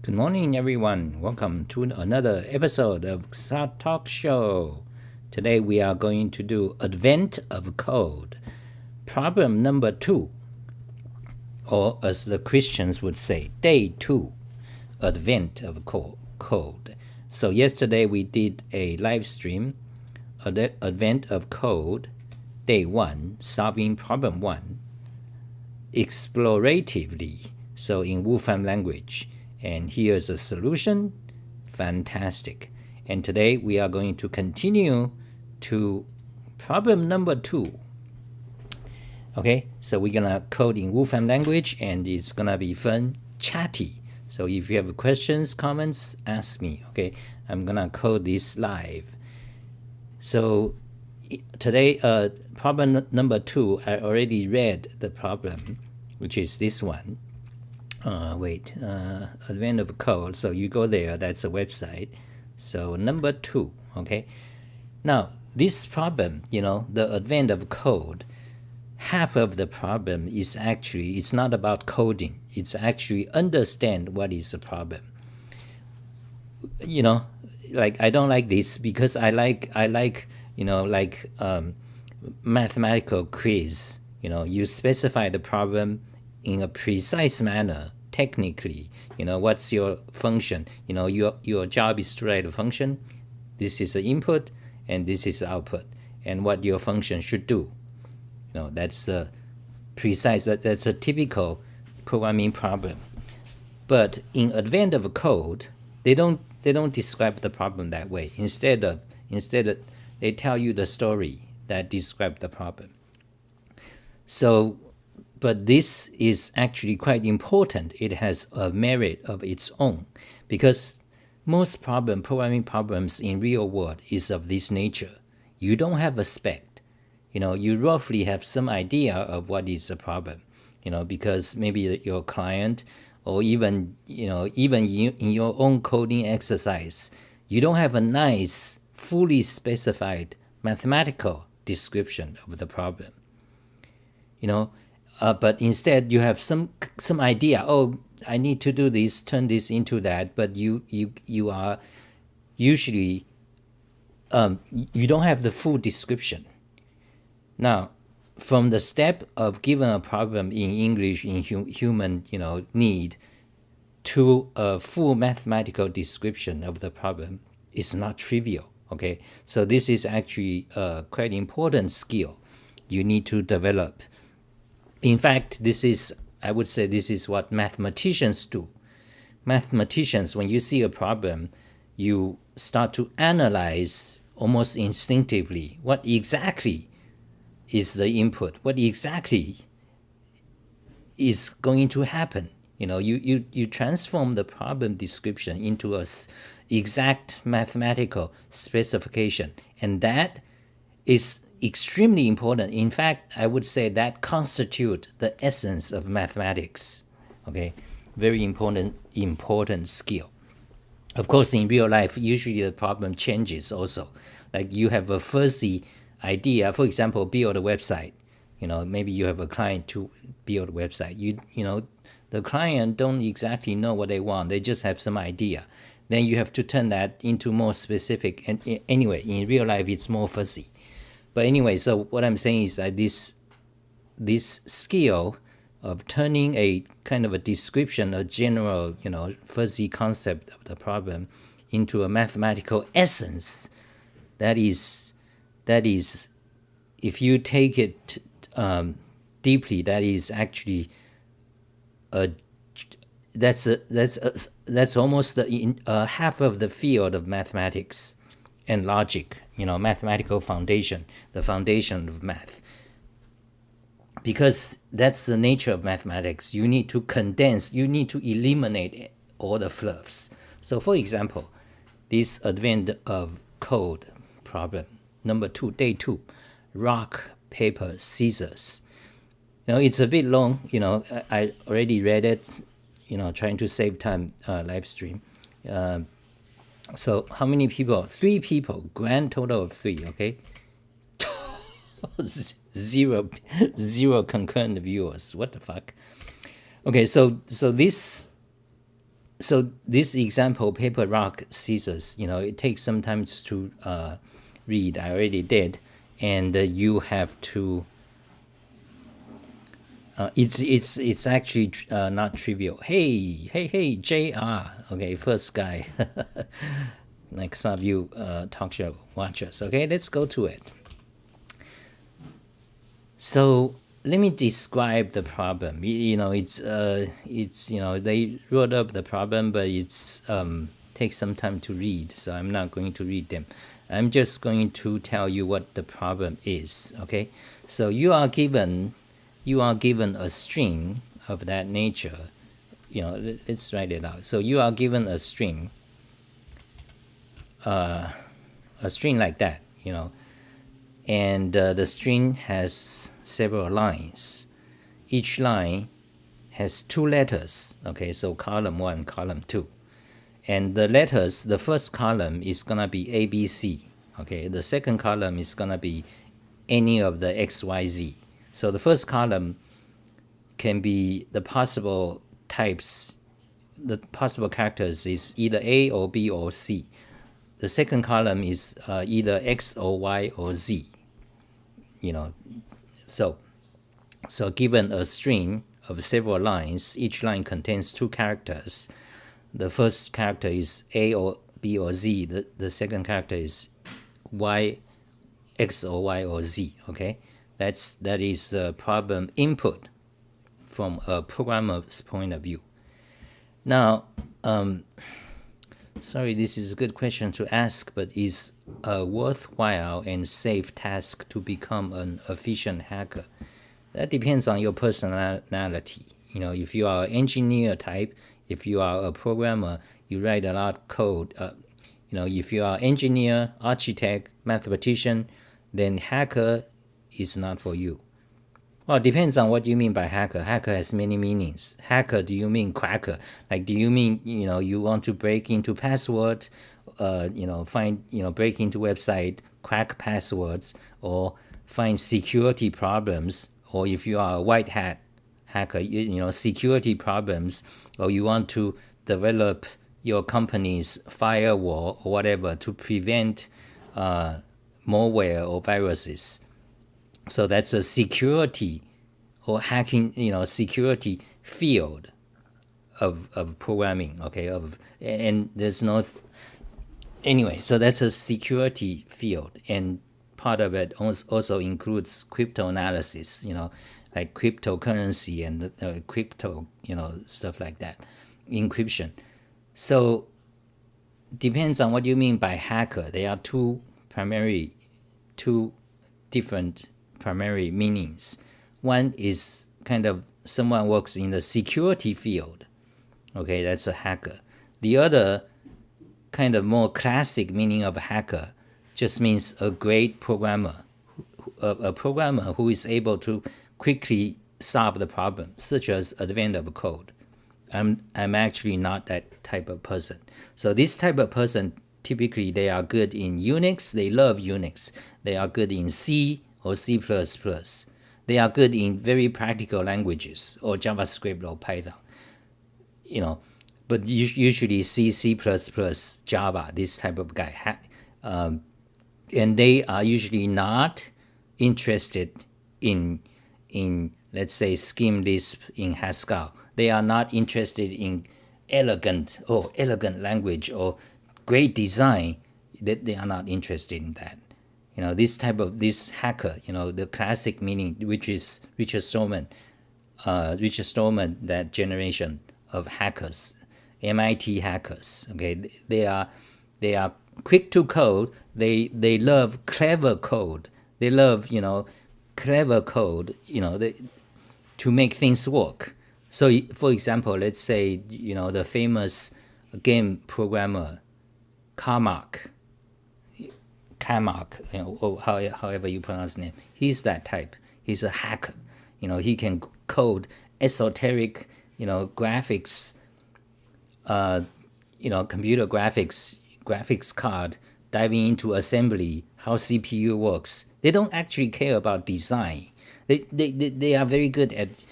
Good morning, everyone. Welcome to another episode of Xah Talk Show. Today we are going to do Advent of Code, problem number 2, or as the Christians would say, day 2, Advent of Code. So yesterday we did a live stream, Advent of Code, day 1, solving problem 1, exploratively, so in Wolfram language. And here's a solution. Fantastic. And today we are going to continue to problem number 2. Okay, so we're gonna code in Wolfram language and it's gonna be fun, chatty. So if you have questions, comments, ask me. Okay, I'm gonna code this live. So today, problem number 2, I already read the problem, which is this one. Advent of Code. So you go there, that's a website. So number 2, okay? Now, this problem, the Advent of Code, half of the problem is actually, it's not about coding. It's actually understand what is the problem. Like I don't like this because I like mathematical quiz. You specify the problem in a precise manner, technically, what's your function? Your job is to write a function. This is the input, and this is the output, and what your function should do. That's the precise. That's a typical programming problem. But in Advent of Code, they don't describe the problem that way. Instead, they tell you the story that describes the problem. So. But this is actually quite important. It has a merit of its own because most programming problems in real world is of this nature. You don't have a spec. You roughly have some idea of what is the problem, because maybe your client or even in your own coding exercise, you don't have a nice, fully specified mathematical description of the problem. But instead you have some idea. Oh, I need to do this, turn this into that. But you are usually you don't have the full description. Now, from the step of given a problem in English in human need to a full mathematical description of the problem is not trivial. Okay, so this is actually a quite important skill you need to develop. In fact, I would say this is what mathematicians do. Mathematicians, when you see a problem, you start to analyze almost instinctively what exactly is the input, what exactly is going to happen. You transform the problem description into an exact mathematical specification, and that is extremely important. In fact, I would say that constitute the essence of mathematics. Okay, very important skill. Of course, in real life, usually the problem changes also. Like you have a fuzzy idea. For example, build a website. Maybe you have a client to build a website. The client don't exactly know what they want. They just have some idea. Then you have to turn that into more specific. And anyway, in real life, it's more fuzzy. But anyway, so what I'm saying is that this skill of turning a kind of a description, a general, fuzzy concept of the problem into a mathematical essence, that is, if you take it deeply, that is actually that's almost half of the field of mathematics and logic. Mathematical foundation, the foundation of math. Because that's the nature of mathematics. You need to condense, you need to eliminate all the fluffs. So for example, this Advent of Code problem, number 2, day 2, rock, paper, scissors. It's a bit long, I already read it, trying to save time, live stream. So how many people? 3 people, grand total of 3, okay? zero concurrent viewers. What the fuck? Okay, so this so this example, paper, rock, scissors, it takes some time to read. I already did, and you have to. It's actually not trivial. Hey, JR. Okay, first guy. Like some of you talk show watchers. Okay, let's go to it. So let me describe the problem. It's they wrote up the problem, but it's takes some time to read. So I'm not going to read them. I'm just going to tell you what the problem is. Okay, so you are given a string of that nature. Let's write it out. So you are given a string like that. And the string has several lines. Each line has 2 letters. Okay, so column 1, column 2. And the letters, the first column is gonna be A, B, C. Okay, the second column is gonna be any of the X, Y, Z. So the first column can be the possible types, the possible characters is either A or B or C. The second column is either X or Y or Z. So given a string of several lines, each line contains 2 characters. The first character is A or B or Z. The second character is Y, X or Y or Z. Okay, that is a problem input from a programmer's point of view. Now, sorry, this is a good question to ask, but is a worthwhile and safe task to become an efficient hacker? That depends on your personality. If you are an engineer type, if you are a programmer, you write a lot of code. If you are engineer, architect, mathematician, then hacker is not for you. Well, it depends on what you mean by hacker. Hacker has many meanings. Hacker, do you mean cracker? Like, do you mean, you want to break into password, break into website, crack passwords, or find security problems? Or if you are a white hat hacker, security problems, or you want to develop your company's firewall or whatever to prevent malware or viruses. So that's a security or hacking, security field of programming. Okay, and there's no anyway. So that's a security field, and part of it also includes crypto analysis. Like cryptocurrency and crypto, stuff like that, encryption. So depends on what you mean by hacker. There are two different primary meanings. One is kind of someone works in the security field. Okay, that's a hacker. The other kind of more classic meaning of hacker just means a great programmer, a programmer who is able to quickly solve the problem, such as advent of code. I'm actually not that type of person. So this type of person, typically they are good in Unix. They love Unix. They are good in C or C++. They are good in very practical languages or JavaScript or Python. But usually C++, Java, this type of guy. And they are usually not interested in let's say scheme Lisp in Haskell. They are not interested in elegant language or great design. They are not interested in that. This hacker, the classic meaning, which is Richard Stallman, that generation of hackers, MIT hackers. Okay, they are quick to code. They love clever code. They love clever code. To make things work. So, for example, let's say the famous game programmer Carmack, or however you pronounce his name. He's that type. He's a hacker. He can code esoteric, graphics, computer graphics card, diving into assembly, how CPU works. They don't actually care about design. They are very good at,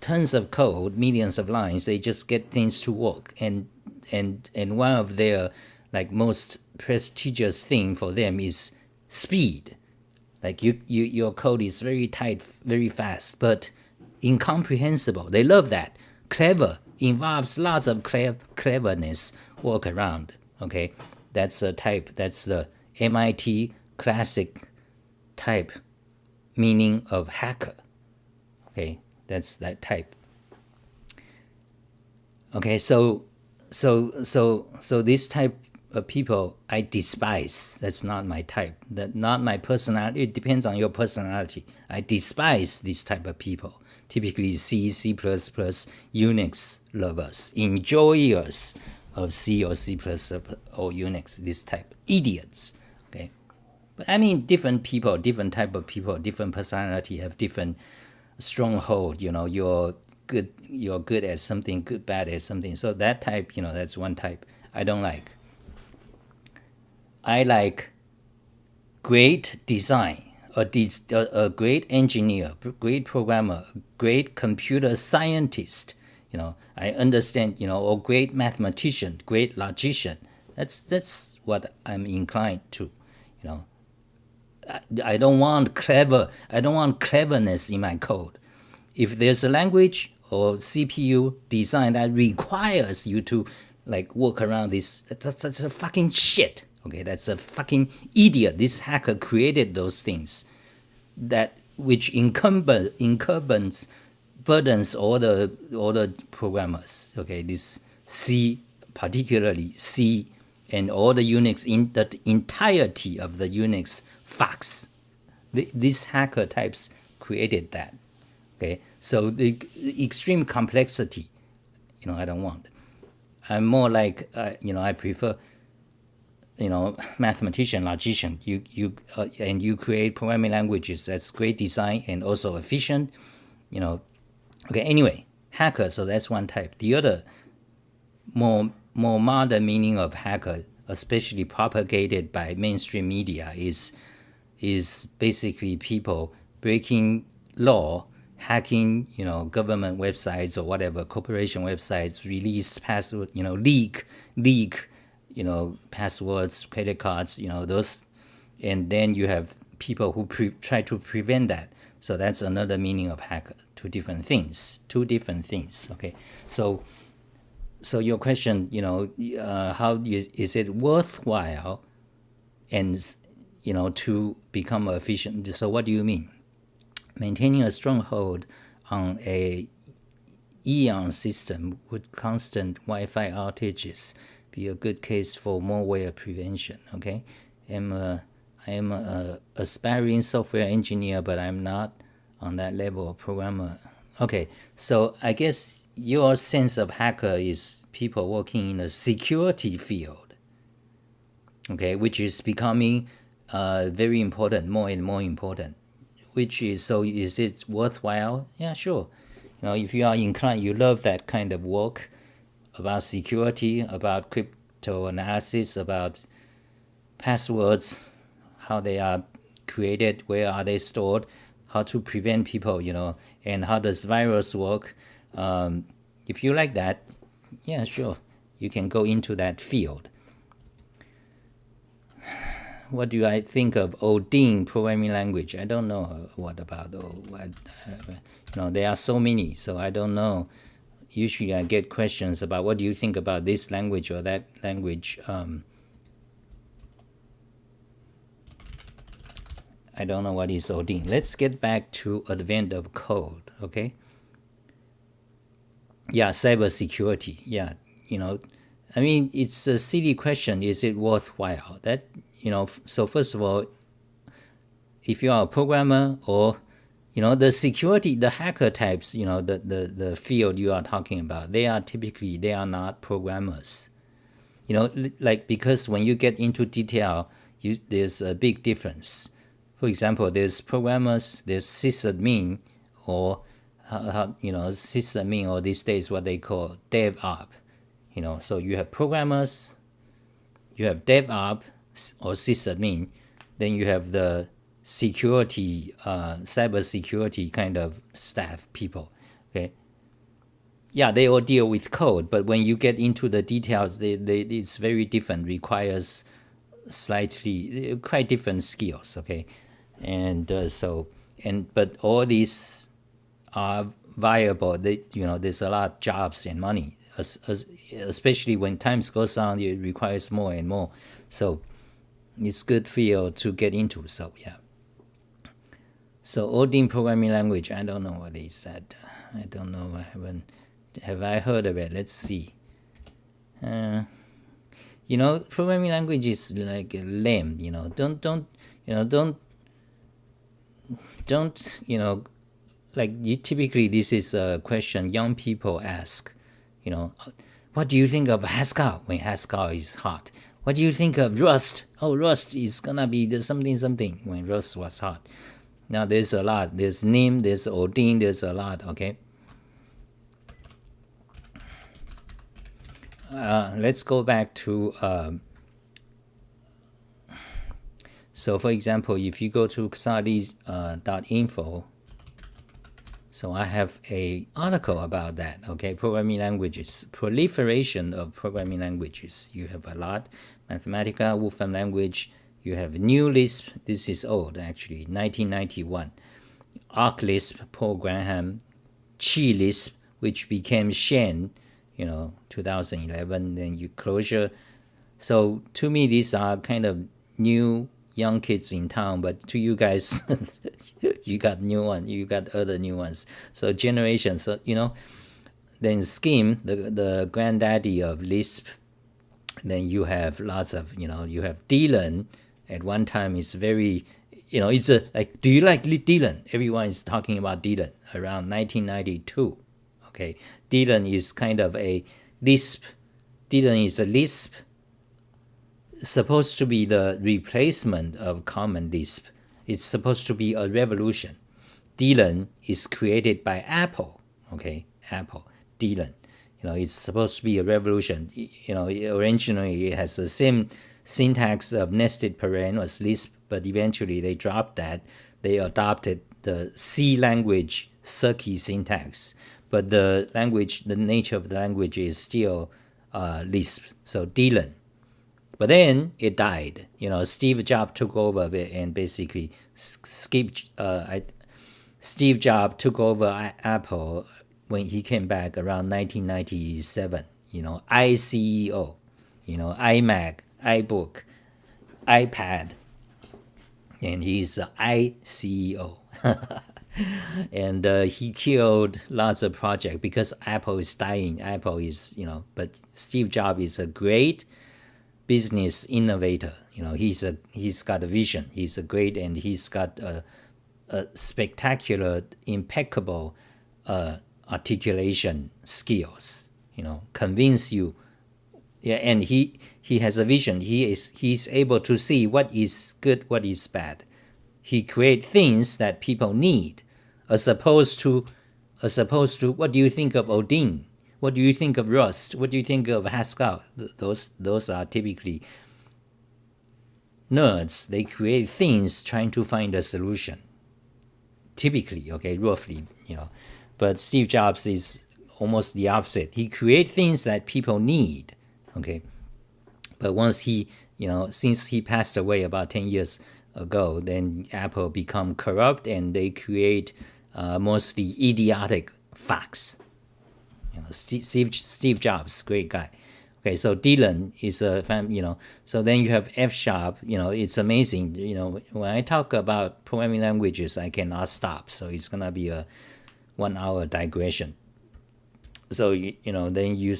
tons of code, millions of lines. They just get things to work, and one of their like most prestigious thing for them is speed. Like your code is very tight, very fast, but incomprehensible. They love that. Clever involves lots of cleverness work around. Okay, that's a type. That's the MIT classic type meaning of hacker. Okay, that's that type. Okay, so this type of people I despise. That's not my type. That not my personality. It depends on your personality. I despise this type of people. Typically C, C++, Unix lovers, enjoyers of C or C++ or Unix. This type idiots. Okay, but I mean different people, different type of people, different personality have different stronghold. You're good at something, good bad at something. So that type, that's one type I don't like. I like great design, a great engineer, great programmer, great computer scientist. I understand. Or great mathematician, great logician. That's what I'm inclined to. I don't want cleverness in my code. If there's a language or CPU design that requires you to like work around this, that's a fucking shit. Okay, that's a fucking idiot. This hacker created those things that which incumbents burdens all the programmers. Okay, this C, particularly C, and all the Unix, in the entirety of the Unix facts. These hacker types created that. Okay, so the extreme complexity, I don't want. I'm more like, I prefer, mathematician, logician. And you create programming languages that's great design and also efficient. Okay. Anyway, hacker. So that's one type. The other, more modern meaning of hacker, especially propagated by mainstream media, is basically people breaking law, hacking, government websites or whatever, corporation websites, release password, leak, passwords, credit cards, those, and then you have people who try to prevent that. So that's another meaning of hacker. Two different things. Okay, so your question, how is it worthwhile, and to become efficient? So what do you mean? Maintaining a stronghold on a Eon system with constant Wi-Fi outages be a good case for malware prevention. Okay, I am a aspiring software engineer, but I'm not on that level of programmer. Okay, so I guess your sense of hacker is people working in the security field. Okay, which is becoming very important, more and more important. Which is, so is it worthwhile? Yeah, sure. If you are inclined, you love that kind of work about security, about crypto analysis, about passwords, how they are created, where are they stored, how to prevent people, and how does virus work. If you like that, yeah, sure, you can go into that field. What do I think of Odin programming language? I don't know what about there are so many, so I don't know. Usually I get questions about what do you think about this language or that language. I don't know what is Odin. Let's get back to advent of code, okay? Yeah, cybersecurity. Yeah, I mean, it's a silly question. Is it worthwhile? That, so first of all, if you are a programmer or, the security, the hacker types, the field you are talking about, they are not programmers. Because when you get into detail, there's a big difference. For example, there's programmers, there's sysadmin, or sysadmin, or these days what they call DevOps. So you have programmers, you have DevOps or sysadmin, then you have the security, cybersecurity kind of staff people. Okay. Yeah, they all deal with code, but when you get into the details, it's very different, requires slightly quite different skills. Okay. And but all these are viable. There's a lot of jobs and money, especially when times goes on, it requires more and more. So it's good field to get into. So yeah. So Odin programming language, I don't know what is that. I don't know. Have I heard of it? Let's see. Programming language is like lame. Typically this is a question young people ask. What do you think of Haskell when Haskell is hot? What do you think of Rust? Oh, Rust is gonna be the something when Rust was hot. Now there's a lot. There's NIM, there's Odin, there's a lot. Okay. Let's go back to. So for example, if you go to xah.info, so I have a article about that. Okay, programming languages, proliferation of programming languages. You have a lot. Mathematica, Wolfram language. You have New Lisp. This is old actually, 1991. Arc Lisp, Paul Graham. Chi Lisp, which became Shen, 2011. Then you Clojure. So to me, these are kind of new young kids in town, but to you guys, you got new one, you got other new ones. So generations, then Scheme, the granddaddy of Lisp. Then you have lots of, you have Dylan. At one time, it's very, it's like, do you like Dylan? Everyone is talking about Dylan around 1992. Okay, Dylan is kind of a Lisp. Dylan is a Lisp, supposed to be the replacement of Common Lisp. It's supposed to be a revolution. Dylan is created by Apple. Okay, Apple, Dylan. It's supposed to be a revolution. Originally it has the same syntax of nested paren as Lisp, but eventually they dropped that. They adopted the C language Circuit syntax, but the nature of the language is still Lisp. So Dylan. But then it died. Steve Jobs took over and basically Steve Jobs took over Apple when he came back around 1997. ICEO, iMac, iBook, iPad, and he's ICEO. And he killed lots of projects because Apple is dying. Apple is, but Steve Jobs is a great business innovator. He's got a vision. He's a great, and he's got a spectacular, impeccable articulation skills. Convince you. Yeah, and he has a vision. He's able to see what is good, what is bad. He creates things that people need, as opposed to what do you think of Odin? What do you think of Rust? What do you think of Haskell? Those are typically nerds. They create things trying to find a solution. Typically, okay, roughly, But Steve Jobs is almost the opposite. He creates things that people need, okay. But once since he passed away about 10 years ago, then Apple become corrupt and they create mostly idiotic facts. Steve Jobs, great guy. Okay, so Dylan is a so then you have F#, it's amazing. When I talk about programming languages, I cannot stop. So it's gonna be a 1 hour digression. So then you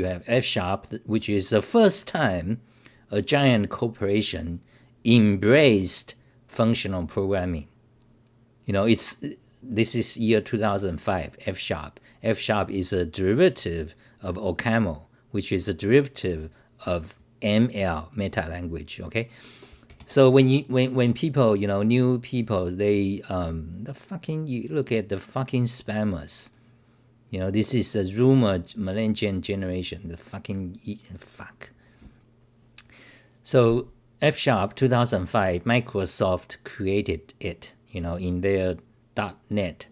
have F#, which is the first time a giant corporation embraced functional programming. This is year 2005, F#. F# is a derivative of OCaml, which is a derivative of ML, meta language, okay? So when people, new people, they, you look at the fucking spammers. This is a rumored millennial generation, the fuck. So F# 2005, Microsoft created it, in their .NET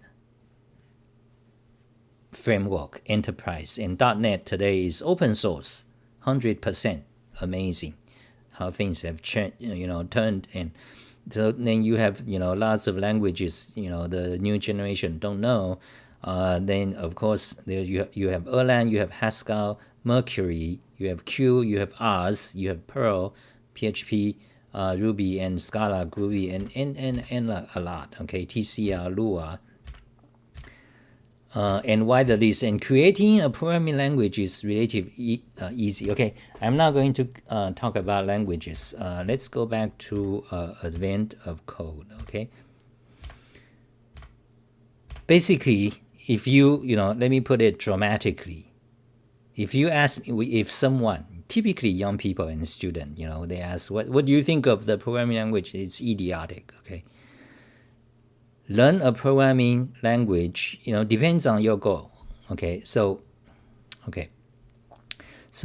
framework, enterprise, and .NET today is open source, 100%. Amazing how things have changed, turned. And so then you have, lots of languages, the new generation don't know. Then, of course, there you have Erlang, you have Haskell, Mercury, you have Q, you have R's, you have Perl, PHP, Ruby, and Scala, Groovy, and a lot, okay, TCR, Lua. And why the list? And creating a programming language is relatively easy. Okay, I'm not going to talk about languages. Let's go back to advent of code. Okay, basically, if you let me put it dramatically. If you ask me, if someone, typically young people and students, they ask, what do you think of the programming language? It's idiotic. Okay. Learn a programming language, depends on your goal. Okay, so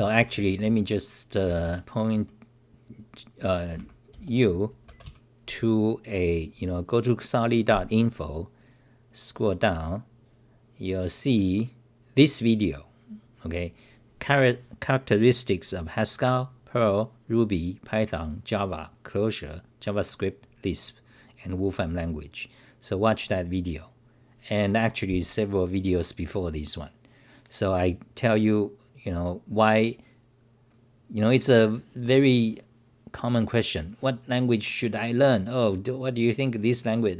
actually, let me just point you to a, go to solid.info, scroll down, you'll see this video. Okay, characteristics of Haskell, Perl, Ruby, Python, Java, Clojure, JavaScript, Lisp, and Wolfram language. So watch that video, and actually several videos before this one. So I tell you, why, it's a very common question. What language should I learn? What do you think of this language?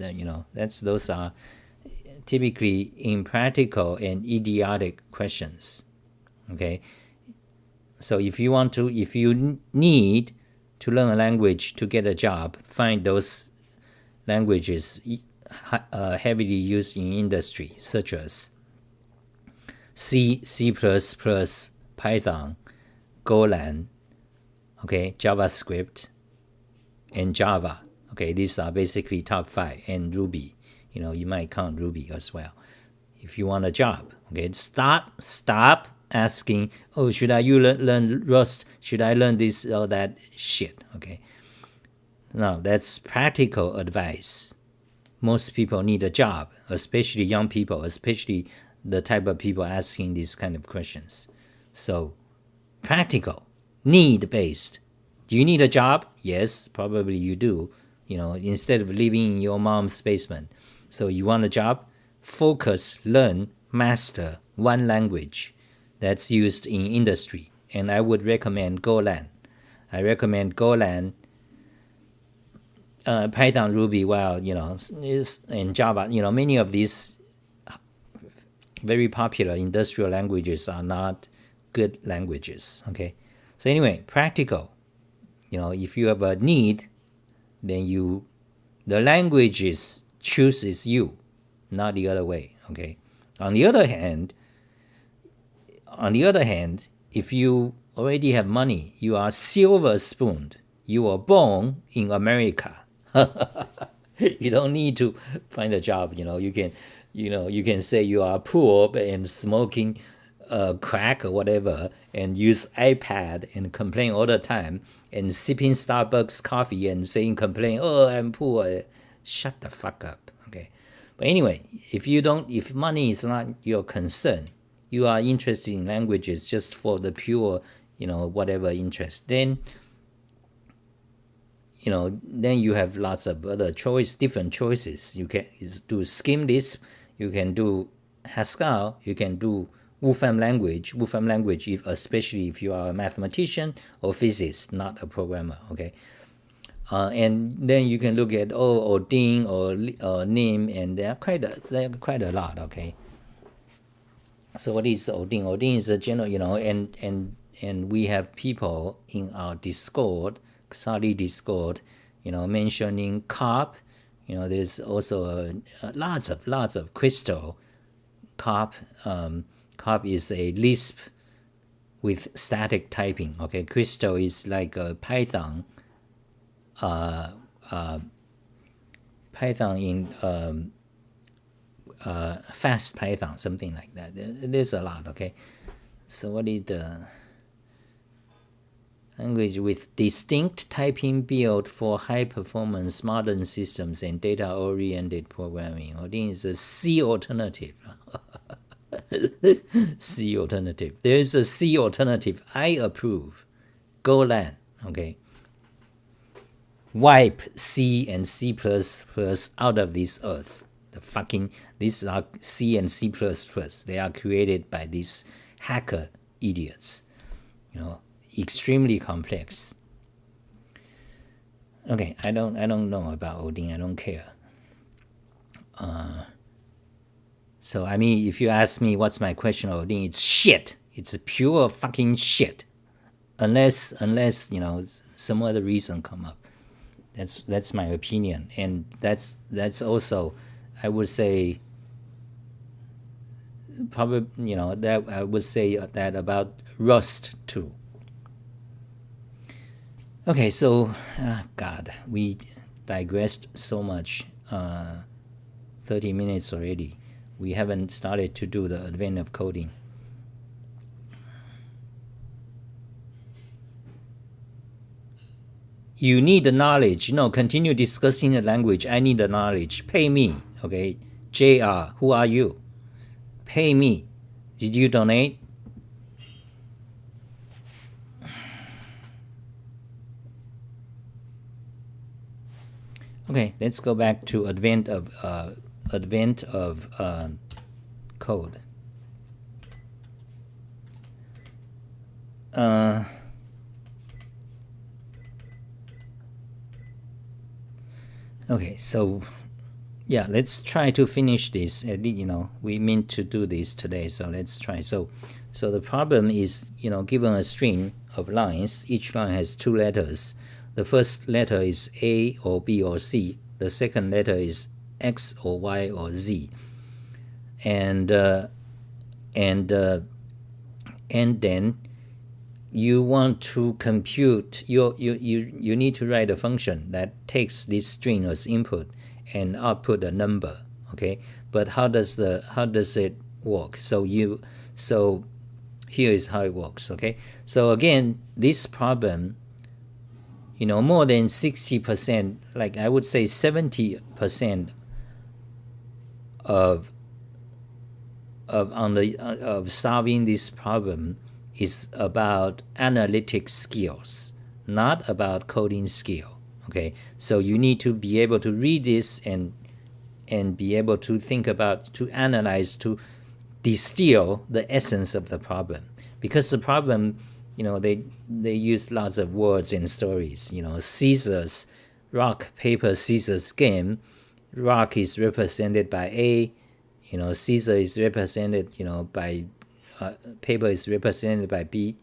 Those are typically impractical and idiotic questions. Okay. So if you need to learn a language to get a job, find those languages heavily used in industry, such as C, C++, Python, Golang, okay, JavaScript, and Java. Okay, these are basically top 5, and Ruby. You might count Ruby as well. If you want a job, okay, stop asking, should I learn Rust? Should I learn this or that shit? Okay. Now, that's practical advice. Most people need a job, especially young people, especially the type of people asking these kind of questions. So, practical, need-based. Do you need a job? Yes, probably you do. Instead of living in your mom's basement. So you want a job? Focus, learn, master one language that's used in industry. And I would recommend Golang. I recommend Golang, Python, Ruby, and Java. Many of these very popular industrial languages are not good languages. Okay, so anyway, practical. If you have a need, then the languages chooses you, not the other way. Okay. On the other hand, if you already have money, you are silver spooned. You were born in America. You don't need to find a job. You can say you are poor and smoking crack or whatever, and use iPad and complain all the time, and sipping Starbucks coffee and complain, I'm poor. Shut the fuck up. Okay. But anyway, if money is not your concern, you are interested in languages just for the pure, whatever interest, then you have lots of other different choices. You can do Scheme Lisp, you can do Haskell, you can do Wolfram language, especially if you are a mathematician or physicist, not a programmer. Okay, and then you can look at Odin or Nim, and there are quite a lot. Okay, so what is Odin? Odin is a general, and we have people in our Discord, Solid Discord, mentioning carp. There's also lots of crystal carp. Carp is a Lisp with static typing. Okay, crystal is like a Python. Python in fast Python, something like that. There's a lot. Okay, so what is the language with distinct typing built for high-performance modern systems and data-oriented programming? Odin is a C alternative. C alternative. There is a C alternative. I approve. Golang. Okay. Wipe C and C++ out of this earth. These are C and C++. They are created by these hacker idiots. Extremely complex. Okay, I don't know about Odin. I don't care. So I mean, if you ask me what's my question on Odin, it's shit. It's pure fucking shit. Unless some other reason come up. That's my opinion, and that's also, I would say, probably that I would say that about Rust too. Okay, so God, we digressed so much. 30 minutes already. We haven't started to do the advent of coding. You need the knowledge. Continue discussing the language. I need the knowledge. Pay me. Okay. JR, who are you? Pay me. Did you donate? Okay, let's go back to advent of code. Okay, so yeah, let's try to finish this. We meant to do this today, so let's try. So the problem is, given a string of lines, each line has two letters. The first letter is A or B or C. The second letter is X or Y or Z. And then you want to compute. You need to write a function that takes this string as input and output a number. Okay, but how does it work? So here is how it works. Okay, so again, this problem, more than 60%, like I would say 70% of solving this problem is about analytic skills, not about coding skill. Okay, so you need to be able to read this and be able to think about, to analyze, to distill the essence of the problem, because the problem, they use lots of words and stories. Scissors, rock, paper, scissors game. Rock is represented by A. Scissor is represented, by paper is represented by B,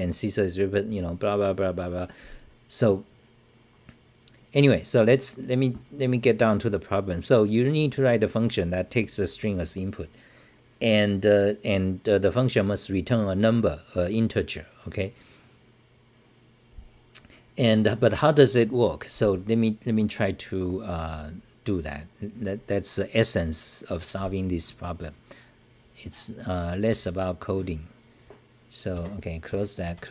and scissor is represented, blah blah blah blah blah. So anyway, so let me get down to the problem. So you need to write a function that takes a string as input, and the function must return a number, an integer. Okay. But how does it work? So let me try to do that. That's the essence of solving this problem. It's less about coding. So okay, close that.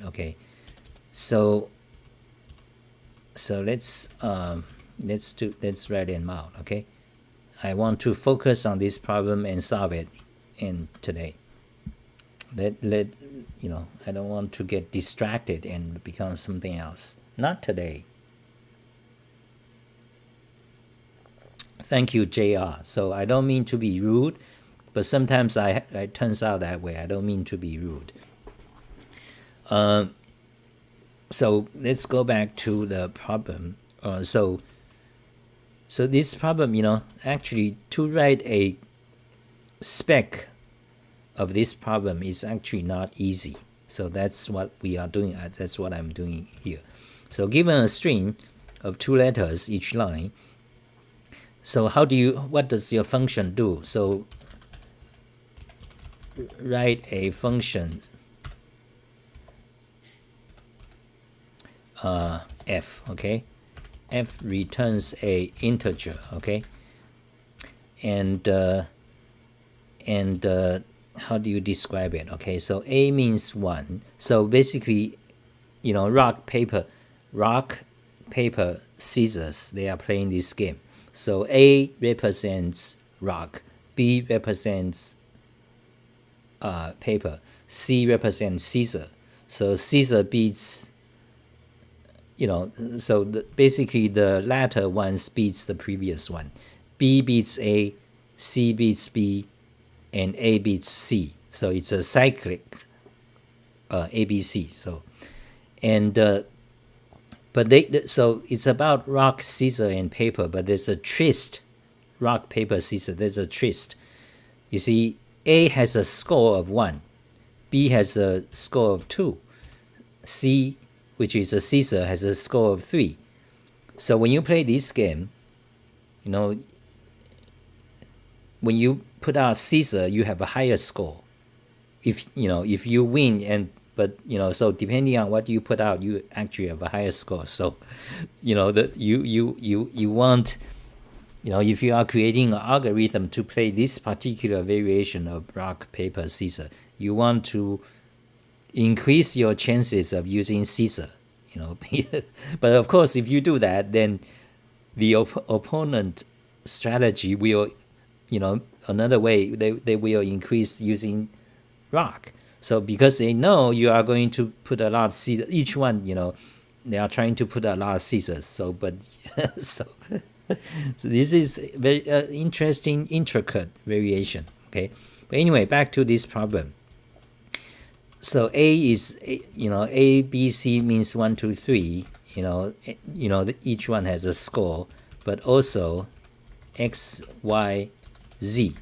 Okay, so let's write them out. Okay, I want to focus on this problem and solve it in today. I don't want to get distracted and become something else. Not today. Thank you, JR. So I don't mean to be rude, but sometimes it turns out that way. I don't mean to be rude. So let's go back to the problem. So this problem, actually to write a spec of this problem is actually not easy. So that's what we are doing. That's what I'm doing here. So given a string of two letters each line, so what does your function do? So write a function f. Okay, f returns a integer. Okay, and how do you describe it? Okay, so A means 1. So basically, rock, paper, scissors, they are playing this game. So A represents rock, B represents paper, C represents Caesar. So Caesar beats, so basically the latter ones beats the previous one. B beats A, C beats B, and A beats C. So it's a cyclic ABC. So, and but so it's about rock, scissors, and paper. But there's a twist, rock, paper, scissors. There's a twist. You see, A has a score of 1, B has a score of 2, C, which is a scissor, has a score of 3. So when you play this game, when you put out scissor, you have a higher score. If you win, so depending on what you put out, you actually have a higher score. So, you want, if you are creating an algorithm to play this particular variation of rock, paper, scissors, you want to increase your chances of using scissor. But of course, if you do that, then the opponent strategy will, another way they will increase using rock. So because they know you are going to put a lot of scissors, each one, they are trying to put a lot of scissors. So, but so this is very interesting, intricate variation. Okay, but anyway, back to this problem. So A is, A, B, C means 1, 2, 3. Each one has a score, but also X, Y, Z.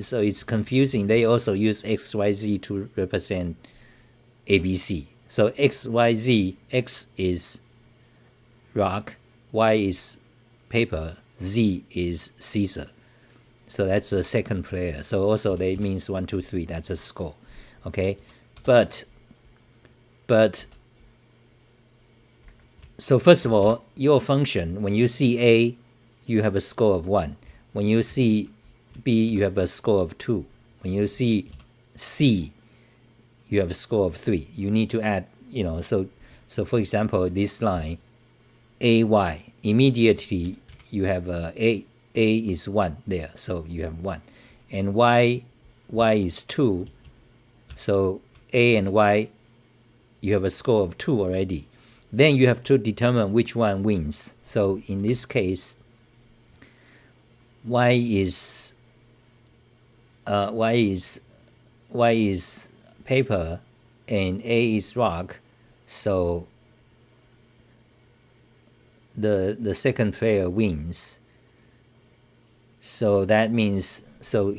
So it's confusing. They also use X, Y, Z to represent ABC. So X, Y, Z. X is rock, Y is paper, Z is Caesar. So that's the second player. So also that means 1, 2, 3. That's a score. Okay. But so first of all, your function, when you see A, you have a score of 1. When you see B, you have a score of 2. When you see C, you have a score of 3. You need to add, so for example, this line, AY, immediately you have A is 1 there, so you have 1. And Y is 2, so A and Y, you have a score of 2 already. Then you have to determine which one wins. So in this case, Y is paper and A is rock. So the second player wins. So that means, so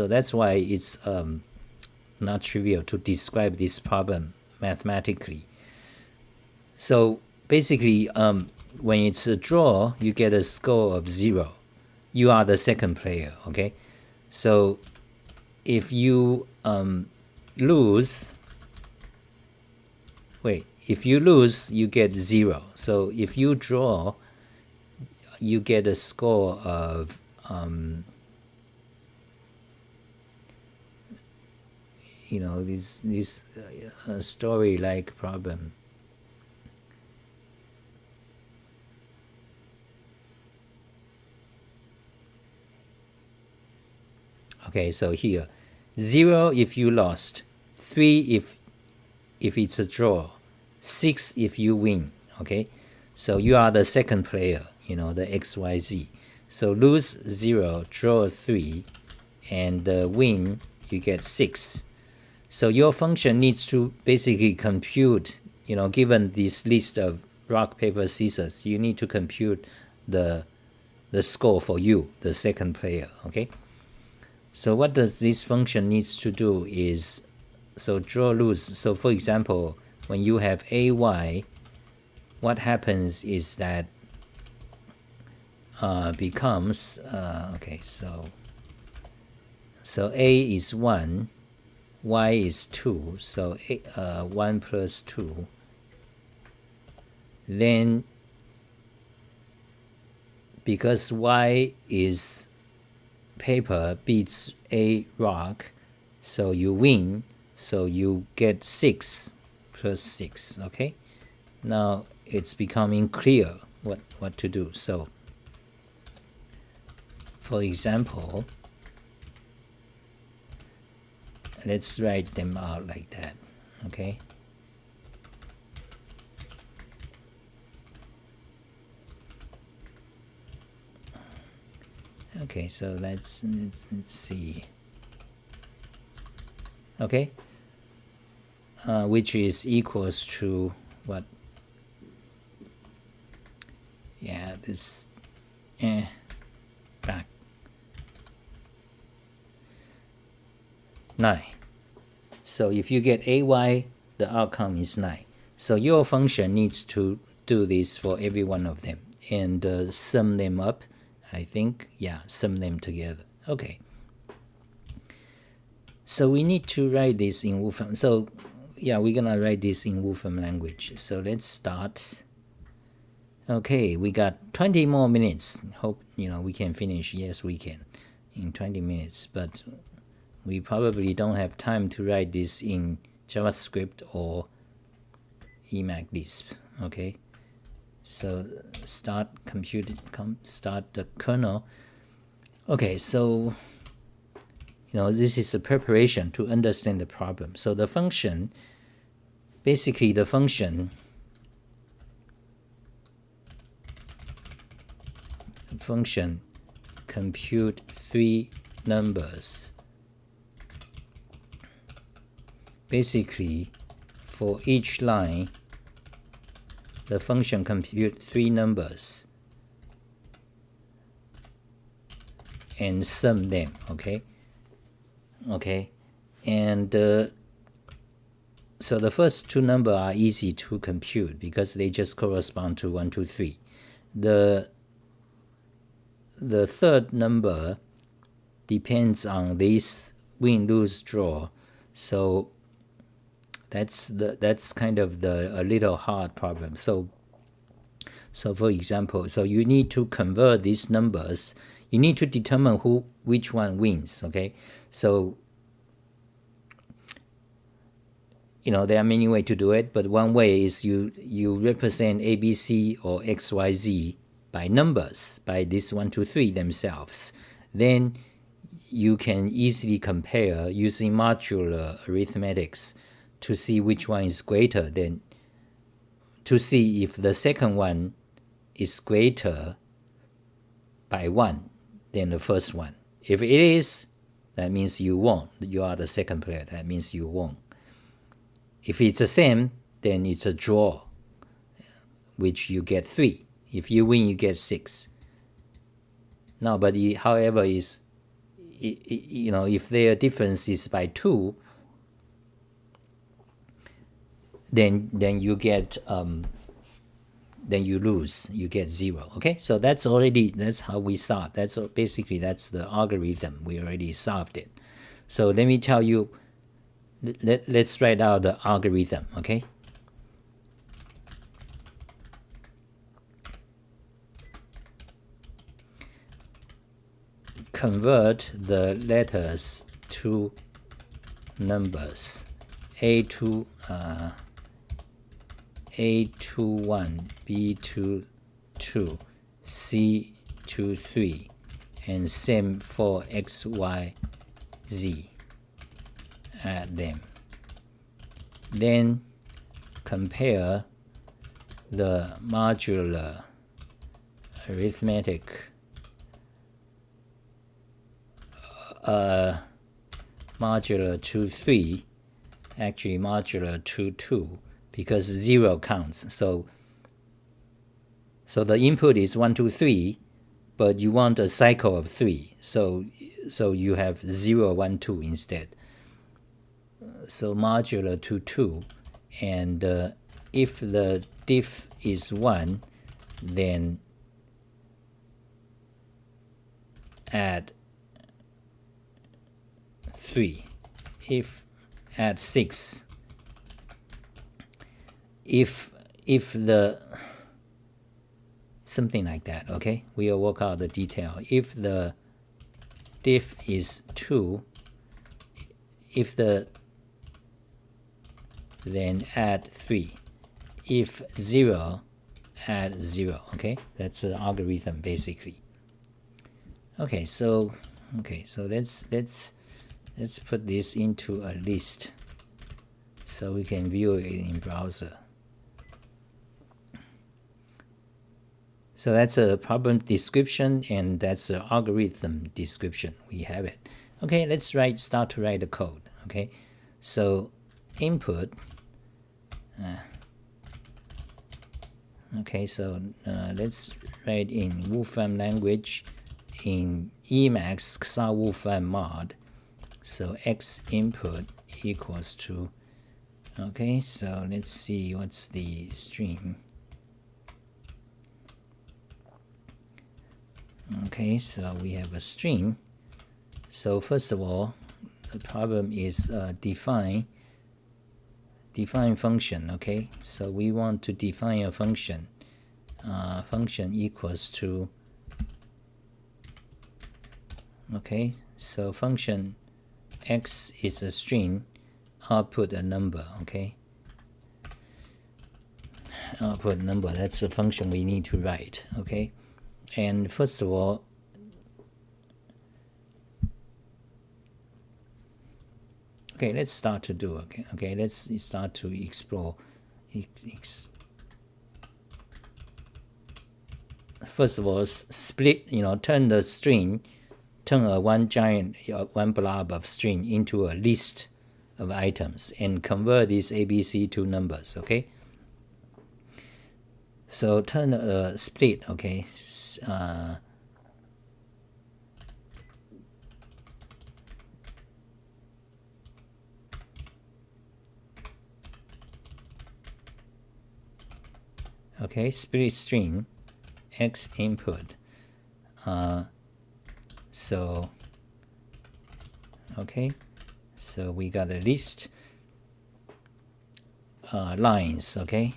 that's why it's not trivial to describe this problem mathematically. So basically, when it's a draw, you get a score of 0. You are the second player, okay? So if you lose, you get 0. So if you draw, you get a score of this story-like problem. Okay, so here, 0 if you lost, 3 if it's a draw, 6 if you win. Okay, so you are the second player, the XYZ. So lose 0, draw 3, and win, you get 6. So your function needs to basically compute, given this list of rock, paper, scissors, you need to compute the score for you, the second player. Okay. So what does this function needs to do is, so draw, lose. So for example, when you have AY, what happens is that becomes, okay, so A is 1, Y is 2, so 1 plus 2. Then because Y is paper beats A rock, so you win, so you get 6 plus 6. Okay, now it's becoming clear what to do. So for example, let's write them out like that. Okay. Okay, so let's see. Okay, which is equals to what? Yeah, this back 9. So if you get AY, the outcome is 9. So your function needs to do this for every one of them and sum them up. I think, yeah, sum them together. Okay. So we need to write this in Wolfram. So yeah, we're gonna write this in Wolfram language. So let's start. Okay, we got 20 more minutes. Hope we can finish. Yes, we can in 20 minutes. But we probably don't have time to write this in JavaScript or emacs Lisp. Okay. So start the kernel. Okay, so this is a preparation to understand the problem. So the function, basically the function compute 3 numbers. Basically, for each line, the function compute 3 numbers and sum them. Okay, and so the first 2 numbers are easy to compute because they just correspond to 1, 2, 3. The third number depends on this win, lose, draw. So that's kind of a little hard problem. So for example, so you need to convert these numbers. You need to determine which one wins. Okay, so there are many ways to do it, but one way is you represent ABC or XYZ by numbers, by this 1, 2, 3 themselves. Then you can easily compare using modular arithmetics to see which one is greater, then to see if the second one is greater by 1 than the first one. If it is, that means you won. You are the second player. That means you won. If it's the same, then it's a draw, which you get 3. If you win, you get 6. Now, but however, if their difference is by 2, then you get then you lose. You get 0. Okay, so that's how we solve. That's the algorithm. We already solved it. So let me tell you. Let's write out the algorithm. Okay. Convert the letters to numbers. A to 1, B to 2, C to 3, and same for X, Y, Z. Add them. Then compare the modular arithmetic modular to 3, actually modular to 2, because 0 counts. So the input is 1, 2, 3, but you want a cycle of 3. So you have 0, 1, 2 instead. So modular to 2, and if the diff is 1, then add 3. If add 6. If the something like that. Okay, we'll work out the detail. If the diff is 2, then add 3. If 0, add 0. Okay, that's the algorithm basically. Okay, so let's let's put this into a list so we can view it in browser. So that's a problem description, and that's an algorithm description. We have it. Okay, let's start to write the code. Okay, so input. Okay, so let's write in Wolfram language in emacs Xah Wolfram mod. So x input equals to. Okay, so let's see what's the string. Okay, so we have a string. So first of all, the problem is define function. Okay, so we want to define a function. Function equals to. Okay, so function x is a string, output a number. Okay, output number. That's the function we need to write. Okay. And first of all, okay, let's start to do. Okay, let's start to explore. First of all, split. Turn the string, turn one blob of string into a list of items, and convert this ABC to numbers. Okay. So turn a split, okay. Okay, split string x input. So okay, so we got a list lines. Okay.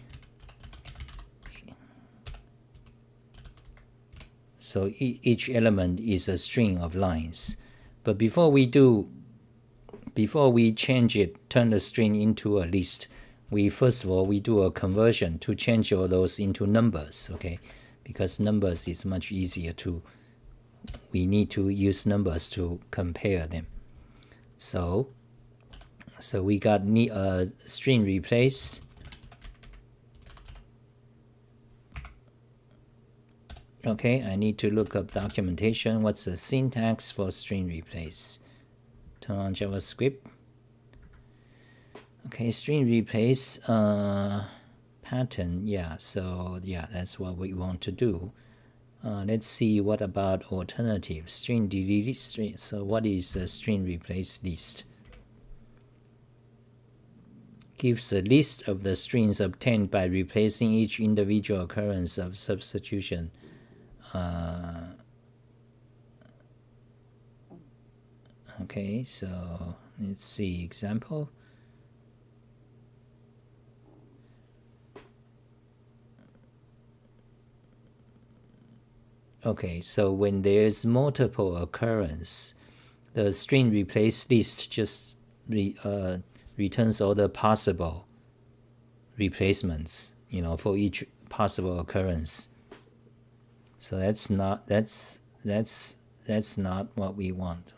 So each element is a string of lines. But before we change it, turn the string into a list, first of all we do a conversion to change all those into numbers. Okay, because numbers is much easier we need to use numbers to compare them. So we got string replace. Okay, I need to look up documentation. What's the syntax for string replace? Turn on JavaScript. Okay, string replace pattern. Yeah, so yeah, that's what we want to do. Let's see what about alternative. String delete string. So what is the string replace list? Gives a list of the strings obtained by replacing each individual occurrence of substitution. Okay, so let's see example. Okay, so when there's multiple occurrence, the string replace list just returns all the possible replacements, for each possible occurrence. So that's not what we want.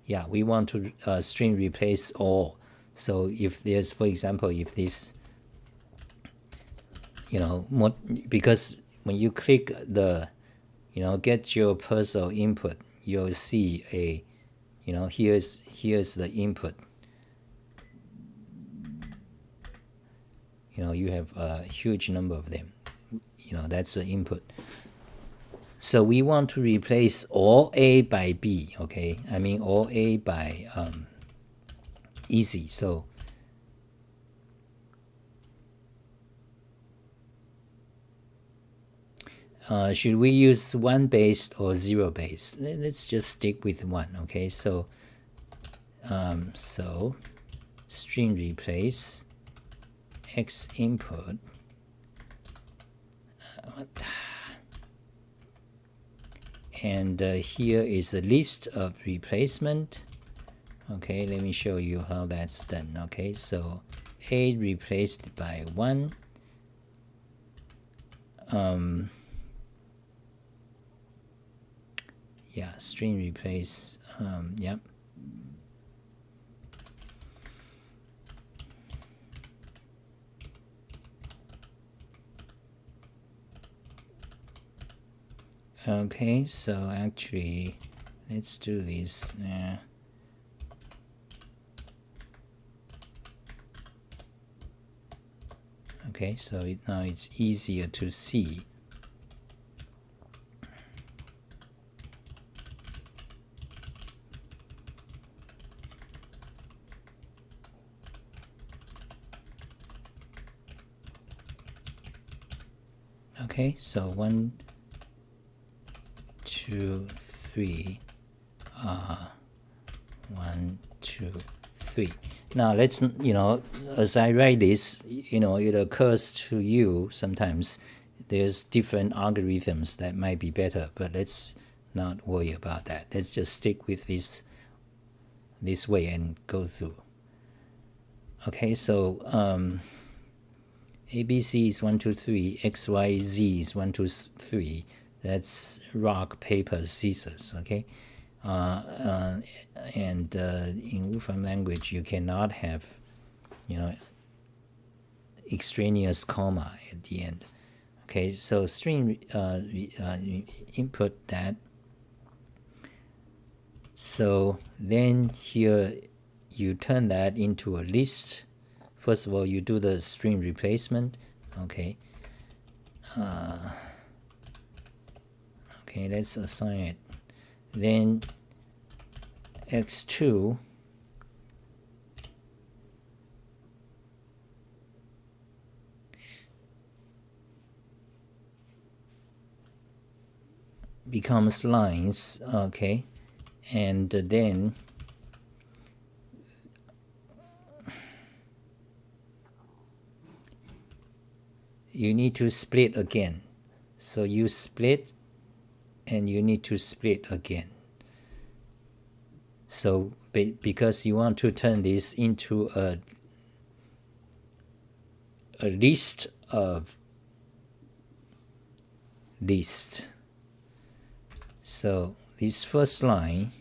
Yeah, we want to string replace all. So if there's, for example, if this, because when you click the, get your parcel input, you'll see a, here's the input. You have a huge number of them. That's the input. So we want to replace all A by B. Okay, I mean all A by easy. So should we use 1 based or 0 based? Let's just stick with 1. Okay, so so string replace x input. And here is a list of replacement. Okay, let me show you how that's done. Okay, so A replaced by 1. yeah, string replace, yep. Okay, so actually, let's do this. Okay, so now it's easier to see. Okay, so 1, 2, 3, 1, 2, 3. Now let's, as I write this, it occurs to you sometimes there's different algorithms that might be better, but let's not worry about that. Let's just stick with this way and go through. Okay, so ABC is 1, 2, 3, XYZ is 1, 2, 3. That's rock, paper, scissors. Okay, and in Wolfram language, you cannot have, extraneous comma at the end. Okay, so string input that. So then here you turn that into a list. First of all, you do the string replacement. Okay. Okay, let's assign it. Then x2 becomes lines. Okay, and then you need to split again. So you split and you need to split again. So because you want to turn this into a list of list. So this first line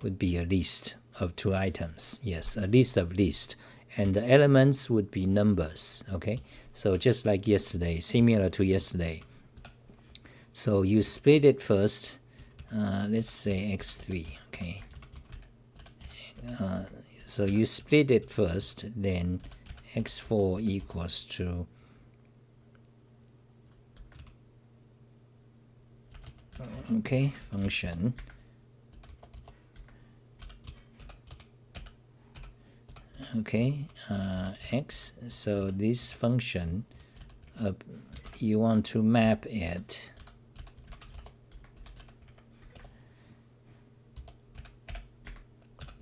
would be a list of 2 items. Yes, a list of list. And the elements would be numbers. Okay, so just like yesterday, similar to yesterday. So you split it first. Let's say x3. Okay. So you split it first, then x4 equals to function x. So this function you want to map it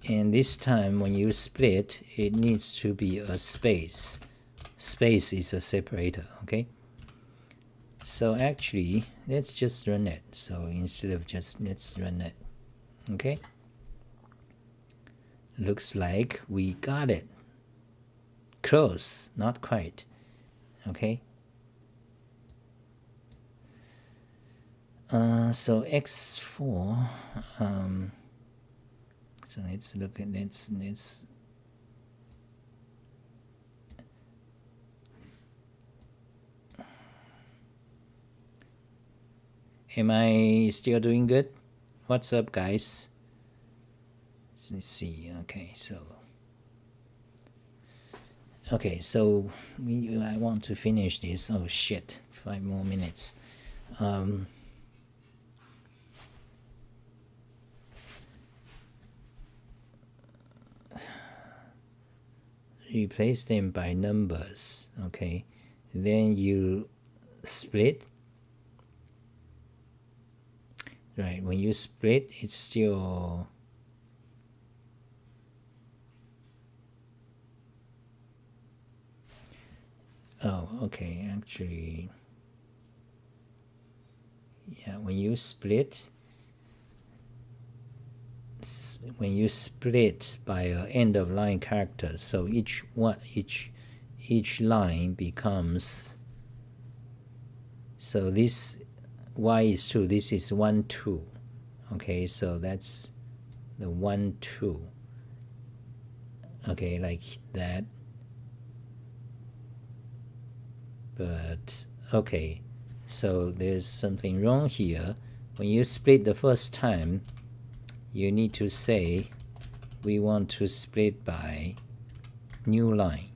and this time when you split it needs to be a space. Space is a separator. Okay, so actually let's just run it. So instead of just, let's run it. Okay, looks like we got it. Close, not quite. Okay, so x4 so let's look at let's am I still doing good? What's up, guys? Let's see. Okay, so I want to finish this. Oh shit, 5 more minutes. Replace them by numbers. Okay, then you split. Right, when you split, it's still okay, actually, yeah, when you split by an end of line character, so each line becomes, so this y is 2, this is 1, 2. Okay, so that's the 1 2. Okay, like that. But okay, so there's something wrong here. When you split the first time, you need to say we want to split by new line.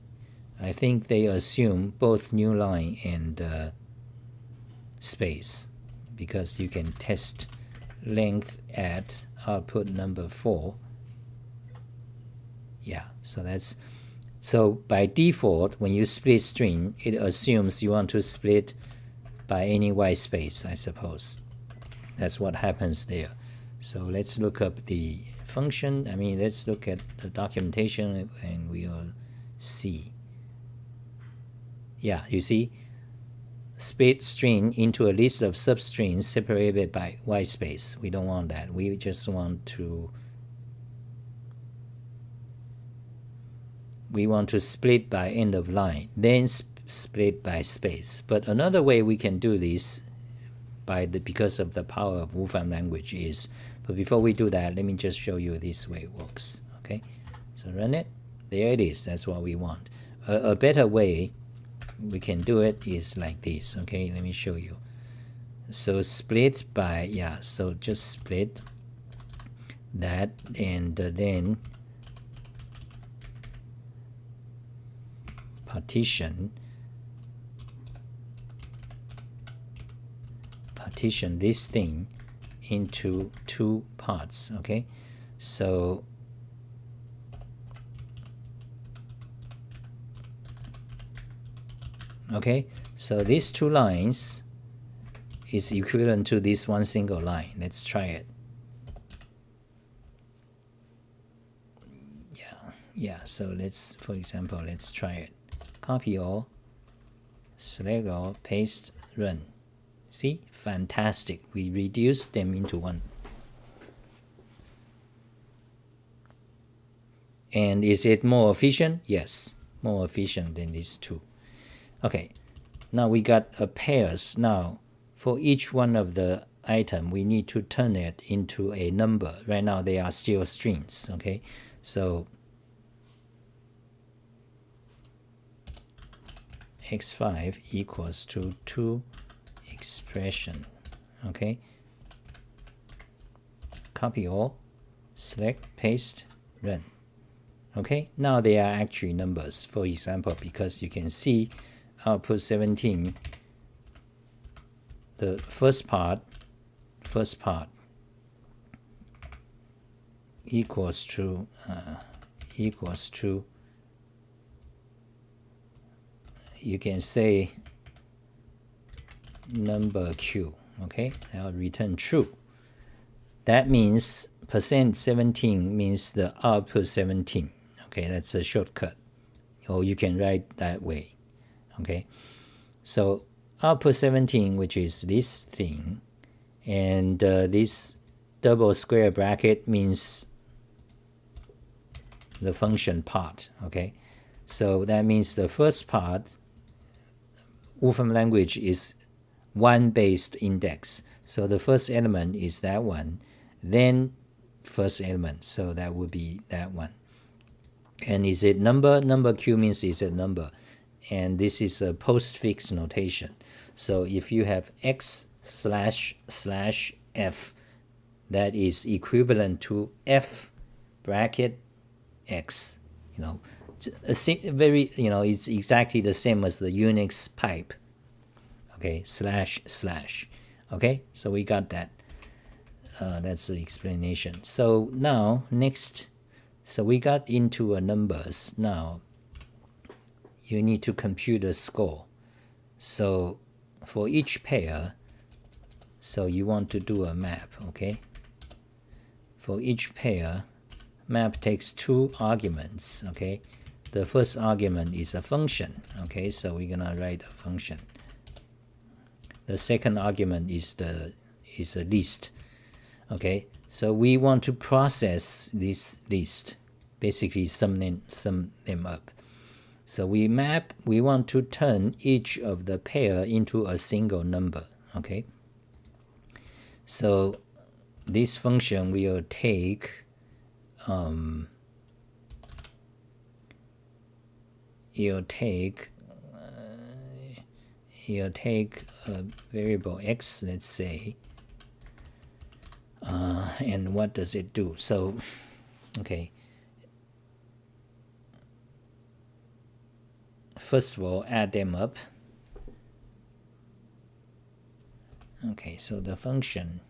I think they assume both new line and space, because you can test length at output number 4. Yeah, so by default, when you split string, it assumes you want to split by any white space, I suppose. That's what happens there. So let's look up the function. Let's look at the documentation and we'll see. Yeah, you see, split string into a list of substrings separated by white space. We don't want that. We just want to split by end of line, then split by space. But another way we can do this because of the power of Wolfram language is, but before we do that, let me just show you this way it works. Okay, so run it. There it is. That's what we want. A better way we can do it is like this. Okay, let me show you. So split by, yeah, so just split that, and then partition this thing into 2 parts. Okay, so these 2 lines is equivalent to this one single line. Let's try it. Yeah, so for example, let's try it. Copy all, select all, paste, run. See, fantastic. We reduced them into 1. And is it more efficient? Yes, more efficient than these 2. Okay, now we got a pairs. Now, for each one of the item, we need to turn it into a number. Right now, they are still strings. Okay, so x5 equals to 2 expression. Okay, copy all, select, paste, run. Okay, now they are actually numbers. For example, because you can see output 17, the first part equals to you can say number q. Okay, I'll return true. That means %17 means the output 17. Okay, that's a shortcut, or you can write that way. Okay, so output 17, which is this thing, and this double square bracket means the function part. Okay, so that means the first part, Wolfram language is 1 based index. So the first element is that one, then first element, so that would be that one. And is it number? Number q means is it number. And this is a postfix notation. So if you have x//f, that is equivalent to f bracket x. It's exactly the same as the Unix pipe. Okay, // Okay, so we got that. That's the explanation. So now next, so we got into a numbers. Now you need to compute a score. So for each pair, so you want to do a map. Okay, for each pair, map takes 2 arguments. Okay, the first argument is a function. Okay, so we're gonna write a function. The second argument is a list. Okay, so we want to process this list, basically sum them up. So we want to turn each of the pair into a single number. Okay, so this function will take you'll take a variable x, let's say, and what does it do? So, okay. First of all, add them up. Okay, so the function,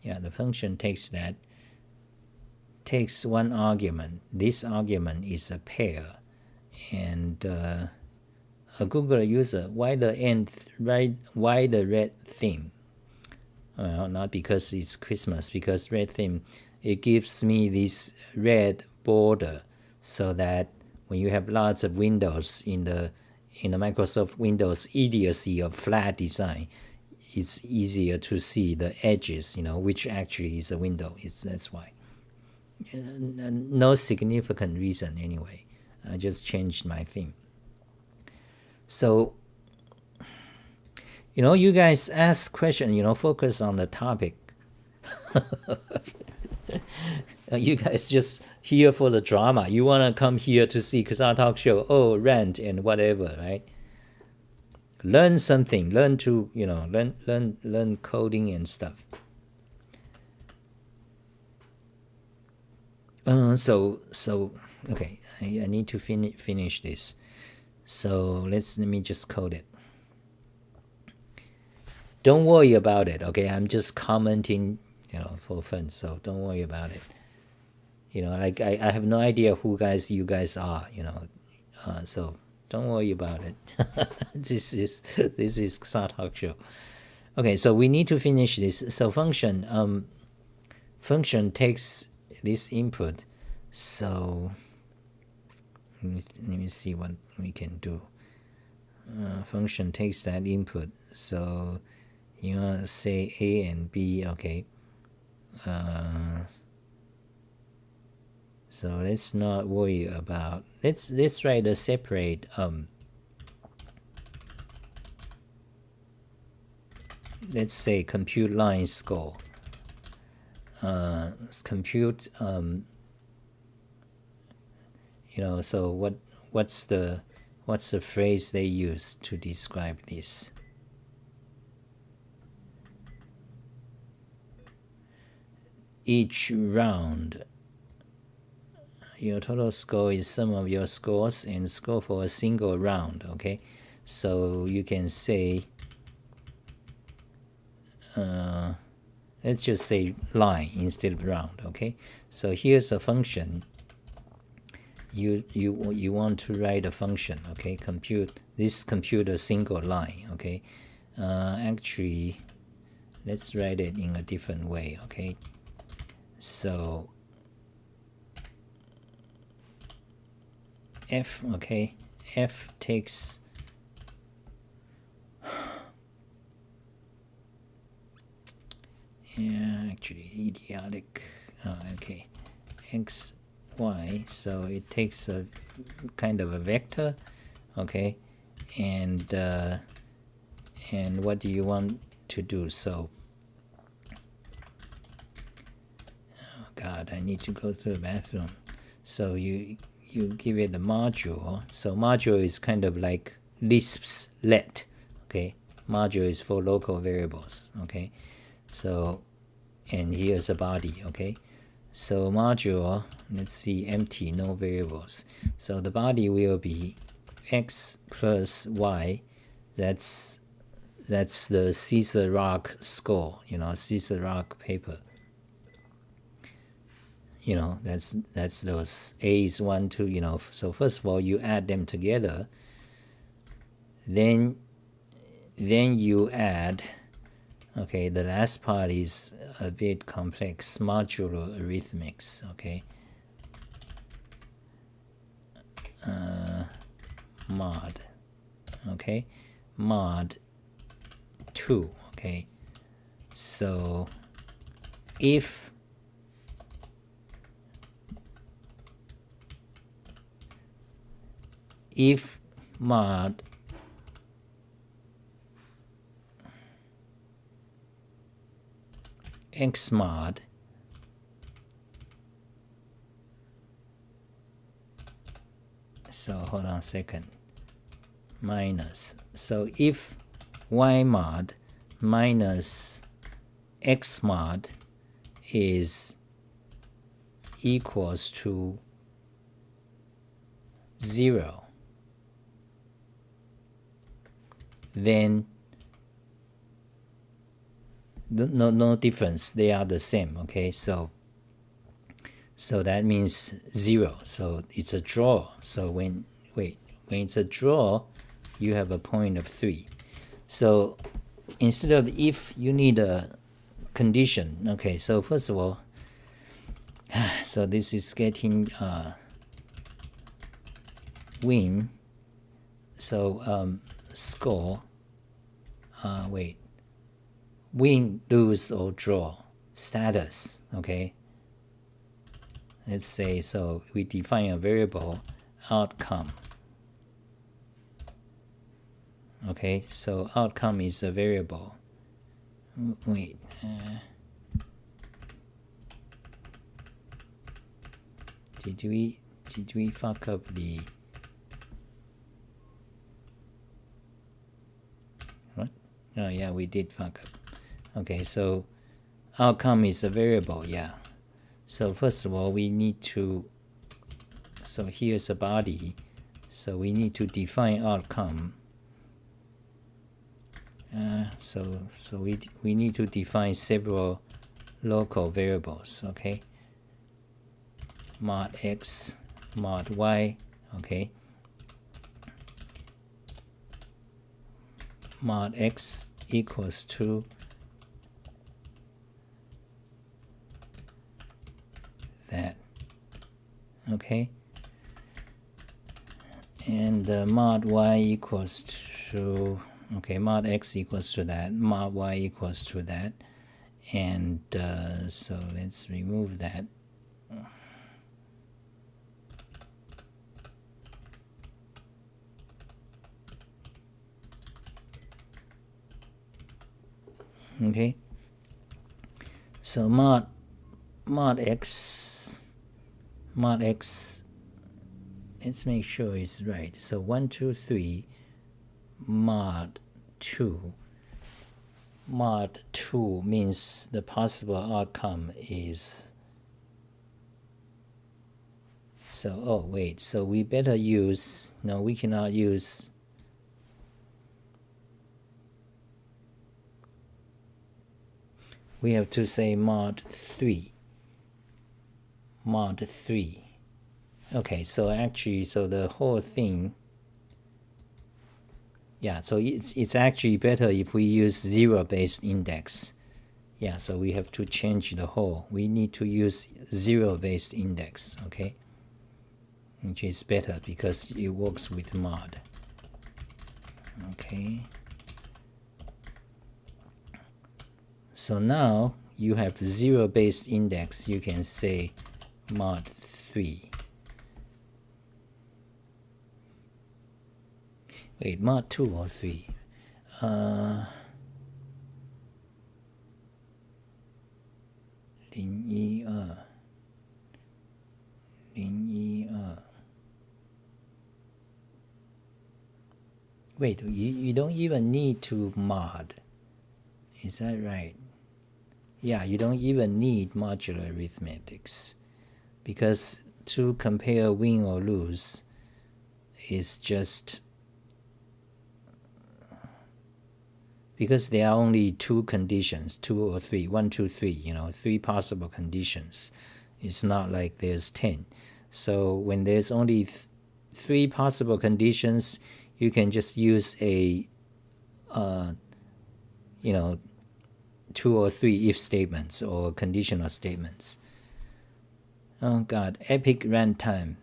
the function takes one argument. This argument is a pair, and a Google user, why the red theme? Well, not because it's Christmas, because red theme, it gives me this red border, so that when you have lots of windows in the Microsoft Windows idiocy of flat design, it's easier to see the edges, which actually is a window. That's why. No significant reason anyway. I just changed my theme. So, you guys ask question, focus on the topic. You guys just here for the drama. You want to come here to see Xah Talk Show, rant and whatever, right? Learn something. Learn to, learn coding and stuff. So okay, I need to finish this. So let me just code it. Don't worry about it, okay? I'm just commenting, for fun. So don't worry about it. Like I have no idea who you guys are, so don't worry about it. This is Xah Talk Show. Okay, so we need to finish this. So function takes this input. So let me see what we can do. Function takes that input. So you want to say A and B, okay? So let's not worry about. Let's write a separate let's say compute line score. Let's compute so what's the phrase they use to describe this? Each round, your total score is sum of your scores and score for a single round, okay? So you can say, let's just say line instead of round, okay? So here's a function. You want to write a function, okay? Compute a single line, okay? Actually, let's write it in a different way, okay? So f, okay, f takes actually idiotic. Okay, x, y, so it takes a kind of a vector, okay, and what do you want to do? So God, I need to go to the bathroom. So you give it a module. So module is kind of like Lisp's let, okay? Module is for local variables, okay? So, and here's a body, okay? So module, let's see, empty, no variables. So the body will be x plus y. That's the Caesar Rock score, Caesar Rock paper. That's those A's 1, 2, So first of all, you add them together. Then you add, okay, the last part is a bit complex, modulo arithmetics, okay? Mod, okay? Mod 2, okay? So if mod x mod so hold on a second minus so if y mod minus x mod is equals to 0, then no difference, they are the same. Okay, so that means 0, so it's a draw. So when it's a draw, you have a point of 3. So instead of if, you need a condition. Okay, so first of all, so this is getting win. So score. Win, lose, or draw status. Okay. Let's say so we define a variable outcome. Okay, so outcome is a variable. Did we fuck up the what? Oh yeah, we did fuck up. Okay, so outcome is a variable. Yeah. So first of all, we need to. So here's a body. So we need to define outcome. So we need to define several local variables. Okay. Mod x, mod y. Okay. Mod x equals to that. Okay. And mod y equals to, okay, mod x equals to that, mod y equals to that, and so let's remove that. Okay, so mod x, let's make sure it's right. So 1, 2, 3 mod 2. Mod 2 means the possible outcome is, so oh wait, so we better use, no, we cannot use, we have to say mod 3. Mod 3. Okay, so actually, so the whole thing, yeah, so it's actually better if we use 0-based index. Yeah, so we have to change the whole. We need to use 0-based index, okay? Which is better because it works with mod. Okay. So now you have 0-based index, you can say mod 3. Wait, mod 2 or 3? Wait, you don't even need to mod. Is that right? Yeah, you don't even need modular arithmetics, because to compare win or lose is just, because there are only 2 conditions, 2 or 3, 1, 2, 3, 3 possible conditions. It's not like there's 10. So when there's only 3 possible conditions, you can just use a 2 or 3 if statements or conditional statements. Oh god, epic runtime.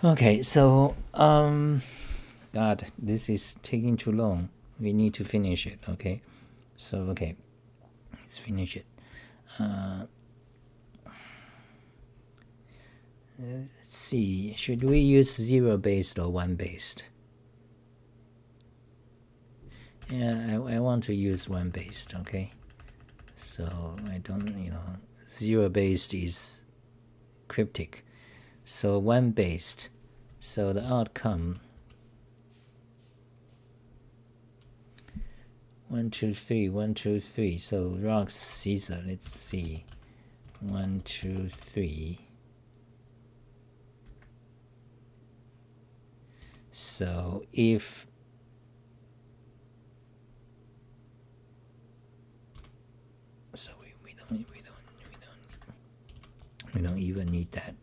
Okay, so god, this is taking too long. We need to finish it. Okay, so okay, let's finish it. Let's see, should we use 0-based or 1-based? Yeah, I want to use 1-based. Okay, So I don't, 0 based is cryptic. So 1 based. So the outcome 1, 2, 3, 1, 2, 3. So rock, scissors. Let's see. 1, 2, 3. So if we don't even need that.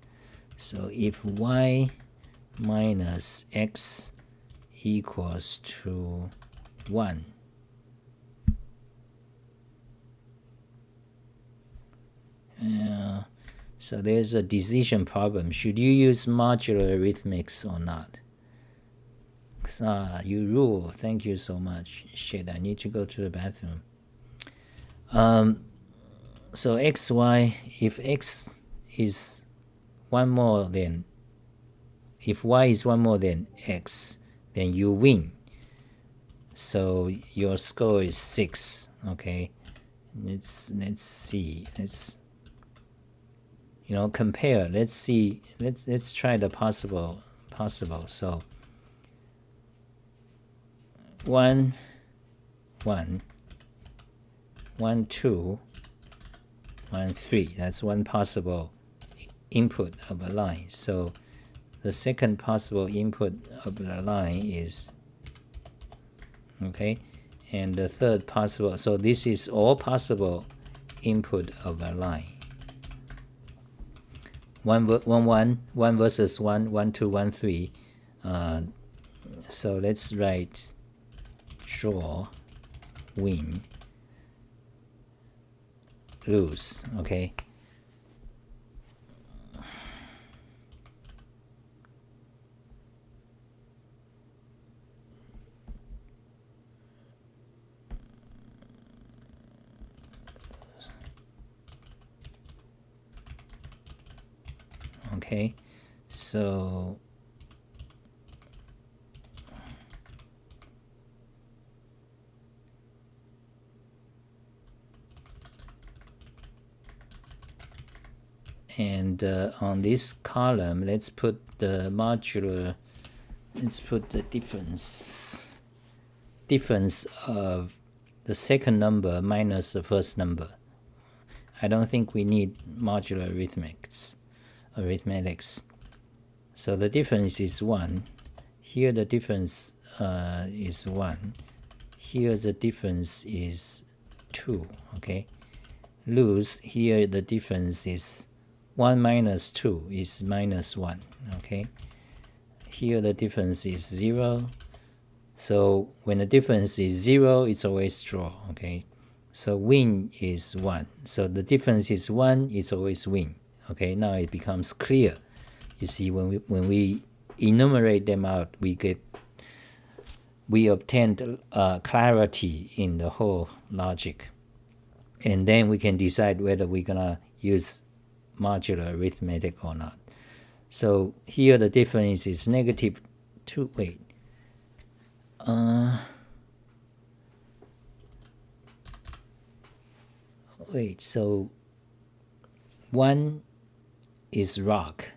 So if y minus x equals to 1, so there's a decision problem. Should you use modular arithmetics or not? Xah, you rule. Thank you so much. Shit, I need to go to the bathroom. So xy, if x is one more than, if y is one more than x, then you win. So your score is 6. Okay, let's see. Let's compare. Let's see. Let's try the possible. So 1, 1, 1, 2, 1, 3. That's one possible input of a line. So the second possible input of the line is, okay, and the third possible. So this is all possible input of a line. 1, 1 versus 1, 1, 2, 1, 3. So let's write draw, win, lose. Okay. Okay, so and on this column, let's put the modular. Let's put the difference of the second number minus the first number. I don't think we need modular arithmetics. So the difference is 1. Here the difference is 1. Here the difference is 2. Okay. Lose, here the difference is 1 minus 2 is minus 1. Okay. Here the difference is 0. So when the difference is 0, it's always draw. Okay. So win is 1. So the difference is 1, it's always win. Okay, now it becomes clear. You see, when we enumerate them out, we obtained clarity in the whole logic, and then we can decide whether we're gonna use modular arithmetic or not. So here the difference is negative 2. So 1 is rock,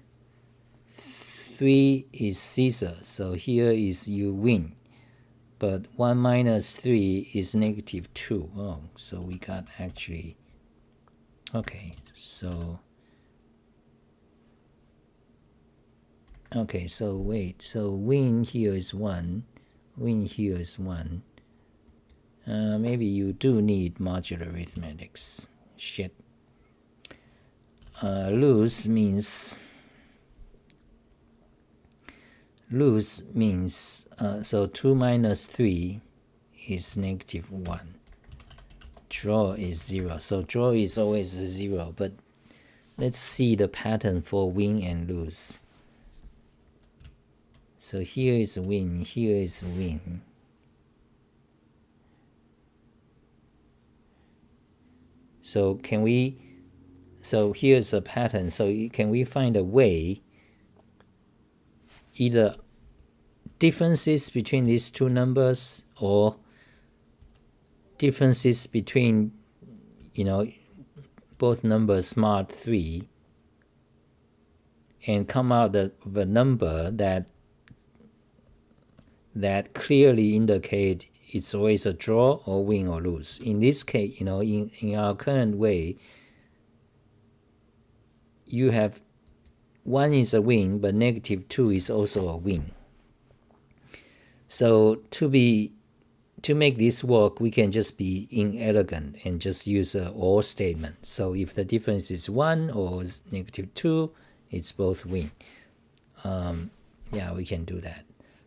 3 is scissor, so here is you win, but 1 minus 3 is negative 2. Oh, so we got actually, okay, so so win here is 1, win here is 1. Maybe you do need modular arithmetics. Shit. Lose means so 2 minus 3 is negative 1. Draw is 0. So draw is always 0, but let's see the pattern for win and lose. So here is win, here is win. So here's a pattern. So can we find a way, either differences between these two numbers or differences between, both numbers mod 3 and come out of a number that clearly indicate it's always a draw or win or lose. In this case, in our current way, you have 1 is a win, but -2 is also a win. So to make this work, we can just be inelegant and just use an or statement. So if the difference is 1 or is -2, it's both win. Yeah, we can do that.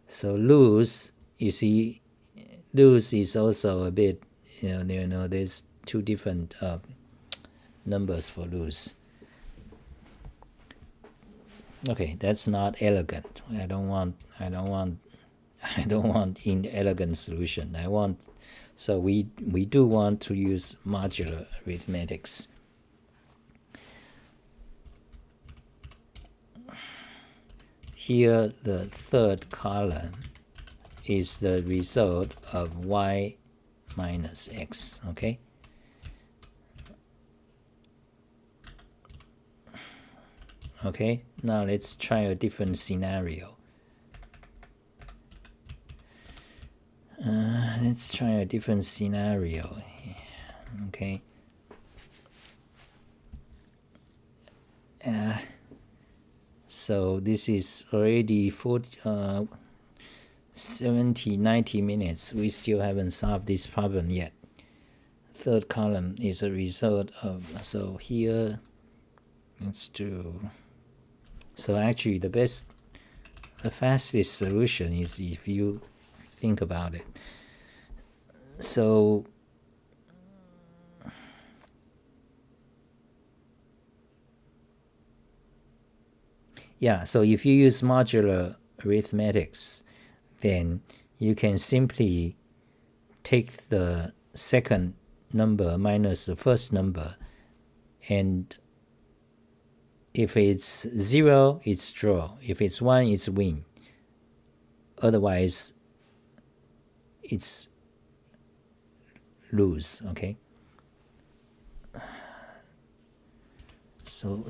So lose, you see, lose is also a bit, there's two different numbers for lose. Okay, that's not elegant. I don't want inelegant solution. So we do want to use modular arithmetics. Here, the third column is the result of y minus x, okay? Okay, now let's try a different scenario. Let's try a different scenario. Okay. So this is already 90 minutes. We still haven't solved this problem yet. Third column is a result of, so here, let's do, so actually the fastest solution is if you think about it. So yeah, so if you use modular arithmetics, then you can simply take the second number minus the first number, and if it's 0, it's draw. If it's 1, it's win. Otherwise, it's lose. Okay. So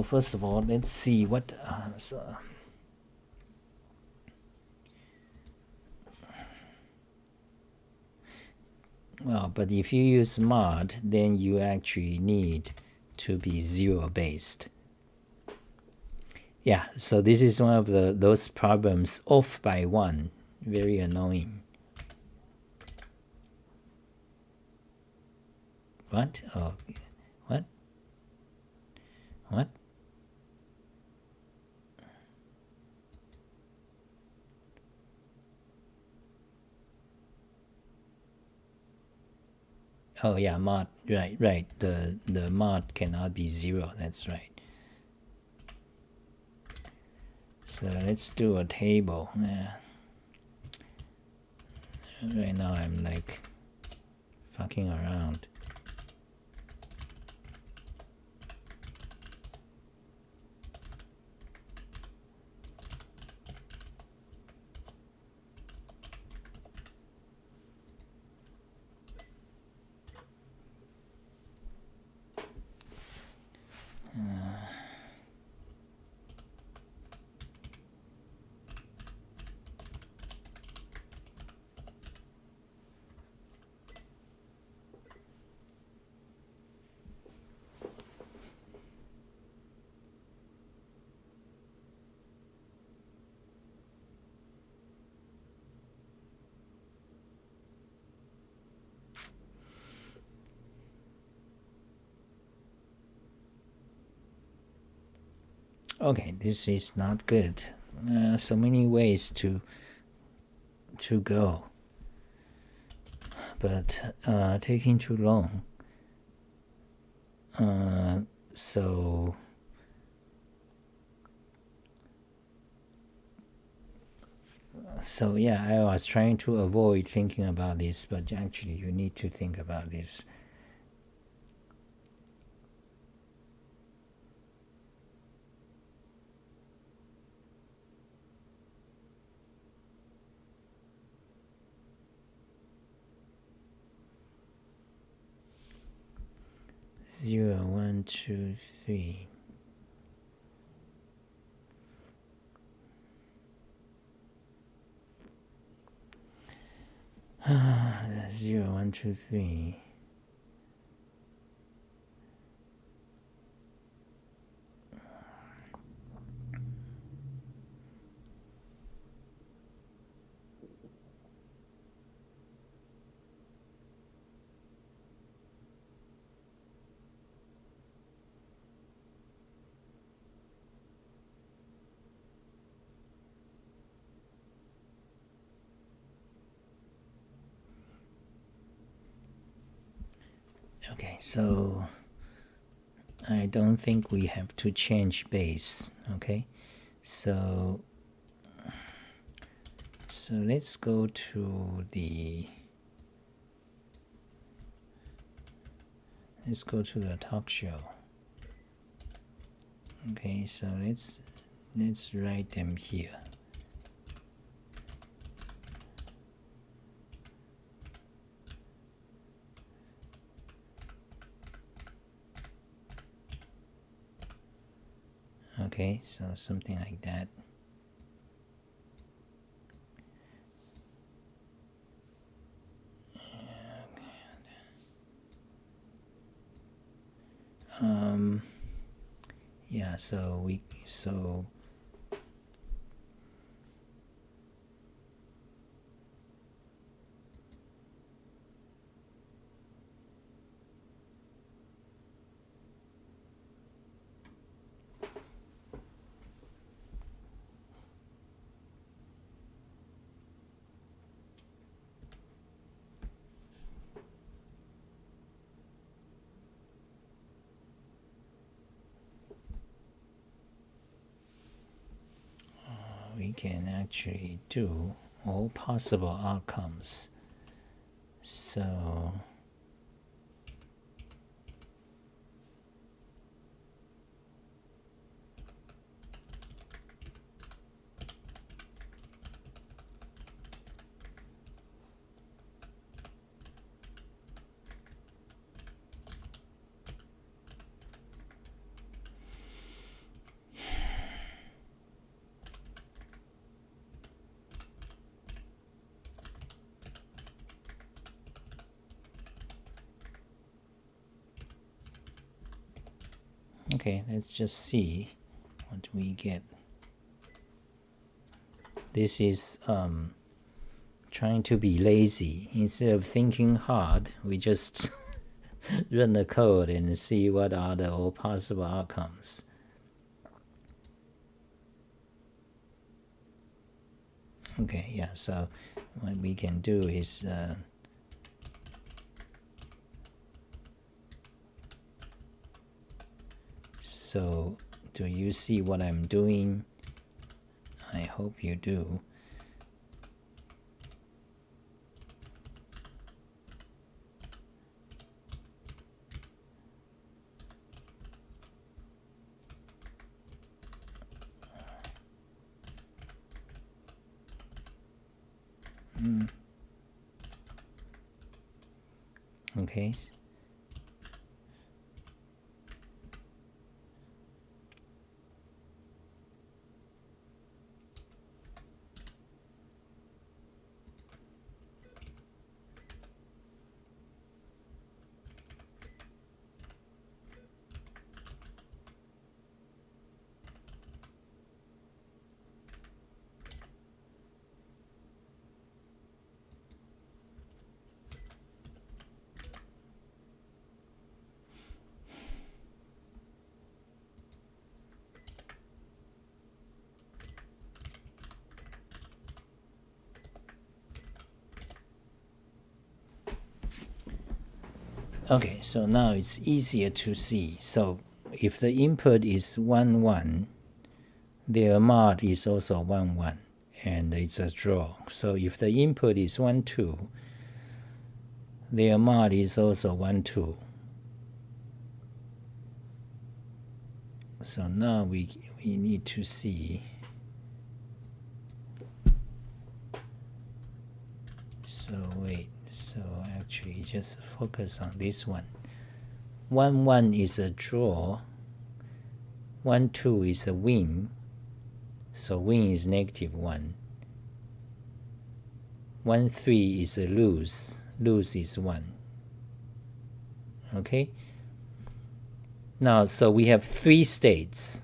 first of all, let's see what. Well, but if you use mod, then you actually need to be 0 based. Yeah, so this is one of those problems off by 1, very annoying. What? Oh, what? What? Oh yeah, mod, right. The mod cannot be 0, that's right. So let's do a table. Yeah. Right now I'm like fucking around. Okay, this is not good. So many ways to go, but taking too long. So yeah, I was trying to avoid thinking about this, but actually you need to think about this. 0, 1, 2, 3. That's 0, 1, 2, 3. Okay, so I don't think we have to change base. Okay, so let's go to the talk show. Okay, so let's write them here. Okay, so something like that. Yeah, we can actually do all possible outcomes. So okay, let's just see what we get. This is trying to be lazy. Instead of thinking hard, we just run the code and see what are the all possible outcomes. Okay, yeah, so what we can do is so do you see what I'm doing? I hope you do. Okay. Okay, so now it's easier to see. So if the input is 1, 1, their mod is also 1, 1, and it's a draw. So if the input is 1, 2, their mod is also 1, 2. So now we need to see. So wait, so actually just focus on this one. 1 1 is a draw, 1 2 is a win, so win is -1. 1 3 is a lose, lose is 1. Okay, now so we have 3 states: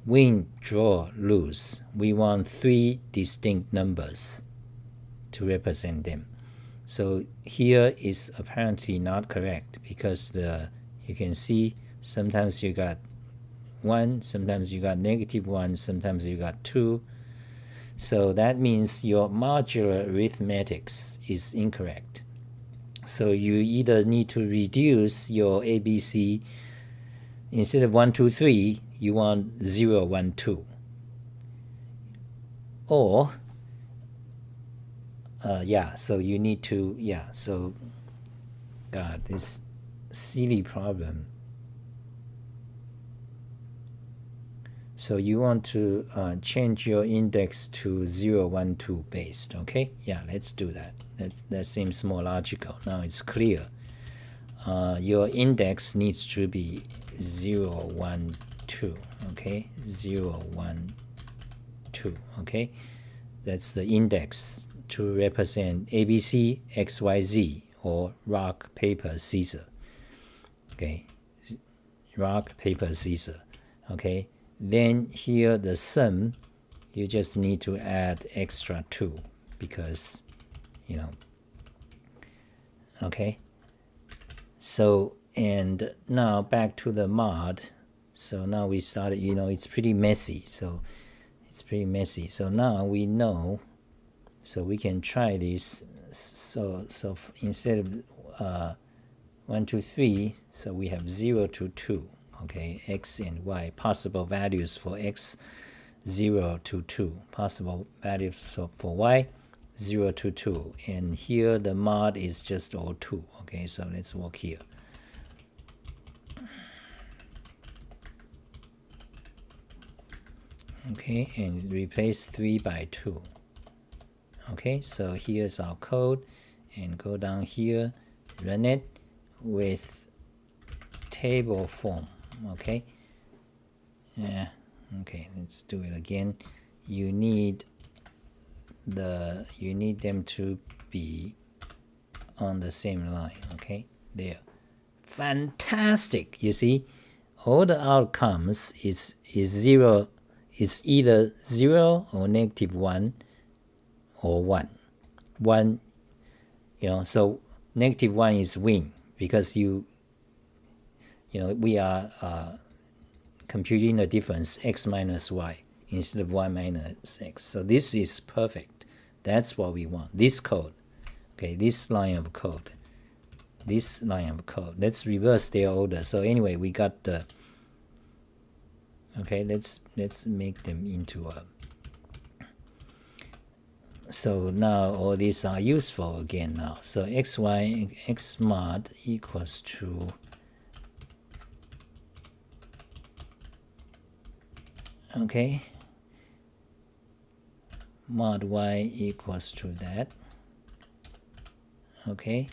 win, draw, lose. We want 3 distinct numbers to represent them. So here is apparently not correct, because you can see sometimes you got 1, sometimes you got -1, sometimes you got 2. So that means your modular arithmetics is incorrect. So you either need to reduce your ABC. Instead of 1 2 3, you want 0 1 2, or so you need to, so God, this silly problem. So you want to change your index to 0 1 2 based. Okay, let's do that. That seems more logical. Now it's clear. Your index needs to be 0 1 2. Okay, 0 1 2. Okay, that's the index to represent ABC, XYZ, or rock paper scissors. Okay, rock paper scissors. Okay, then here the sum, you just need to add extra 2, because okay. So, and now back to the mod. So now we started, it's pretty messy. So now we know, so we can try this. So instead of 1 2 3, so we have 0 to 2. Okay, x and y, possible values for x 0 to 2, possible values for y 0 to 2, and here the mod is just all 2. Okay, so let's work here. Okay, and replace 3 by 2. Okay, so here's our code, and go down here, run it with table form. Okay, okay, let's do it again. You need them to be on the same line. Okay, there. Fantastic. You see, all the outcomes is zero, is either 0 or -1 or 1. So -1 is win, because we are computing the difference x minus y instead of y minus x. So this is perfect. That's what we want. This code, okay, this line of code. Let's reverse their order. So anyway, we got the. Okay, let's make them into a. So now all these are useful again now. So xy x mod equals to. Okay, mod y equals to that. Okay,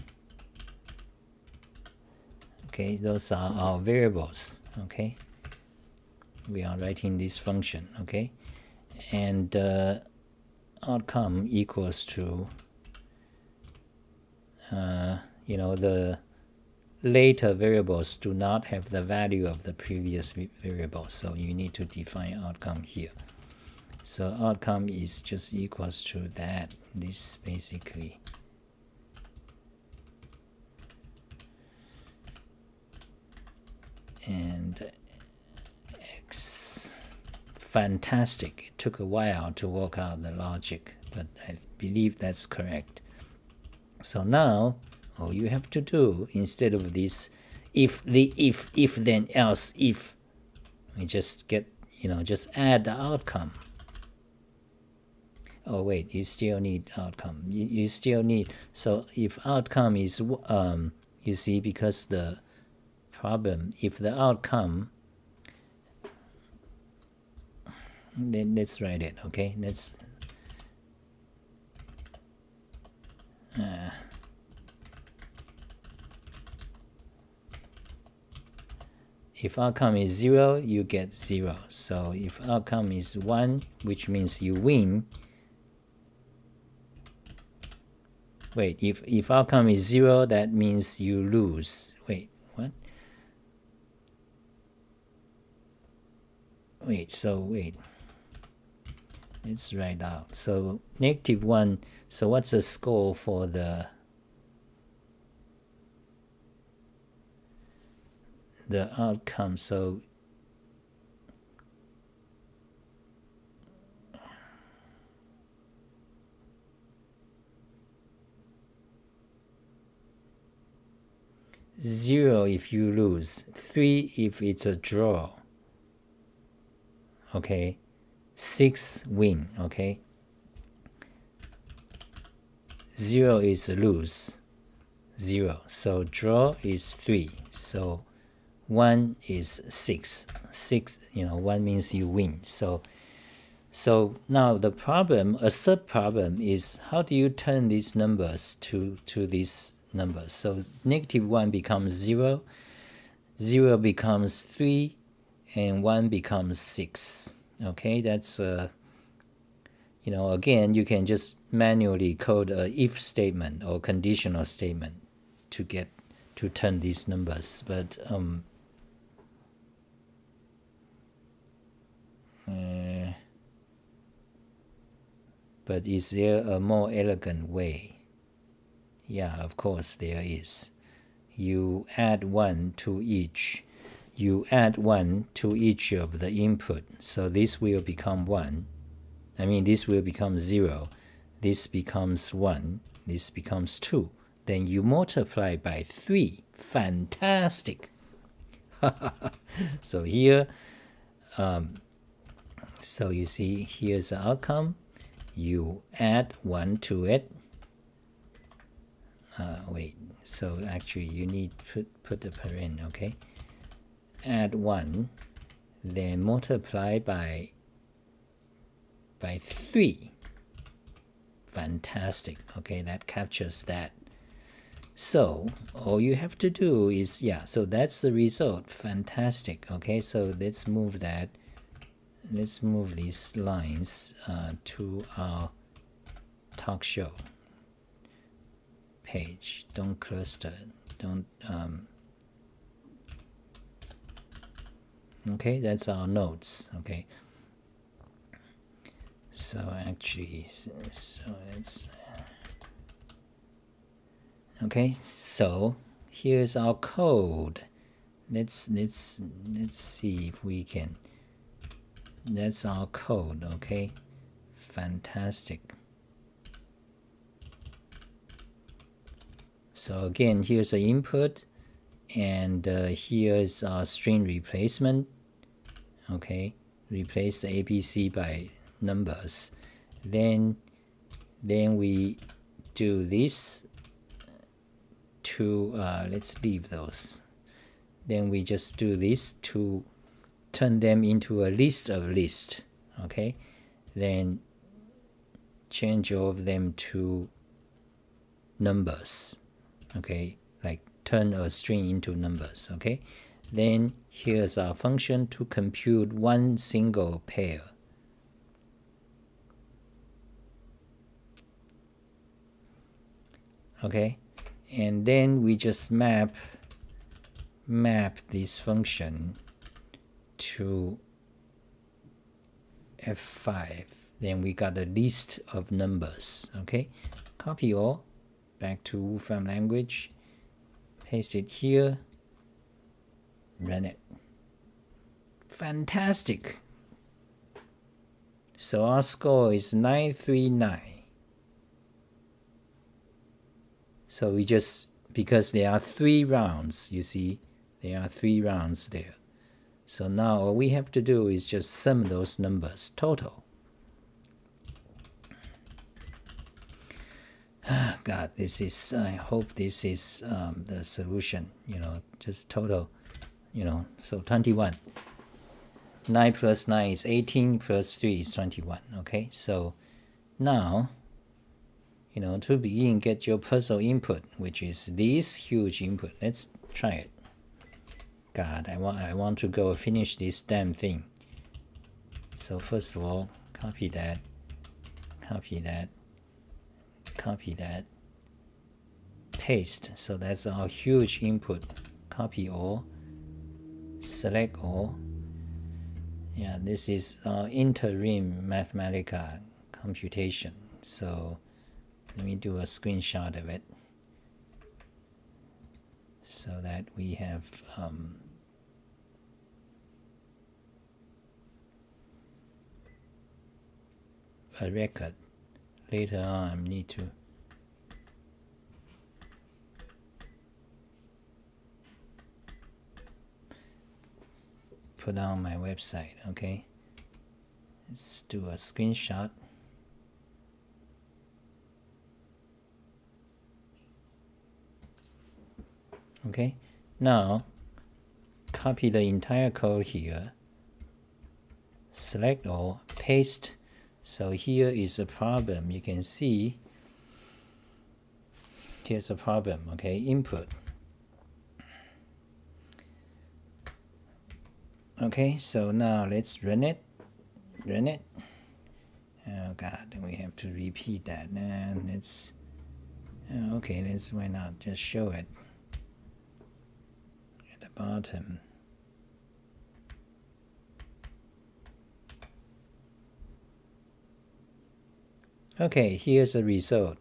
those are our variables. Okay, we are writing this function. Okay, and outcome equals to the later variables do not have the value of the previous variable, so you need to define outcome here. So outcome is just equals to that. This basically. And x. Fantastic. It took a while to work out the logic, but I believe that's correct. So now all you have to do, instead of this if then else if, we just get just add the outcome. Oh wait, you still need outcome. You still need, so if outcome is you see, because the problem, if the outcome, then let's write it. Okay, let's If outcome is 0, you get 0. So if outcome is 1, which means you win. Wait, if outcome is 0, that means you lose. Wait, what? Wait. Let's write out. So -1, so what's the score for the outcome? So zero if you lose, 3 if it's a draw, okay, 6 win, okay, 0 is lose, 0, so draw is 3, so 1 is 6, 1 means you win. So now the problem, a sub-problem is how do you turn these numbers to these numbers? So -1 becomes 0, 0 becomes 3, and 1 becomes 6. Okay, that's again, you can just manually code a if statement or conditional statement to turn these numbers, but is there a more elegant way? Yeah, of course there is. You add 1 to each. You add 1 to each of the input. So this will become 1. I mean, this will become 0. This becomes 1. This becomes 2. Then you multiply by 3. Fantastic. So here, so you see, here's the outcome. You add 1 to it. Wait, so actually you need put the paren, okay? Add 1, then multiply by 3. Fantastic. Okay, that captures that. So all you have to do is, so that's the result. Fantastic. Okay, so let's move that. Let's move these lines to our talk show page. Don't cluster. Don't. Okay, that's our notes. Okay. So actually, so it's okay. So here's our code. Let's see if we can. That's our code. Okay, fantastic. So again, here's the input, and here's our string replacement. Okay, replace the ABC by numbers. Then we do this to let's leave those. Then we just do this to turn them into a list of lists. Okay, then change all of them to numbers. Okay, like turn a string into numbers. Okay, then here's our function to compute one single pair. Okay, and then we just map this function to F5. Then we got a list of numbers. Okay, copy all back to Wolfram language, paste it here, run it. Fantastic. So our score is 939. So we just, because there are 3 rounds, you see, there are 3 rounds there. So now all we have to do is just sum those numbers total. God, this is, I hope this is the solution, just total, so 21. 9 plus 9 is 18, plus 3 is 21, okay? So now, to begin, get your puzzle input, which is this huge input. Let's try it. God, I want to go finish this damn thing. So first of all, copy that, copy that, copy that, paste. So that's our huge input. Copy all, select all. Yeah, this is interim Mathematica computation. So let me do a screenshot of it so that we have a record. Later on, I need to put on my website. Okay, let's do a screenshot. Okay, now copy the entire code here, select all, paste. So here is a problem. You can see here's a problem. Okay, input. Okay, so now let's run it. Run it. Oh God, we have to repeat that. And let's okay, let's why not just show it at the bottom. Okay, here's the result.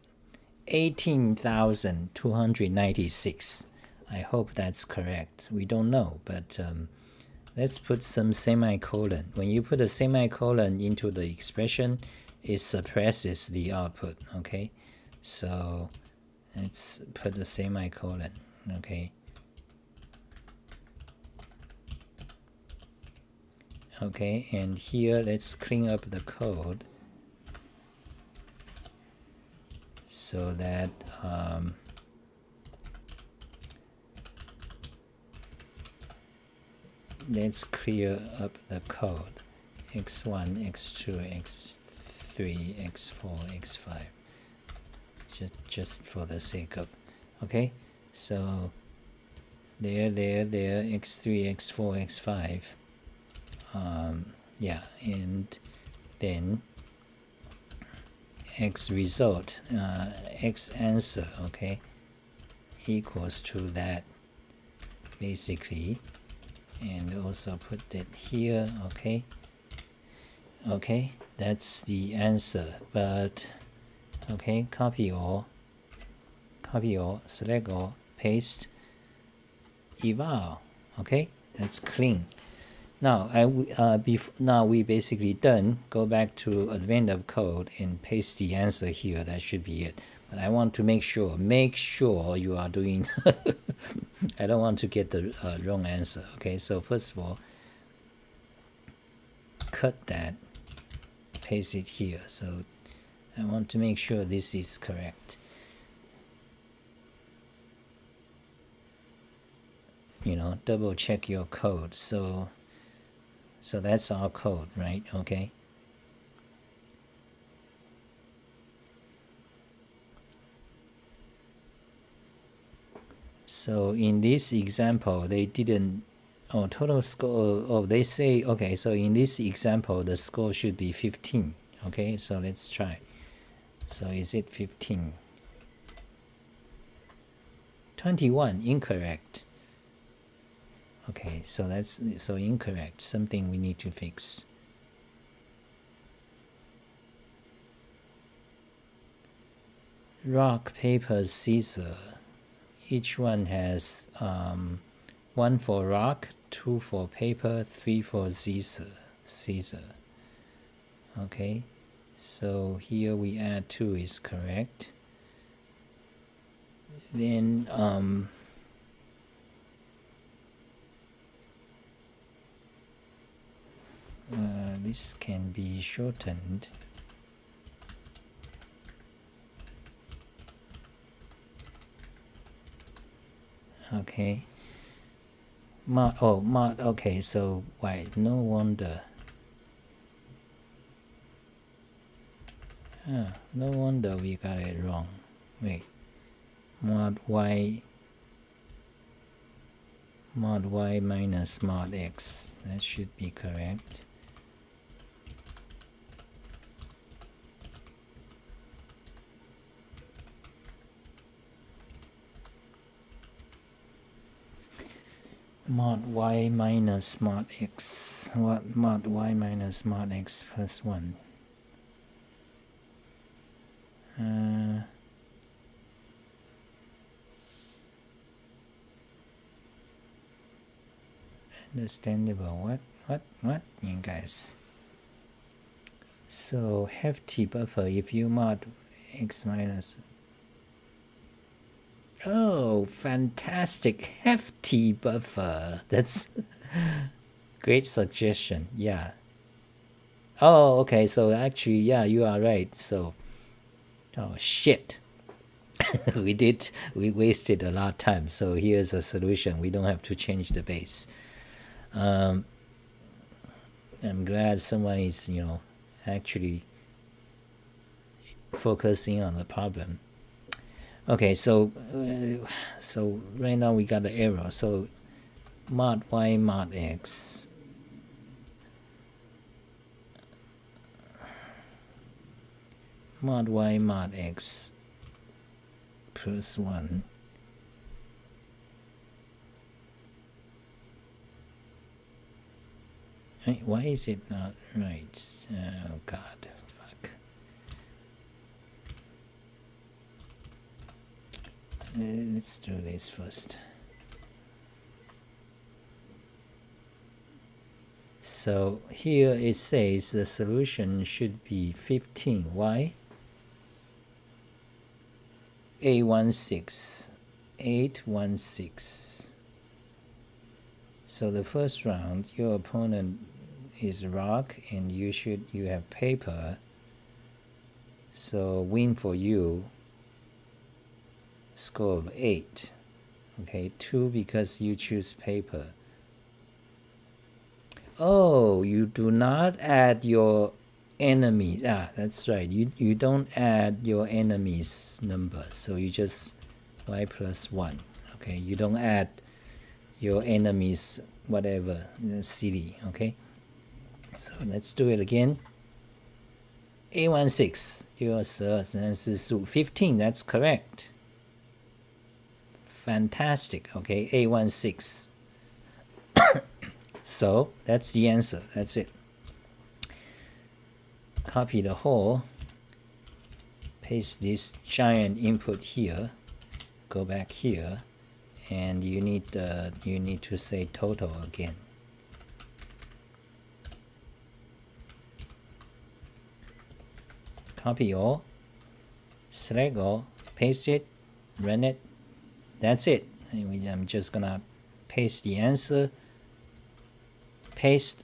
18,296. I hope that's correct. We don't know, but let's put some semicolon. When you put a semicolon into the expression, it suppresses the output. Okay, so let's put a semicolon. Okay. Okay, and here let's clean up the code so that let's clear up the code. x1, x2, x3, x4, x5. Just for the sake of, okay. So there, x3, x4, x5. Yeah, and then x result, x answer, okay, equals to that basically, and also put it here. Okay, okay, that's the answer. But okay, copy all, select all, paste, eval. Okay, that's clean. Now now we basically done. Go back to advanced of code and paste the answer here. That should be it. But I want to make sure you are doing. I don't want to get the wrong answer. Okay, so first of all, cut that, paste it here. So I want to make sure this is correct. You know, double check your code. So that's our code, right? Okay. So in this example, they didn't, total score, they say, okay, so in this example, the score should be 15. Okay, so let's try. So is it 15? 21, incorrect. Okay, so that's so incorrect. Something we need to fix. Rock, paper, scissors. Each one has 1 for rock, 2 for paper, 3 for scissor. Okay, so here we add 2 is correct. Then this can be shortened. Okay. Mod, okay, so why, no wonder. No wonder we got it wrong. Wait, mod y mod y minus mod x. That should be correct. Mod y minus mod x. What mod y minus mod x plus 1? Understandable. What, you guys? So hefty buffer if you mod x minus. Oh, fantastic. Hefty buffer. That's great suggestion. Yeah. Oh, okay. So actually, yeah, you are right. So, oh, shit. we wasted a lot of time. So here's a solution. We don't have to change the base. I'm glad someone is, actually focusing on the problem. Okay, so right now we got the error. So mod y mod x. Mod y mod x plus 1. Why is it not right? Oh god, fuck. Let's do this first. So here it says the solution should be 15. Why? A16, 816. So the first round, your opponent is rock and you have paper. So win for you, score of 8. Okay, 2 because you choose paper. Oh, you do not add your enemies. That's right. You don't add your enemies number. So you just y plus 1. Okay, you don't add your enemies whatever, silly. Okay, so let's do it again. A16 6 15. That's correct. Fantastic. Okay, A16. So that's the answer. That's it. Copy the whole, paste this giant input here, go back here, and you need to say total again. Copy all, select all, paste it, run it. That's it. I'm just gonna paste the answer, paste,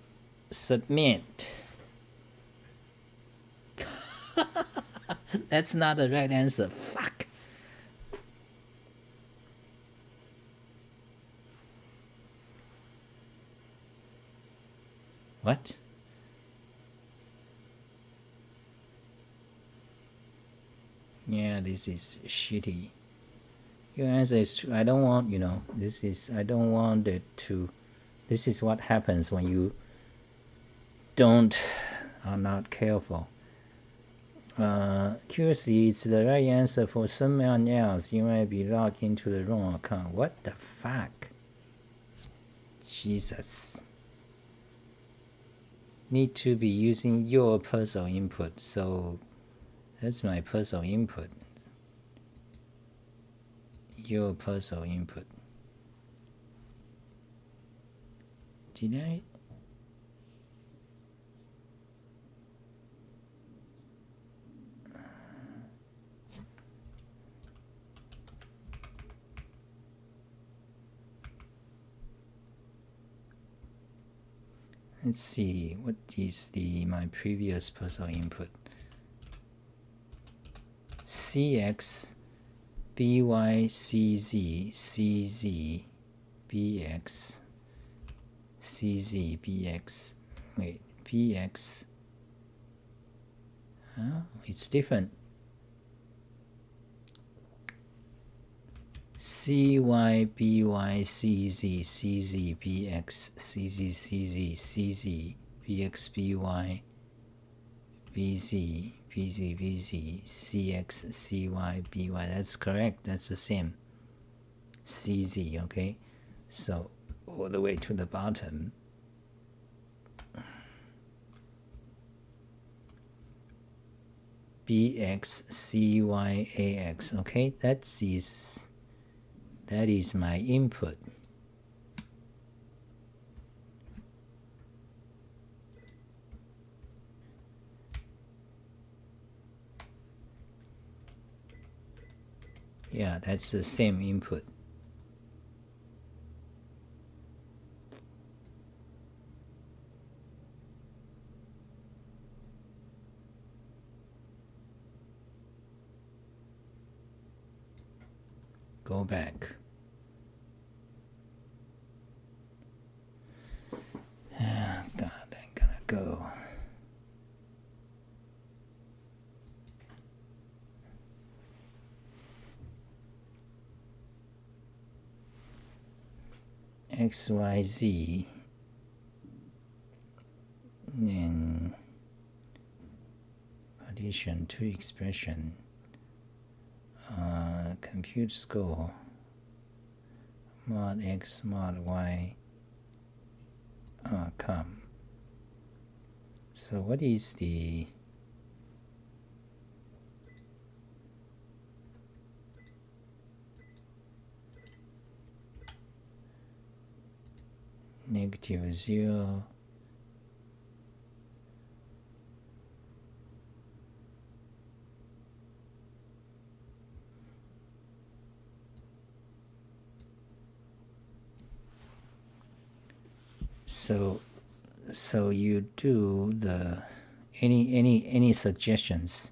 submit. That's not the right answer. Fuck. What? Yeah, this is shitty. Your answer is I don't want, I don't want it to. This is what happens when you are not careful. Curiously, it's the right answer for someone else. You might be logged into the wrong account. What the fuck? Jesus. Need to be using your personal input. So that's my personal input. Your personal input. Did I? Let's see, what is my previous personal input? CX, BY, CZ, CZ, BX, CZ, BX, wait, BX, it's different. cy by cz cz bx cz cz cz bx by bz bz bz cx cy by. That's correct. That's the same. CZ. Okay, so all the way to the bottom. BX CY AX. Okay, that is my input. Yeah, that's the same input. Go back. God, I'm gonna go. XYZ and partition to expression. Compute score mod X mod Y come. So what is the -0 so you do the any suggestions?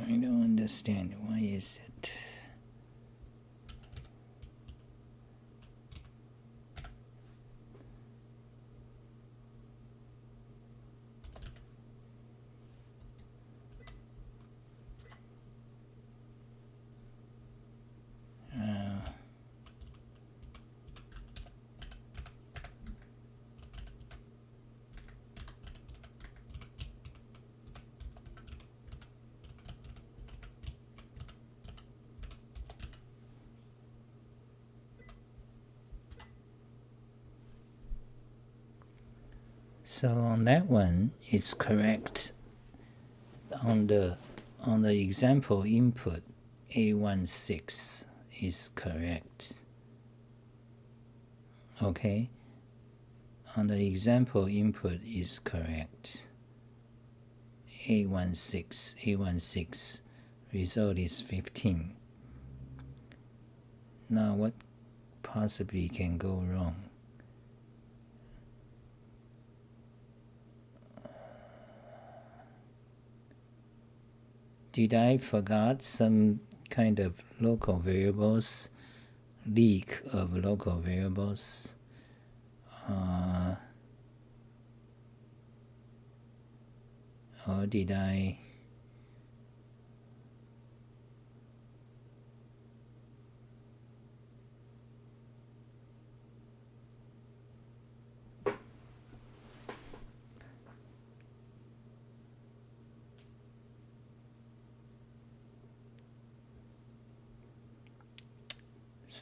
I don't understand. Why is it? So on that one, it's correct. On the example input, A16 is correct. Okay. On the example input is correct. A16 result is 15. Now what possibly can go wrong? Did I forgot some kind of local variables, leak of local variables? Or did I?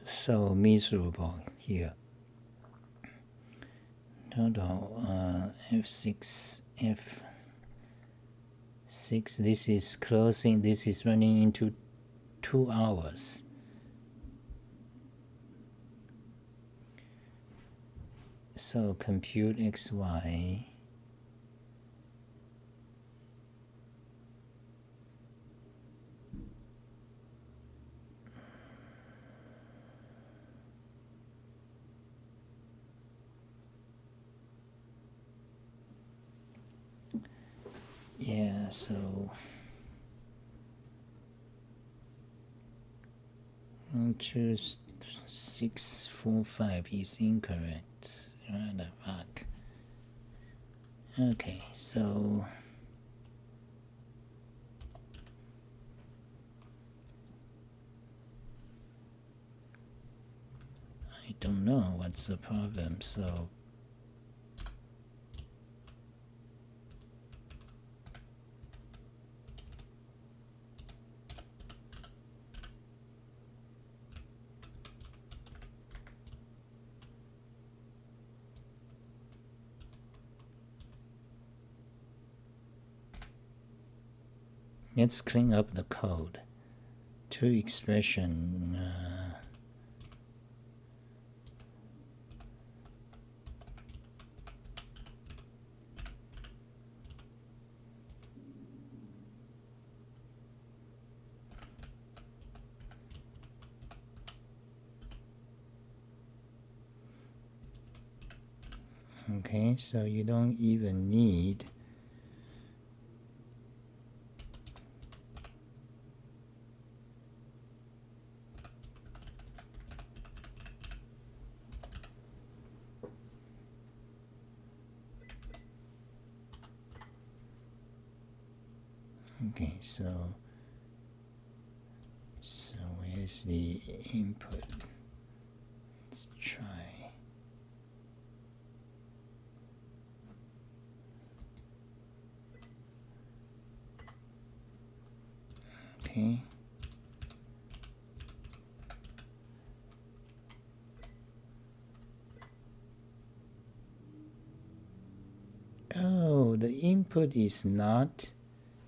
So miserable here. Total F6 F6. This is closing. This is running into 2 hours. So compute XY. Yeah, so 12645 is incorrect. What the fuck? Okay, so I don't know what's the problem, so let's clean up the code. To expression. Okay, so you don't even need okay, so where's the input? Let's try. Okay. Oh, the input is not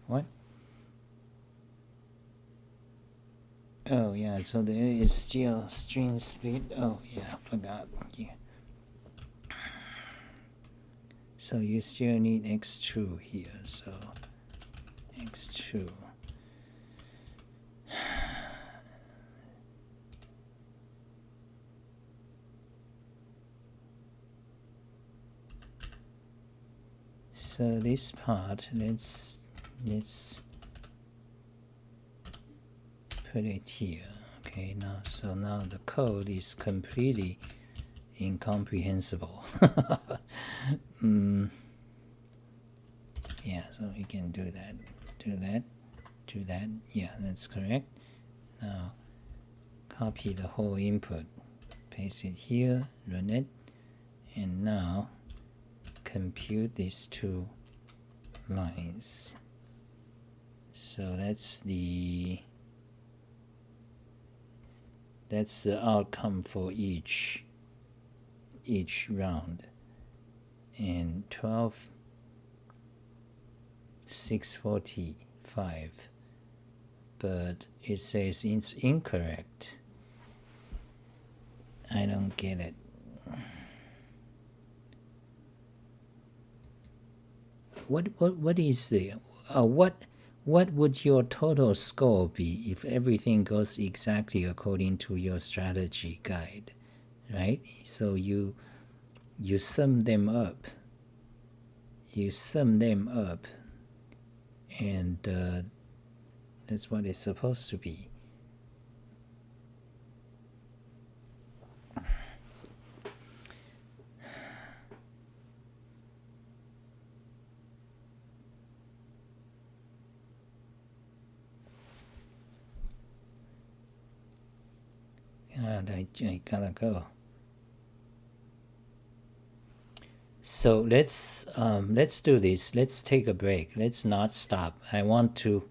what? Oh yeah, so there is still string split. Oh yeah, forgot. Yeah. So you still need x2 here. So x2. So this part, let's put it here. Okay, now so now the code is completely incomprehensible. Yeah, so we can do that, do that, do that. Yeah, that's correct. Now copy the whole input, paste it here, run it, and now compute these two lines. So that's the outcome for each round. And 12,645, but it says it's incorrect. I don't get it. What is the what would your total score be if everything goes exactly according to your strategy guide, right? So you sum them up. You sum them up, and that's what it's supposed to be. God, I gotta go. So let's do this. Let's take a break. Let's not stop. I want to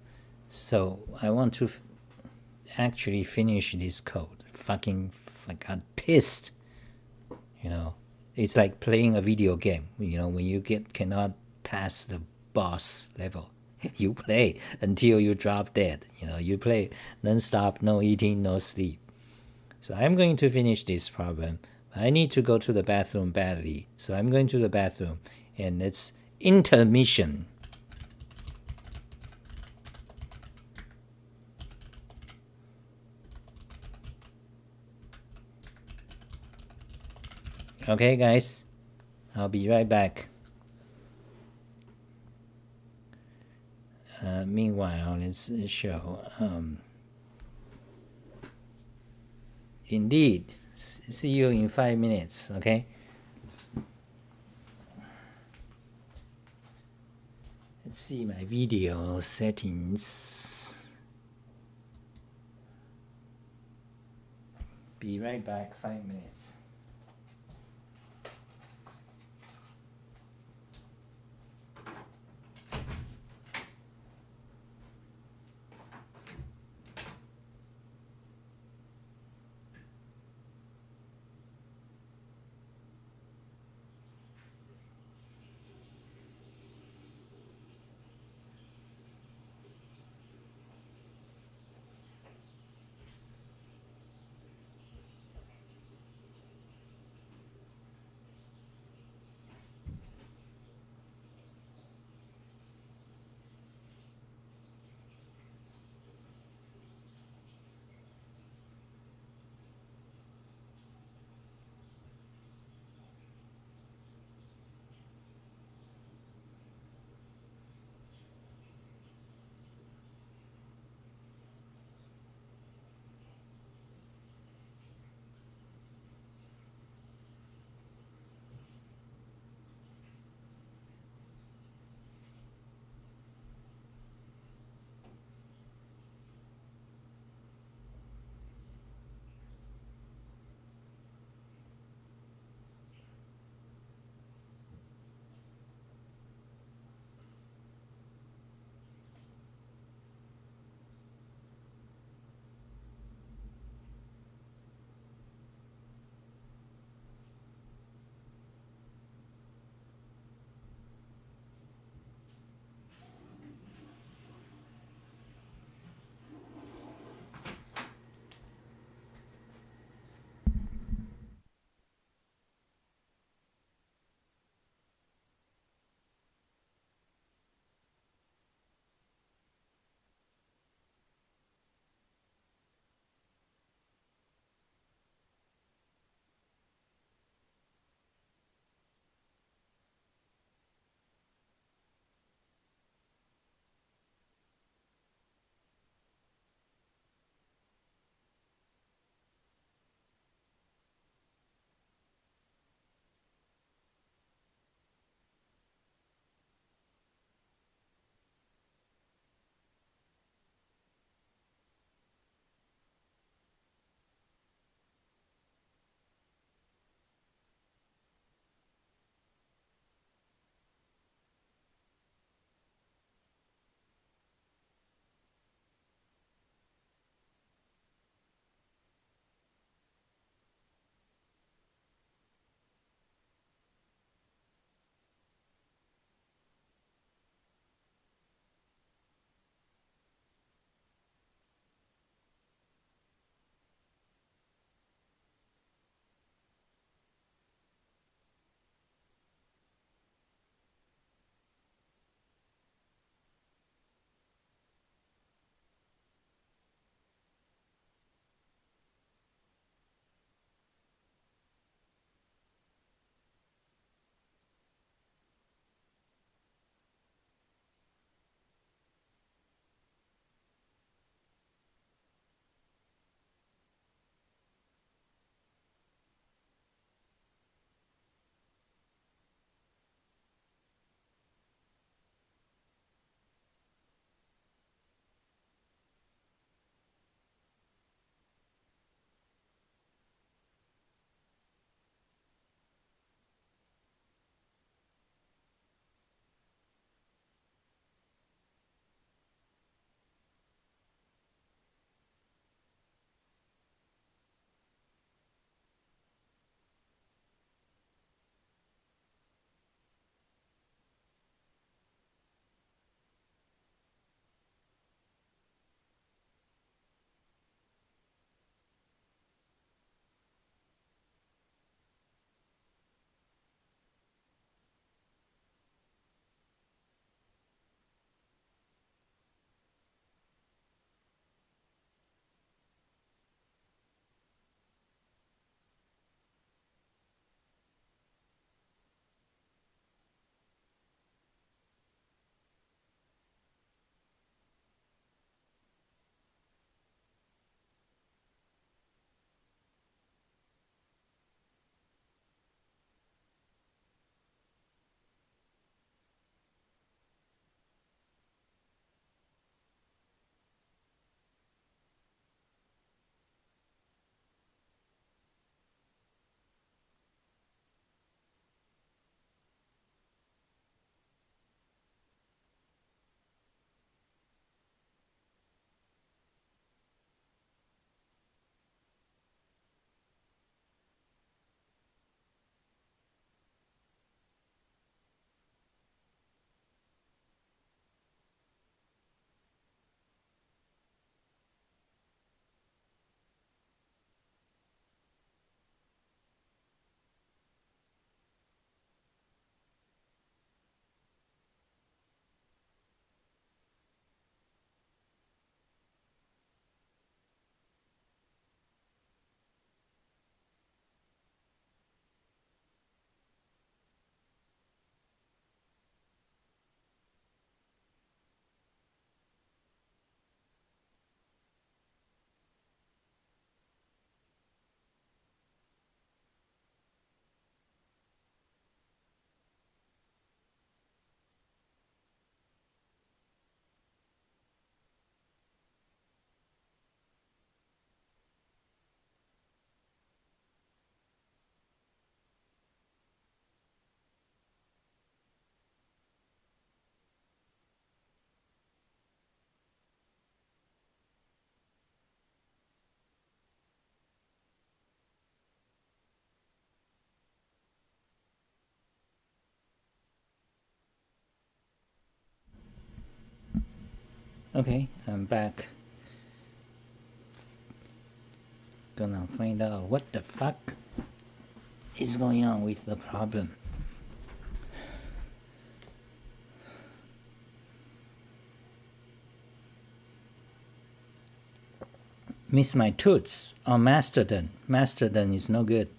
actually finish this code. I got pissed. You know, it's like playing a video game. You know, when you cannot pass the boss level, you play until you drop dead. You know, you play non-stop, no eating, no sleep. So I'm going to finish this problem. I need to go to the bathroom badly. So I'm going to the bathroom, and it's intermission. Okay, guys, I'll be right back. Meanwhile, let's show. Indeed. See you in 5 minutes, okay? Let's see my video settings. Be right back, 5 minutes. Okay, I'm back. Gonna find out what the fuck is going on with the problem. Miss my toots on Mastodon. Mastodon is no good.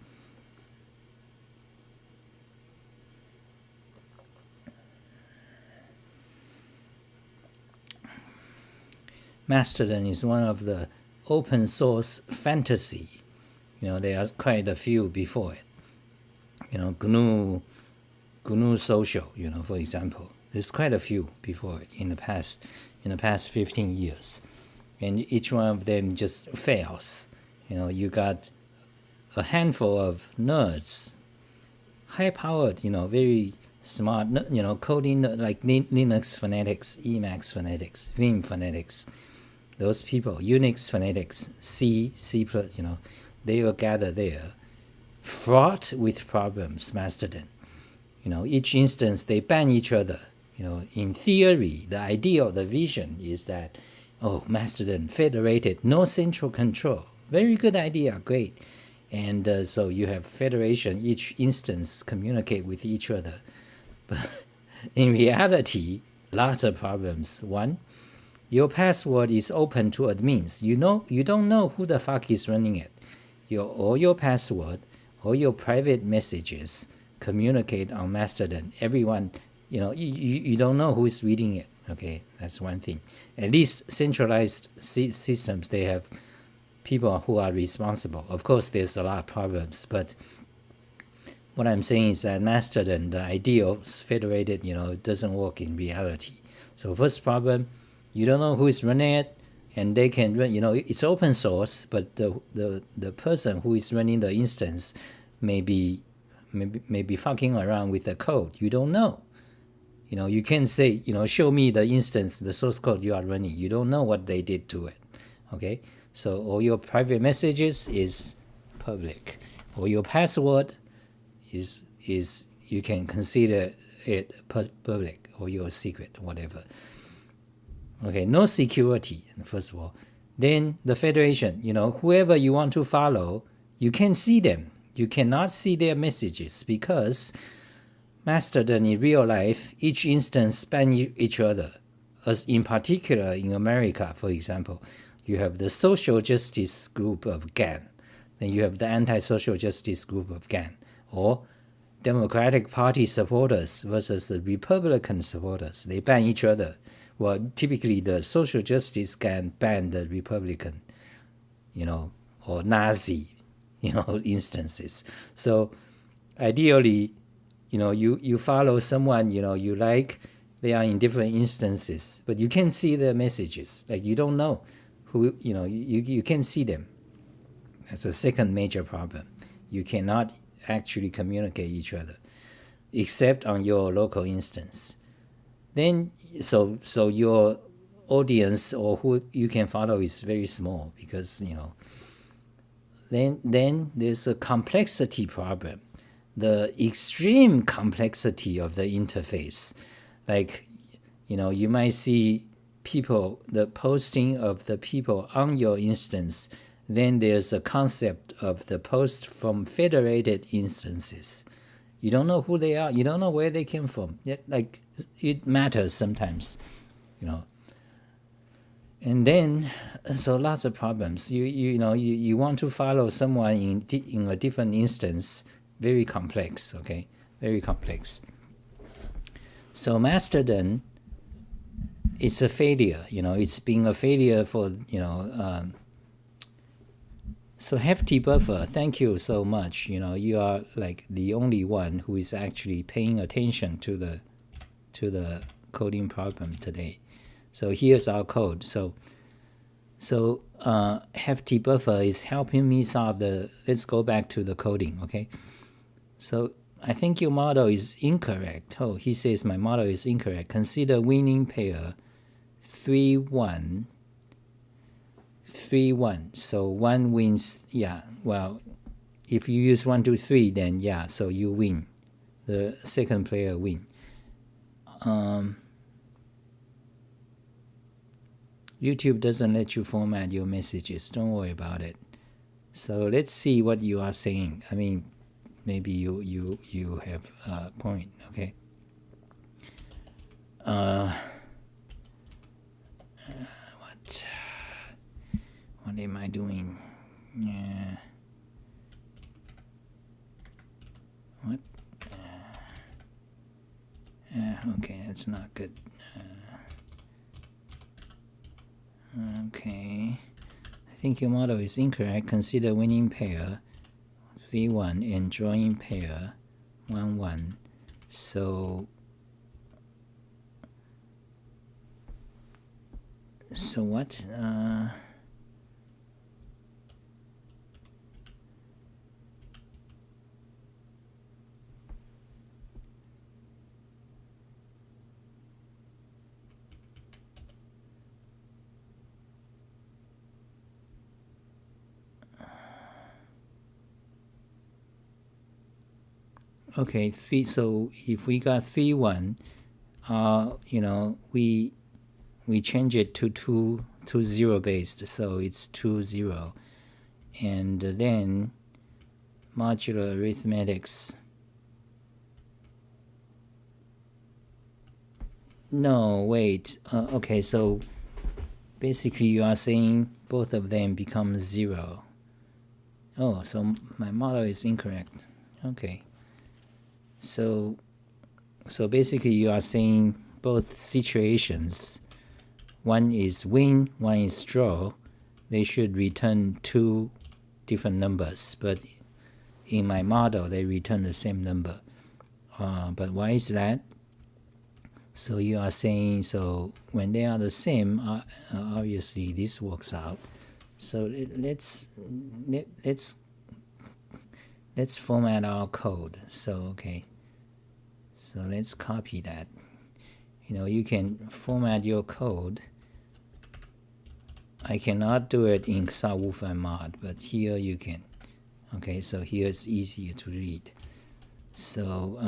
Mastodon is one of the open source fantasy. There are quite a few before it. GNU Social, for example. There's quite a few before it in the past 15 years. And each one of them just fails. You got a handful of nerds, high-powered, very smart, coding like Linux fanatics, Emacs fanatics, Vim fanatics. Those people, Unix fanatics, C++, they will gather there, fraught with problems, Mastodon. Each instance, they ban each other. In theory, the idea of the vision is that, Mastodon, federated, no central control. Very good idea, great. And so you have federation, each instance communicate with each other. But in reality, lots of problems. One, your password is open to admins. You don't know who the fuck is running it. All your password, all your private messages communicate on Mastodon. Everyone, you don't know who is reading it. Okay, that's one thing. At least centralized systems, they have people who are responsible. Of course, there's a lot of problems, but what I'm saying is that Mastodon, the ideal federated, doesn't work in reality. So first problem, you don't know who is running it, and they can run, it's open source, but the person who is running the instance may be fucking around with the code. You don't know. You can say, show me the instance, the source code you are running. You don't know what they did to it. Okay? So all your private messages is public. All your password is you can consider it public, or your secret, whatever. Okay, no security, first of all. Then the federation, whoever you want to follow, you can see them. You cannot see their messages because Mastodon in real life, each instance span each other. As in particular in America, for example, you have the social justice group of GAN. Then you have the anti-social justice group of GAN. Or Democratic Party supporters versus the Republican supporters. They ban each other. Well, typically the social justice can ban the Republican, or Nazi, instances. So ideally, you follow someone, you like, they are in different instances, but you can see their messages. Like you don't know who, you can see them. That's a second major problem. You cannot actually communicate each other, except on your local instance. Then, so your audience or who you can follow is very small because, then there's a complexity problem. The extreme complexity of the interface. Like, you might see people, the posting of the people on your instance. Then there's a concept of the post from federated instances. You don't know who they are. You don't know where they came from. Like, it matters sometimes, And then, so lots of problems. You want to follow someone in a different instance. Very complex, okay? Very complex. So Mastodon is a failure, it's been a failure for, so Hefty Buffer, thank you so much. You are like the only one who is actually paying attention to the coding problem today. So here's our code. So Hefty Buffer is helping me solve let's go back to the coding, okay? So I think your model is incorrect. Oh, he says my model is incorrect. Consider winning pair 3-1. 3-1. So one wins. Yeah. Well, if you use 1, 2, 3, then yeah. So you win. The second player win. YouTube doesn't let you format your messages. Don't worry about it. So let's see what you are saying. I mean, maybe you have a point. Okay. What am I doing? Yeah. What? Okay, that's not good. Okay. I think your model is incorrect. Consider winning pair 3-1 and drawing pair 1-1. So what? Okay, so if we got 3-1, we change it to 2-0 based, so it's 2-0, and then modular arithmetics. No, wait. Okay, so basically you are saying both of them become 0. Oh, so my model is incorrect. Okay. So basically you are saying both situations, one is win, one is draw, they should return 2 different numbers, but in my model they return the same number. But why is that? So you are saying, so when they are the same, obviously this works out. So let's format our code. So okay, so let's copy that. You can format your code. I cannot do it in Xah Wolfram mod, but here you can. Okay, so here it's easier to read. So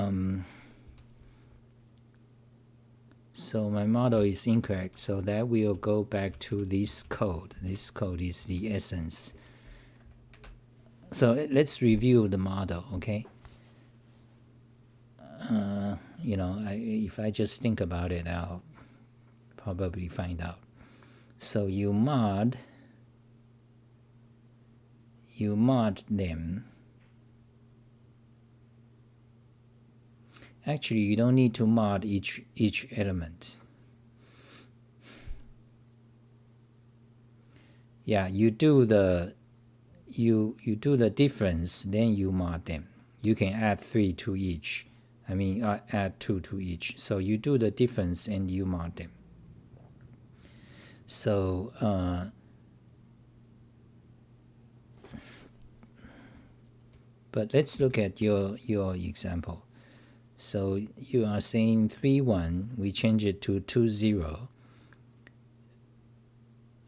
so my model is incorrect, so that will go back to this code. This code is the essence. So let's review the model, okay? If I just think about it, I'll probably find out. So you mod them. Actually, you don't need to mod each element. Yeah, you do the difference, then you mod them. You can add 3 to each. Add 2 to each. So you do the difference and you mod them. So but let's look at your example. So you are saying 3-1, we change it to 2-0,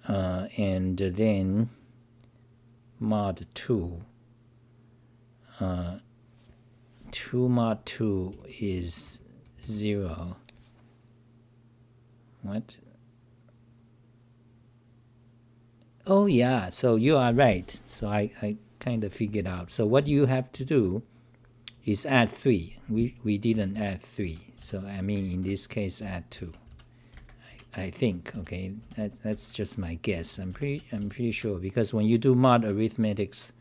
and then mod 2. 2 mod 2 is 0. What? Oh yeah, so you are right. So I kind of figured out. So what you have to do is add 3. We didn't add 3. So in this case add 2. I think, okay, that's just my guess. I'm pretty sure, because when you do mod arithmetics,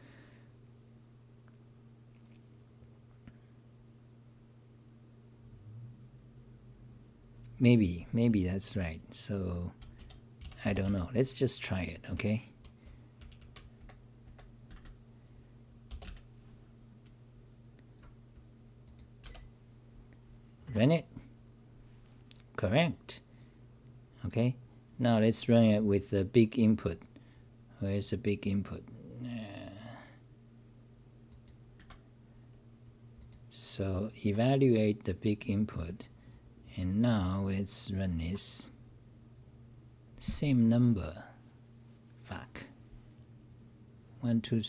maybe that's right. So I don't know. Let's just try it, okay? Run it. Correct. Okay. Now let's run it with the big input. Where's the big input? So evaluate the big input, and now let's run this. Same number. Fuck. 1 2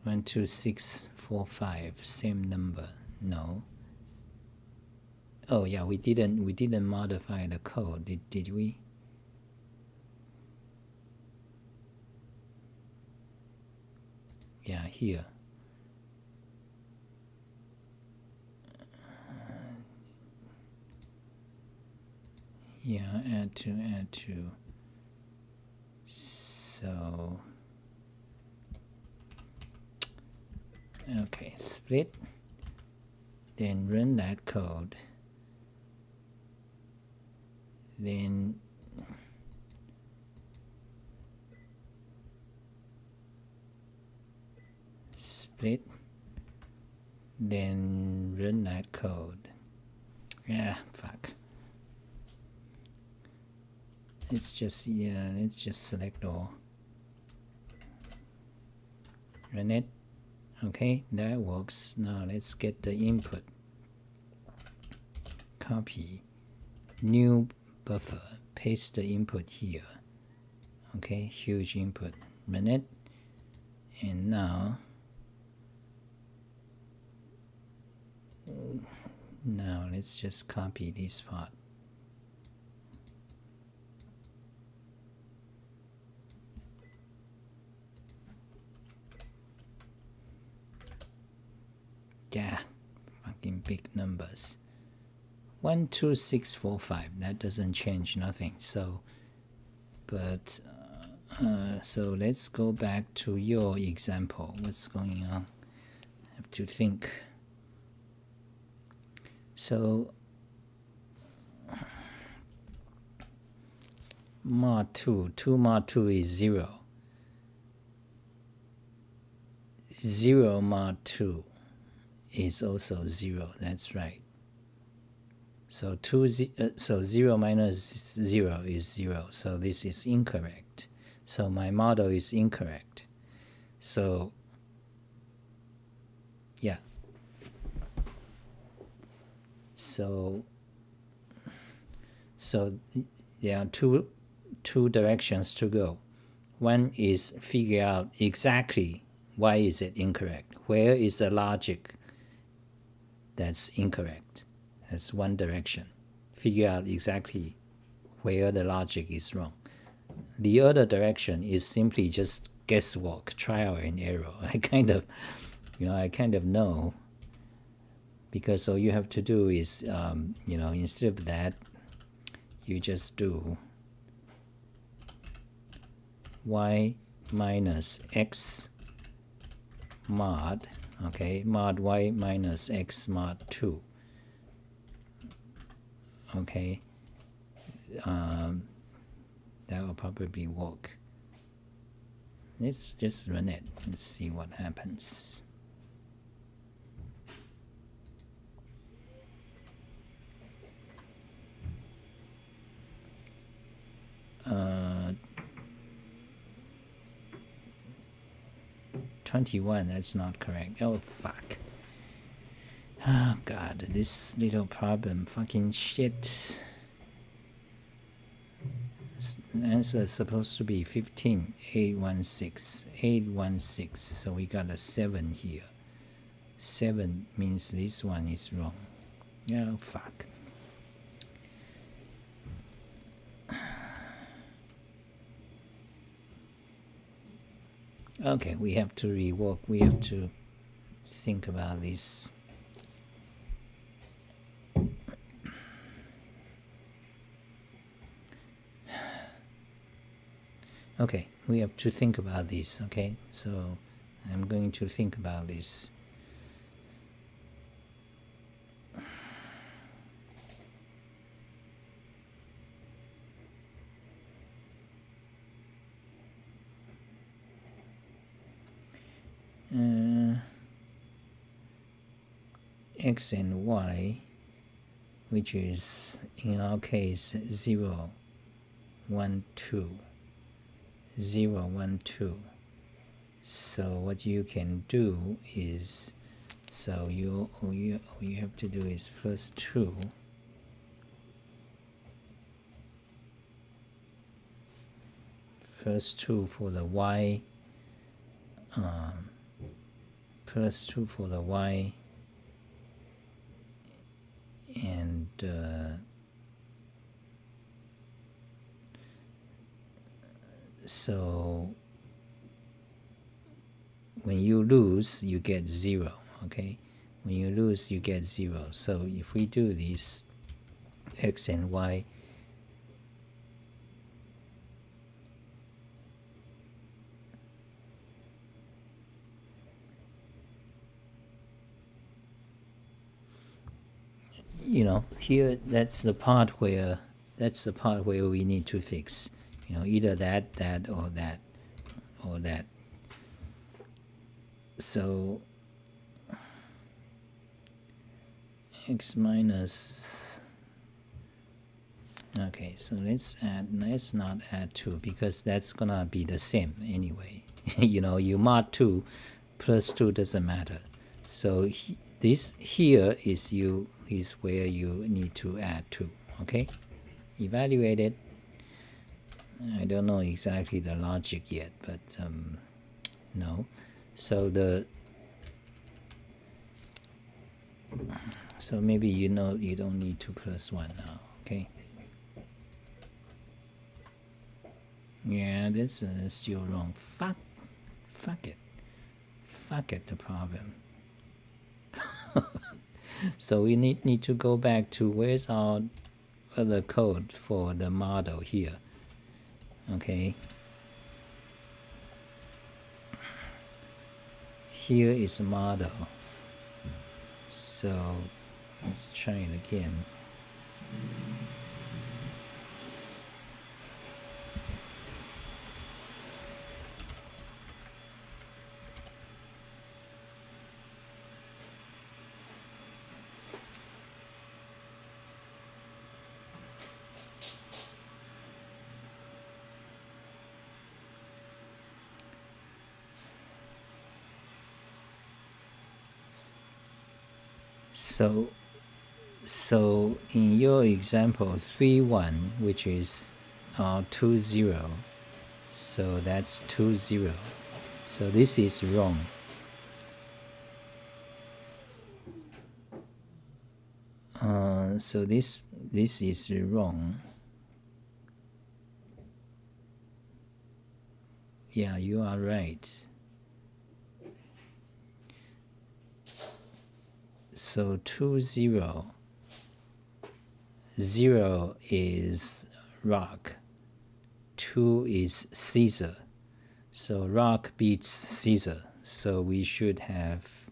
1 2 6 4 5. Same number. No. Oh yeah, we didn't modify the code, did we? Yeah, here. Yeah, add to. So okay, split, then run that code, then split, then run that code. Yeah, fuck. Let's just select all. Run it. Okay, that works. Now let's get the input. Copy, new buffer, paste the input here. Okay, huge input. Run it. And now let's just copy this part. Yeah, fucking big numbers. 1, 2, 6, 4, 5. That doesn't change nothing. So, but so let's go back to your example. What's going on? I have to think. So mod 2 mod 2 is 0. 0 mod 2 is also 0. That's right. So 0 minus 0 is 0. So this is incorrect. So my model is incorrect. So yeah. So there are two directions to go. One is figure out exactly why is it incorrect. Where is the logic that's incorrect? That's one direction. Figure out exactly where the logic is wrong. The other direction is simply just guesswork, trial and error. I kind of know, because all you have to do is, instead of that, you just do y minus x mod, okay, mod y minus x mod 2. Okay, that will probably work. Let's just run it and see what happens. Uh, 21, that's not correct. Oh fuck. Oh god, this little problem, fucking shit. Answer is supposed to be 15, 816, 816. So we got a 7 here. 7 means this one is wrong. Oh fuck. Okay, we have to rework. We have to think about this. Okay, we have to think about this. Okay, so I'm going to think about this. X and Y, which is in our case 0, 1, 2, 0, 1, 2. So what you can do is, so all you have to do is plus 2 plus 2 for the Y, plus 2 for the Y and so when you lose, you get 0. Okay, when you lose, you get 0. So if we do this x and y, you know, here that's the part where we need to fix. You know, either that, or that, or that. So x minus, okay, so let's not add 2 because that's gonna be the same anyway. You know, you mod 2 plus 2 doesn't matter. So this here is where you need to add 2. Okay, evaluate it. I don't know exactly the logic yet, but no. So maybe you know you don't need 2 plus 1 now. Okay. Yeah, that's still wrong. Fuck it. Fuck it, the problem. So we need to go back to where's our other code for the model here. Okay. Here is a model. So let's try it again. So in your example 3-1, which is 2-0, so that's 2-0. So this is wrong. So this is wrong. Yeah, you are right. So 2-0. 0 is Rock. 2 is Caesar. So Rock beats Caesar. So we should have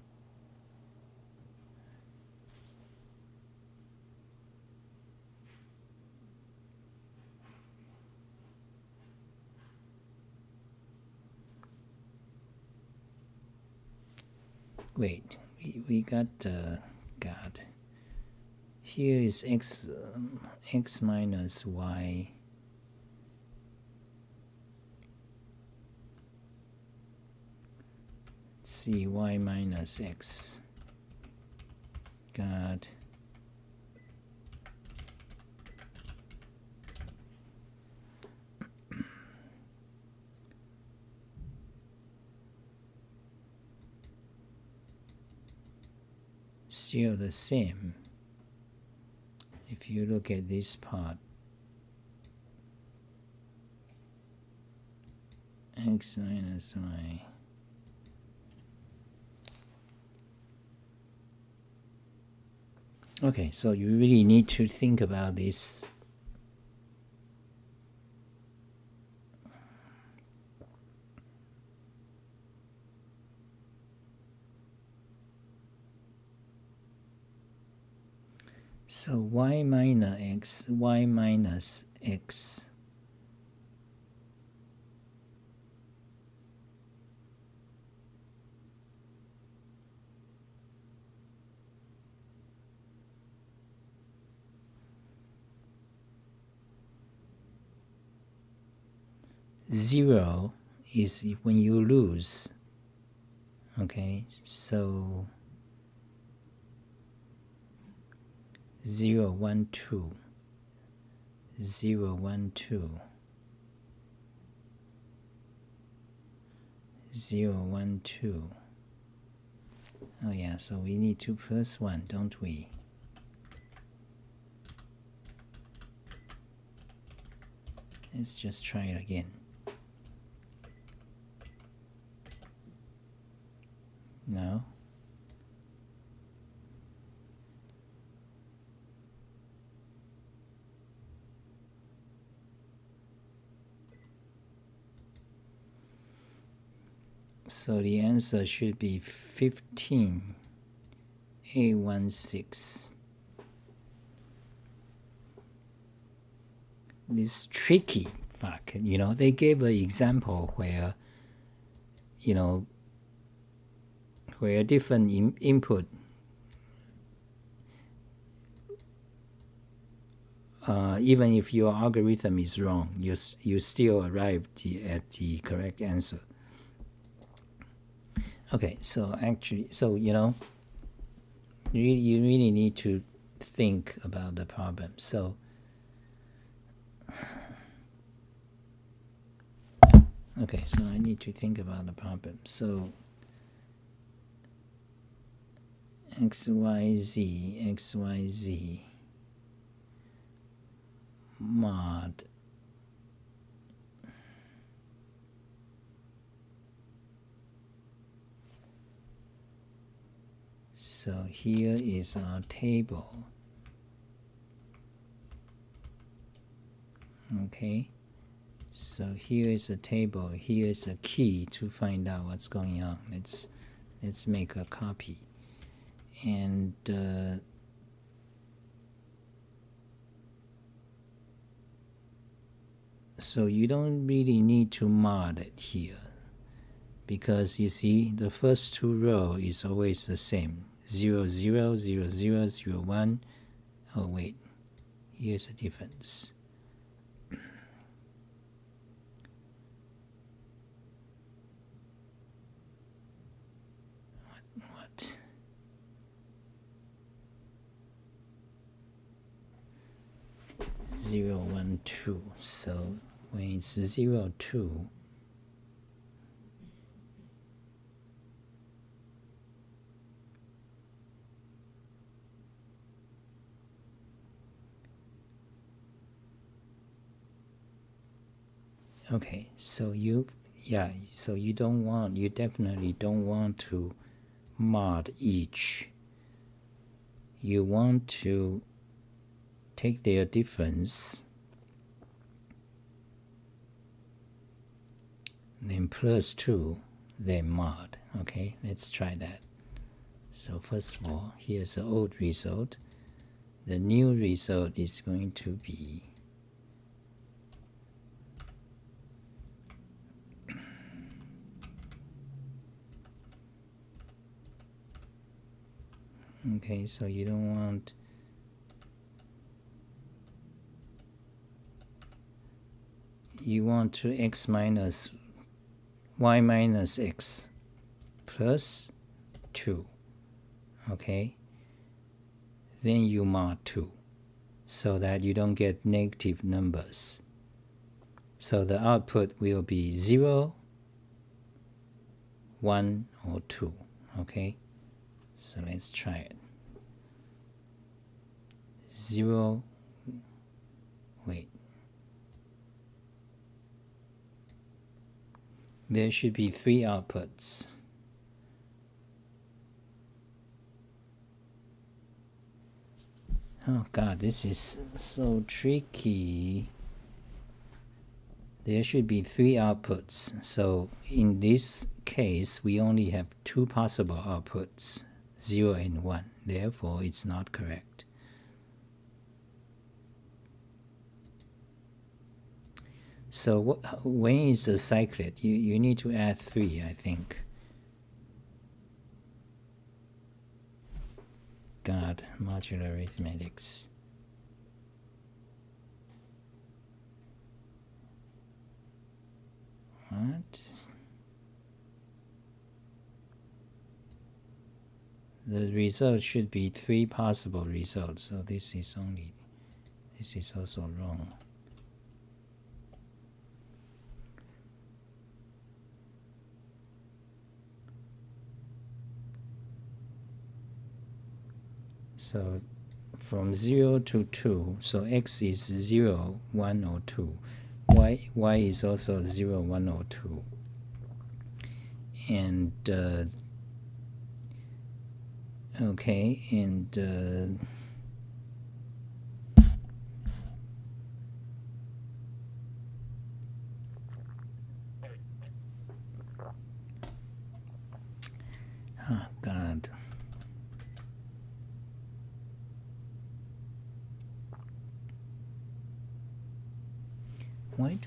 wait, we got God. Here is x minus y. Let's see, y minus x. God. Still the same. If you look at this part, x minus y. Okay, so you really need to think about this. So y minus x. Zero is when you lose. Okay, so 0, 1, 2. 0, 1, 2. 0, 1, 2. Oh yeah, so we need 2 plus 1, don't we? Let's just try it again. No. So the answer should be 15A16. This tricky fact, they gave an example where, where different input even if your algorithm is wrong, you still arrive at the correct answer. Okay, so actually, you really need to think about the problem. So okay, so I need to think about the problem. So XYZ mod so here is our table. Okay, so here is a table, here is a key to find out what's going on. Let's make a copy. And so you don't really need to mod it here, because you see the first two rows is always the same, 0 0 0 0 0 1. Oh wait, here's a difference. What? Zero 1 2. So when it's 0 2, okay, so you definitely don't want to mod each. You want to take their difference, then plus 2, then mod. Okay, let's try that. So first of all, here's the old result. The new result is going to be okay, so you don't want to x minus y minus x plus 2. Okay, then you mod 2 so that you don't get negative numbers. So the output will be 0, 1, or 2. Okay, so let's try it. 0, wait, there should be 3 outputs. Oh god, this is so tricky. There should be 3 outputs. So in this case, we only have 2 possible outputs, 0 and 1. Therefore, it's not correct. So when is a cyclet? You need to add 3, I think. God, modular arithmetics. What? The result should be 3 possible results, so this is also wrong. So from 0 to 2, so x is 0, 1, or 2. y is also 0, 1, or 2. And okay, and oh God. Why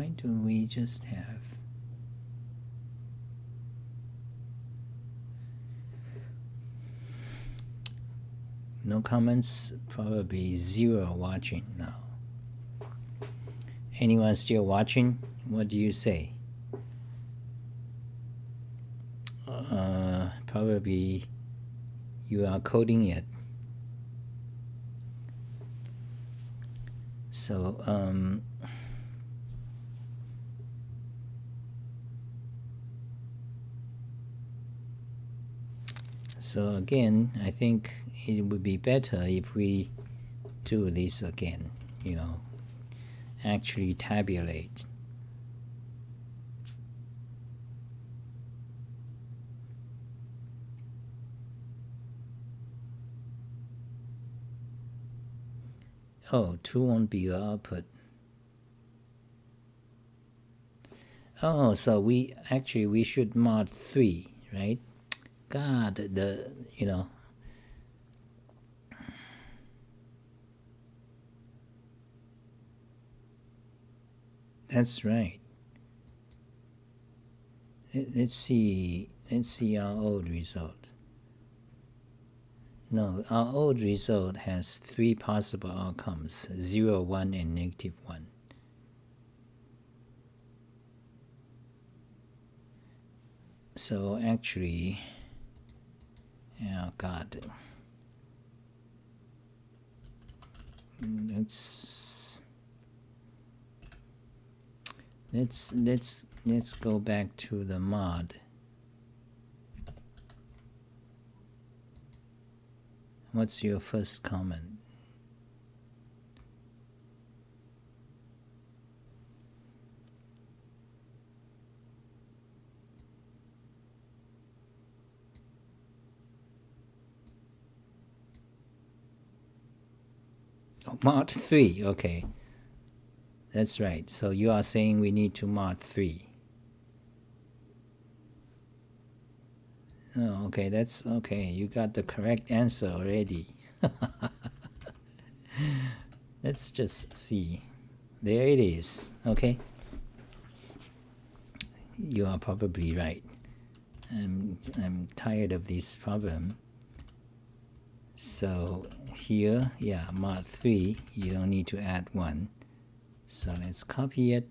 do we just have no comments? Probably 0 watching now. Anyone still watching? What do you say? Probably you are coding it. So so again, I think it would be better if we do this again, you know, actually tabulate. Oh, 2 won't be your output. Oh, so we should mod 3, right? God, you know. That's right. Let's see our old result. No, our old result has 3 possible outcomes, 0, 1, and -1. So actually, oh God, let's go back to the mod. What's your first comment? Oh, mod 3, okay. That's right. So you are saying we need to mod 3. Oh, okay, that's okay. You got the correct answer already. Let's just see. There it is. Okay. You are probably right. I'm tired of this problem. So here, yeah, mod 3, you don't need to add 1. So let's copy it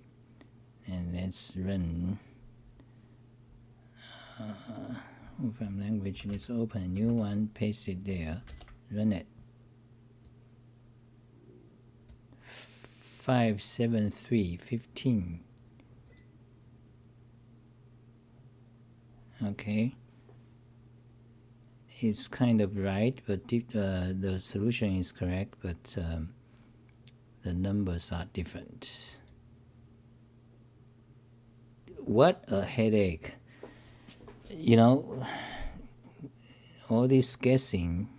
and let's run. Wolfram language, let's open a new one, paste it there, run it. 57315. Okay, it's kind of right, but the solution is correct, but the numbers are different. What a headache. You know, all this guessing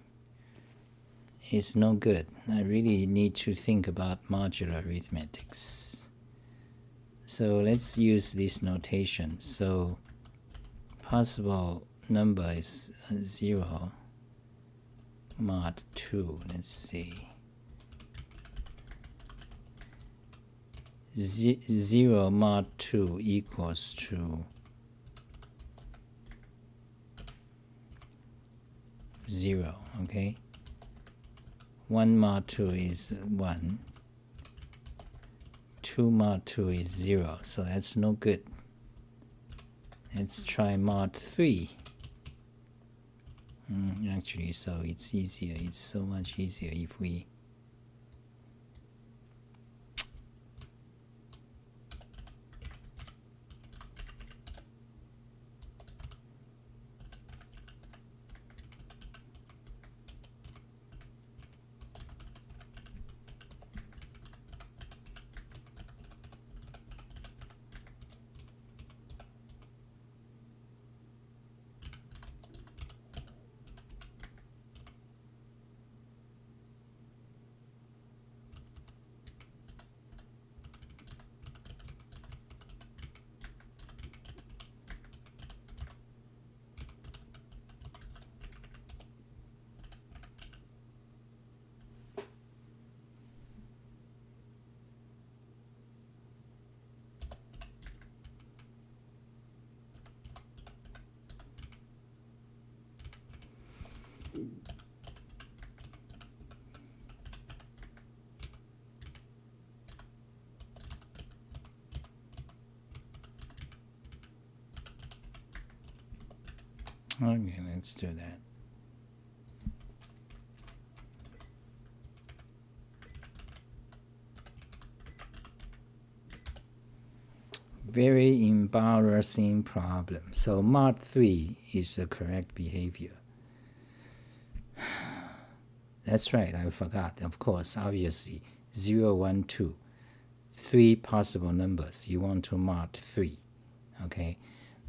is no good. I really need to think about modular arithmetics. So let's use this notation. So possible number is 0 mod 2. Let's see. 0 mod 2 equals to 0, okay? 1 mod 2 is 1. 2 mod 2 is 0, so that's no good. Let's try mod 3. Actually, so it's easier. It's so much easier if we Okay, let's do that. Very embarrassing problem. So mod 3 is the correct behavior. That's right, I forgot. Of course, obviously, 0, 1, 2. 3 possible numbers. You want to mod 3. Okay.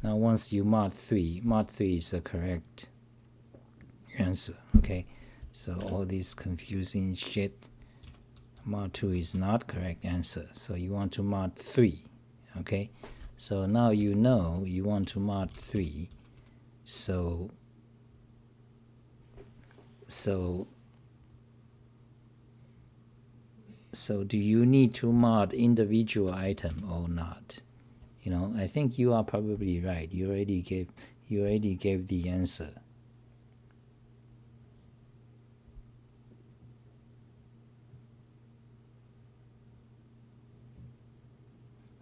Now once you mod 3 is the correct answer. Okay. So all this confusing shit, mod 2 is not correct answer. So you want to mod 3. Okay. So now you know you want to mod 3. So do you need to mod individual item or not? You know, I think you are probably right. You already gave the answer.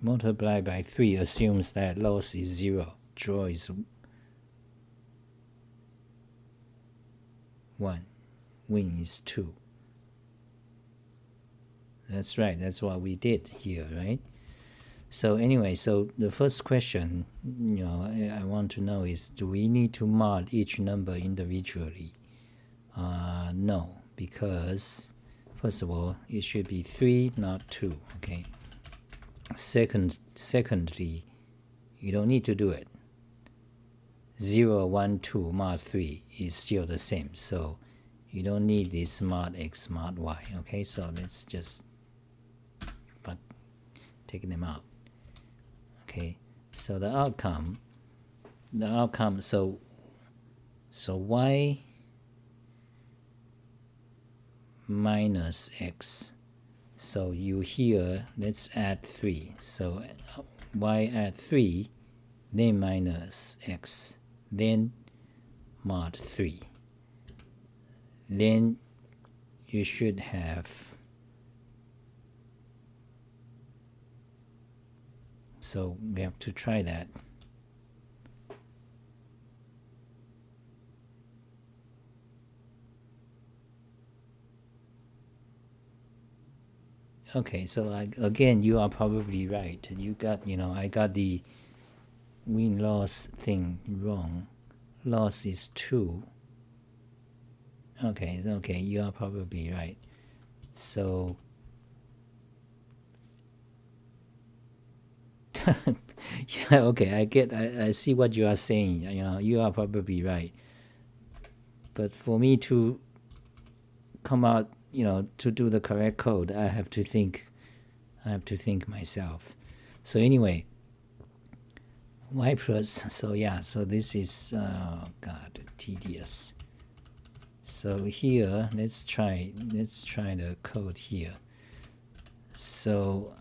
Multiply by 3 assumes that loss is 0. Draw is 1. Win is 2. That's right. That's what we did here, right? So anyway, so the first question, I want to know is, do we need to mod each number individually? No, because first of all, it should be 3, not 2. Okay. Secondly, you don't need to do it. 0, 1, 2 mod 3 is still the same, so you don't need this mod x, mod y. Okay, so let's just take them out. Okay, so the outcome, so y minus x. So you here, let's add 3. So y add 3, then minus x, then mod 3. Then you should have, so we have to try that. Okay, so again, you are probably right. You got, I got the win-loss thing wrong. Loss is 2. Okay, you are probably right. So, yeah, okay, I see what you are saying. You are probably right. But for me to come out, to do the correct code, I have to think myself. So anyway, y plus, so yeah, so this is god, tedious. So here, let's try the code here. So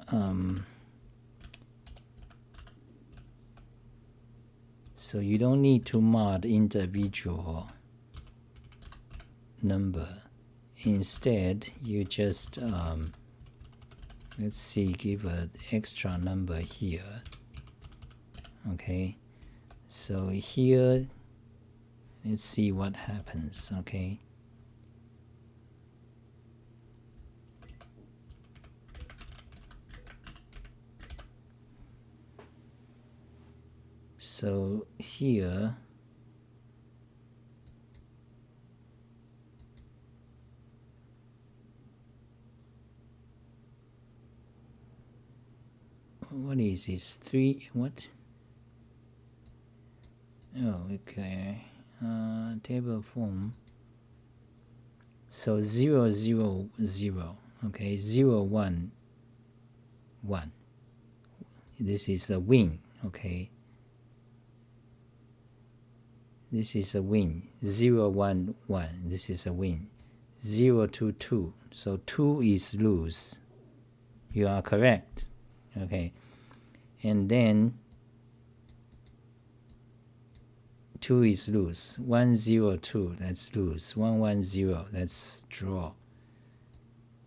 so you don't need to mod individual number. Instead, you just let's see, give an extra number here. Okay, so here, let's see what happens. Okay, so here, what is this? 3, what? Oh, okay. Table form. So 0, 0, 0. Okay, 0, 1, 1. This is a win. Okay. This is a win. 0, 1, 1. This is a win. 0 to 2. So 2 is lose. You are correct. Okay. And then 2 is lose. 1, 0, 2, that's lose. 1, 1, 0, that's draw.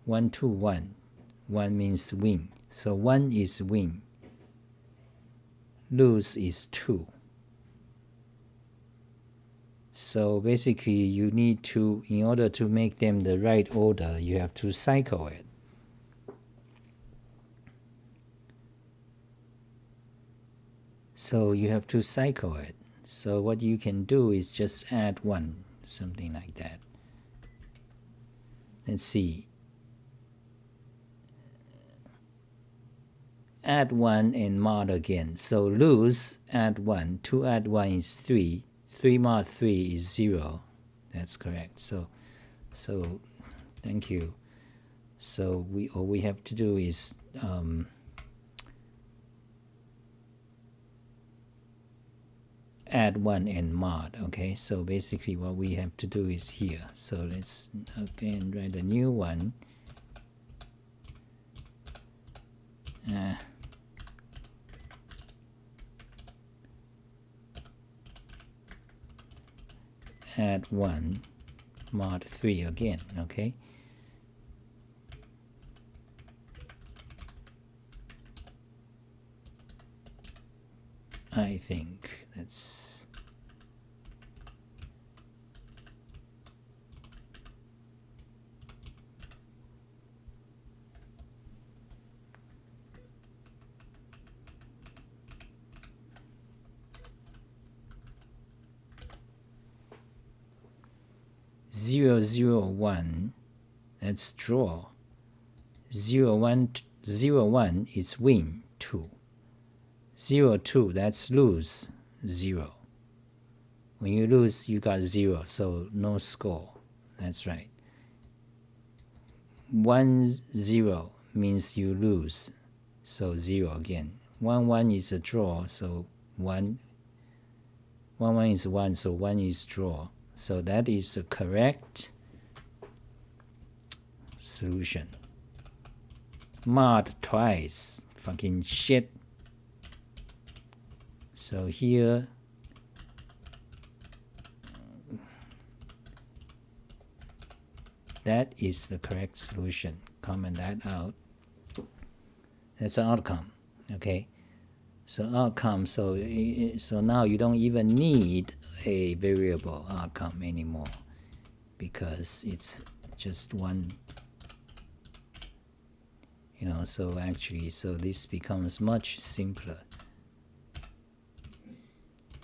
1, 2, 1. 1 means win. So 1 is win. Lose is 2. So basically you need to, in order to make them the right order, you have to cycle it. So you have to cycle it. So what you can do is just add 1, something like that. Let's see. Add 1 and mod again. So lose, add 1. 2 add 1 is 3. 3 mod 3 is 0. That's correct. So thank you. So all we have to do is add 1 and mod. Okay, so basically what we have to do is here. So let's again write a new one. Add 1 mod 3 again. Okay, I think that's zero, 0, 1. That's draw. 0, 1, 0, 1 is win, 2. 0, 2, that's lose, 0. When you lose, you got 0, so no score. That's right. 1, 0 means you lose, so 0 again. 1, 1 is a draw, so 1. 1, 1 is 1, so 1 is draw. So that is a correct solution. Mod twice. Fucking shit. So here, that is the correct solution. Comment that out. That's an outcome. Okay. So outcome, so now you don't even need a variable outcome anymore because it's just one, so actually, so this becomes much simpler.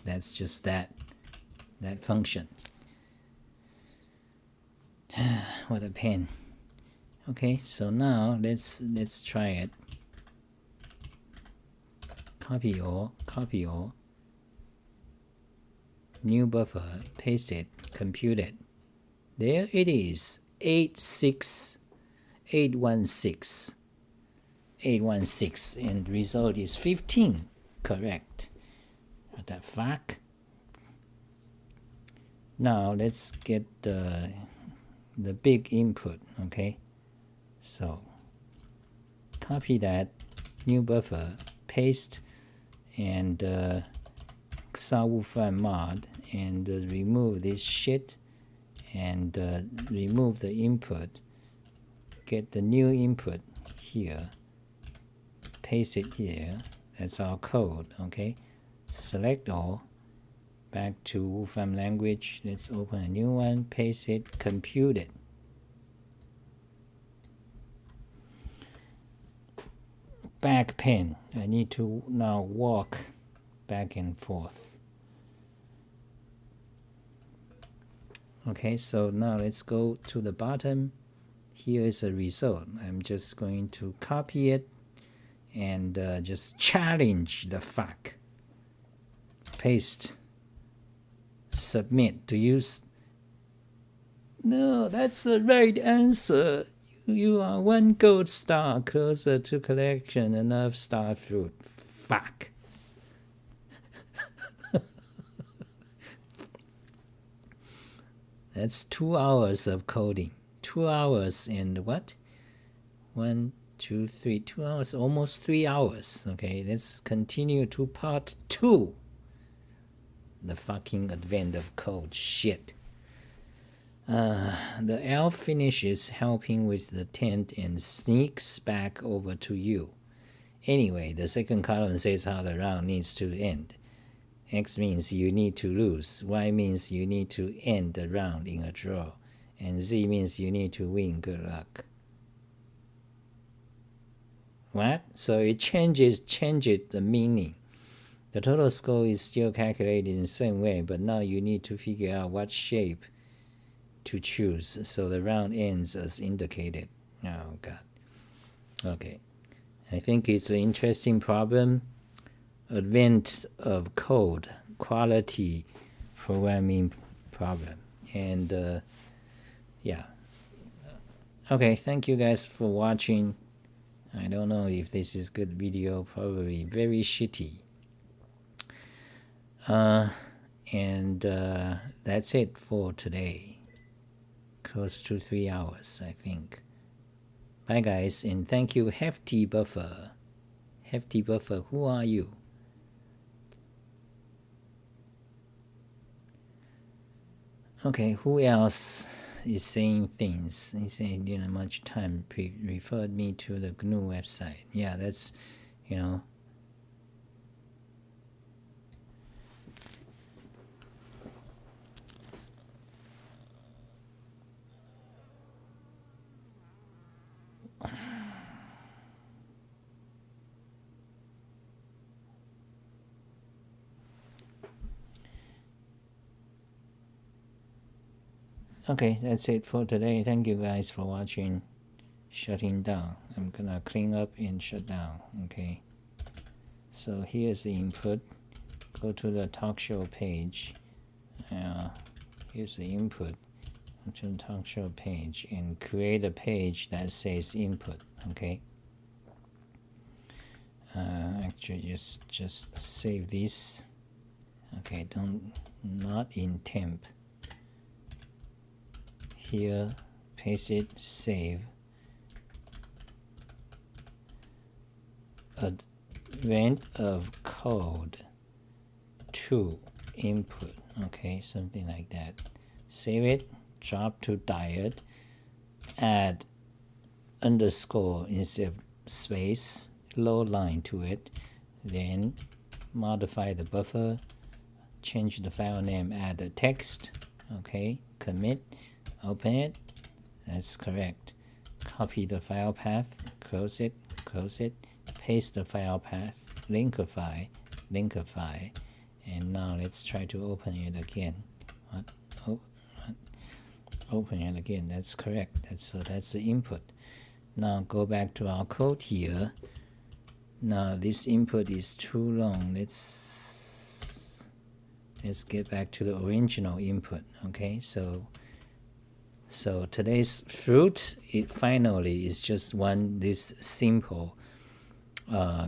That's just that function. What a pain. Okay, so now let's try it. Copy all, new buffer, paste it, compute it. There it is, 816, and result is 15, correct. What the fuck? Now let's get the big input, okay? So copy that, new buffer, paste, and Xah Wolfram mod, and remove this shit, and remove the input, get the new input here, paste it here. That's our code. Okay, select all, back to Wolfram language. Let's open a new one, paste it, compute it. Back pain. I need to now walk back and forth. Okay, so now let's go to the bottom. Here is a result. I'm just going to copy it and just challenge the fuck. Paste. Submit. To use. No, that's the right answer. You are 1 gold star closer to collection enough star fruit. Fuck. That's 2 hours of coding. 2 hours and what? 1, 2, 3, 2 hours, almost 3 hours. Okay, let's continue to part 2. The fucking advent of code shit. The elf finishes helping with the tent and sneaks back over to you. Anyway, the second column says how the round needs to end. X means you need to lose, Y means you need to end the round in a draw, and Z means you need to win. Good luck. What? So it changes the meaning. The total score is still calculated in the same way, but now you need to figure out what shape to choose so the round ends as indicated. Oh God. Okay. I think it's an interesting problem. Advent of code, quality programming problem. And yeah. Okay, thank you guys for watching. I don't know if this is good video, probably very shitty. And that's it for today. Close to 3 hours, I think. Bye guys, and thank you, Hefty Buffer. Hefty Buffer, who are you? Okay, who else is saying things? He said, you know, much time referred me to the GNU website. Yeah, that's, you know. Okay, that's it for today. Thank you guys for watching. Shutting down. I'm gonna clean up and shut down. Okay. So here's the input. Go to the talk show page. Here's the input. Go to the talk show page and create a page that says input. Okay. Actually, just save this. Okay, not in temp. Here, paste it, save. Advent of code to input. Okay, something like that. Save it, drop to diet, add underscore instead of space, load line to it, then modify the buffer, change the file name, add the text. Okay, commit. Open it, that's correct. Copy the file path, close it, paste the file path, linkify, and now let's try to open it again. Open it again, that's correct. That's the input. Now go back to our code here. Now this input is too long. Let's get back to the original input. Okay, so today's fruit, it finally is just this simple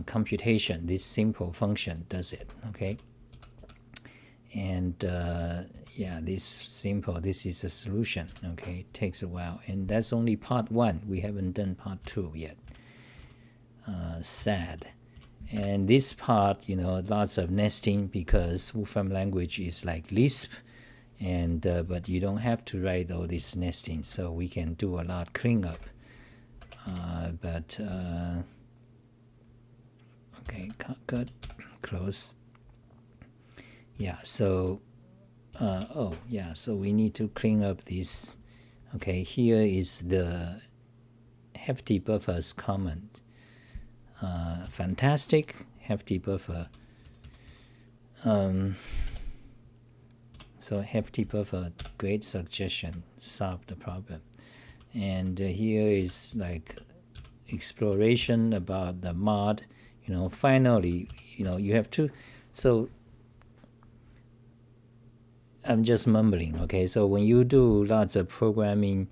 computation. This simple function does it. Okay, and yeah, this is a solution. Okay, it takes a while, and that's only part 1. We haven't done part 2 yet. Sad. And this part, you know, lots of nesting because Wolfram language is like Lisp. And but you don't have to write all this nesting, so we can do a lot cleanup. Okay, cut, close. Yeah, so so we need to clean up this. Okay, here is the hefty buffers comment. Fantastic, hefty buffer. So hefty buffer, great suggestion, solve the problem. And here is like exploration about the mod. You know, finally, you know, you have to. So I'm just mumbling. Okay, so when you do lots of programming,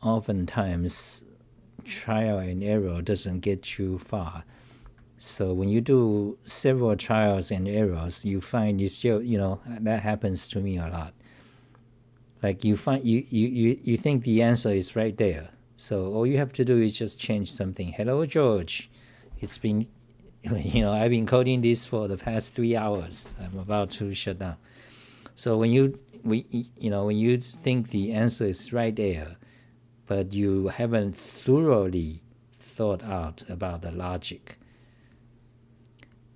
oftentimes trial and error doesn't get you far. So when you do several trials and errors, you find you still, you know, that happens to me a lot. Like you find you think the answer is right there. So all you have to do is just change something. Hello, George. It's been, you know, I've been coding this for the past 3 hours. I'm about to shut down. So when you think the answer is right there, but you haven't thoroughly thought out about the logic.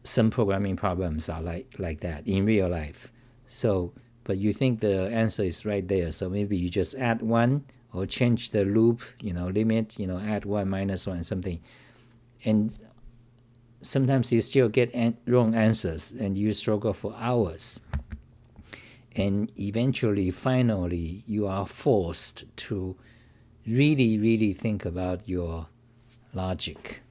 some programming problems are like that in real life. So, but you think the answer is right there. So maybe you just add 1 or change the loop, limit, add 1, -1, something. And sometimes you still get wrong answers and you struggle for hours. And eventually, finally, you are forced to really, really think about your logic.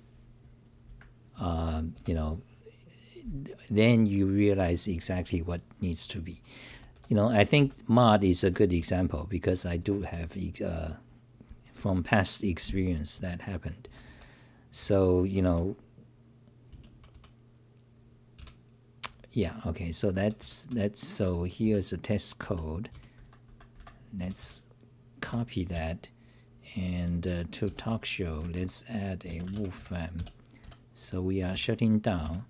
Then you realize exactly what needs to be. I think mod is a good example because I do have from past experience that happened. So, yeah, okay, so that's so here's a test code. Let's copy that, and to talk show, let's add a Wolfram. So we are shutting down,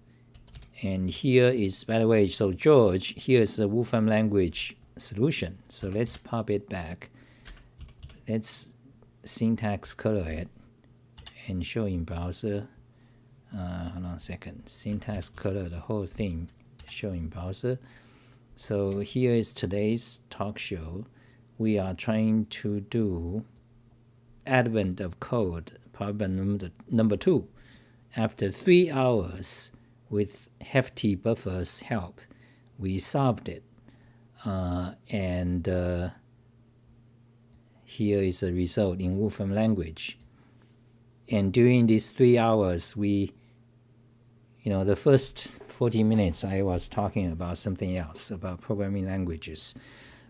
and here is, by the way, so George, here's the Wolfram language solution. So let's pop it back. Let's syntax color it and show in browser. Hold on a second. Syntax color the whole thing, show in browser. So here is today's talk show. We are trying to do advent of code, problem number 2. After 3 hours with hefty buffers help, we solved it. And here is a result in Wolfram language. And during these 3 hours, we, the first 40 minutes I was talking about something else, about programming languages.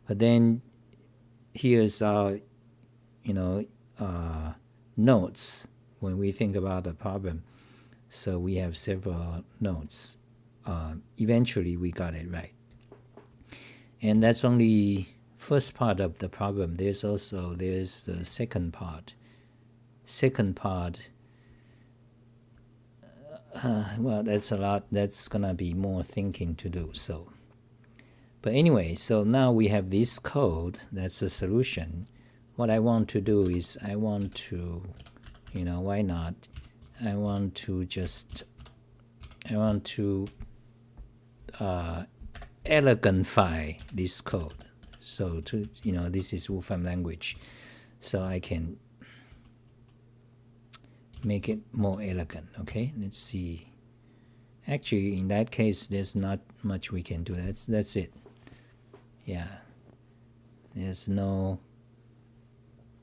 But then here's our, notes when we think about a problem. So we have several notes. Eventually, we got it right. And that's only first part of the problem. There's the second part. Well, that's a lot. That's gonna be more thinking to do. So, but anyway, so now we have this code. That's a solution. What I want to do is I want to, why not? I want to elegantify this code. So this is Wolfram language, so I can make it more elegant. Okay, let's see. Actually, in that case, there's not much we can do. That's it. Yeah, there's no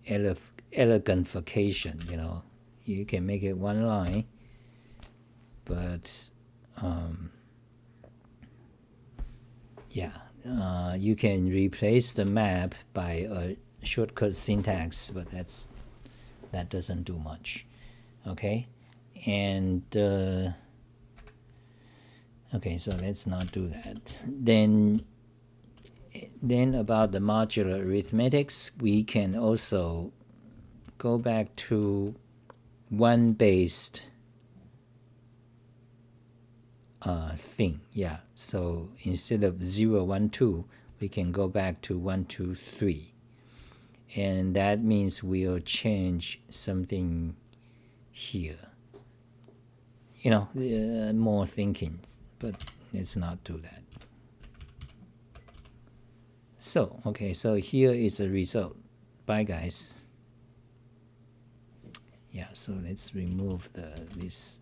elegantification. You can make it one line, but you can replace the map by a shortcut syntax, but that doesn't do much. Okay, and okay, so let's not do that. Then about the modular arithmetics, we can also go back to 1-based thing. Yeah, so instead of 0, 1, 2, we can go back to 1, 2, 3, and that means we'll change something here. More thinking, but let's not do that. So okay, so here is a result. Bye guys. Yeah, so let's remove this.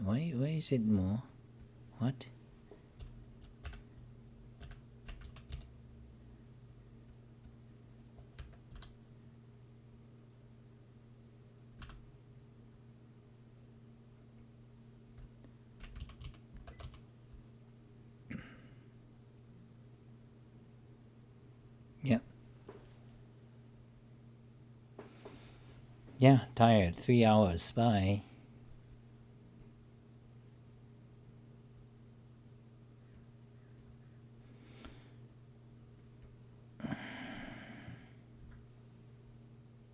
Why is it more? What? Yeah, tired. 3 hours. Bye.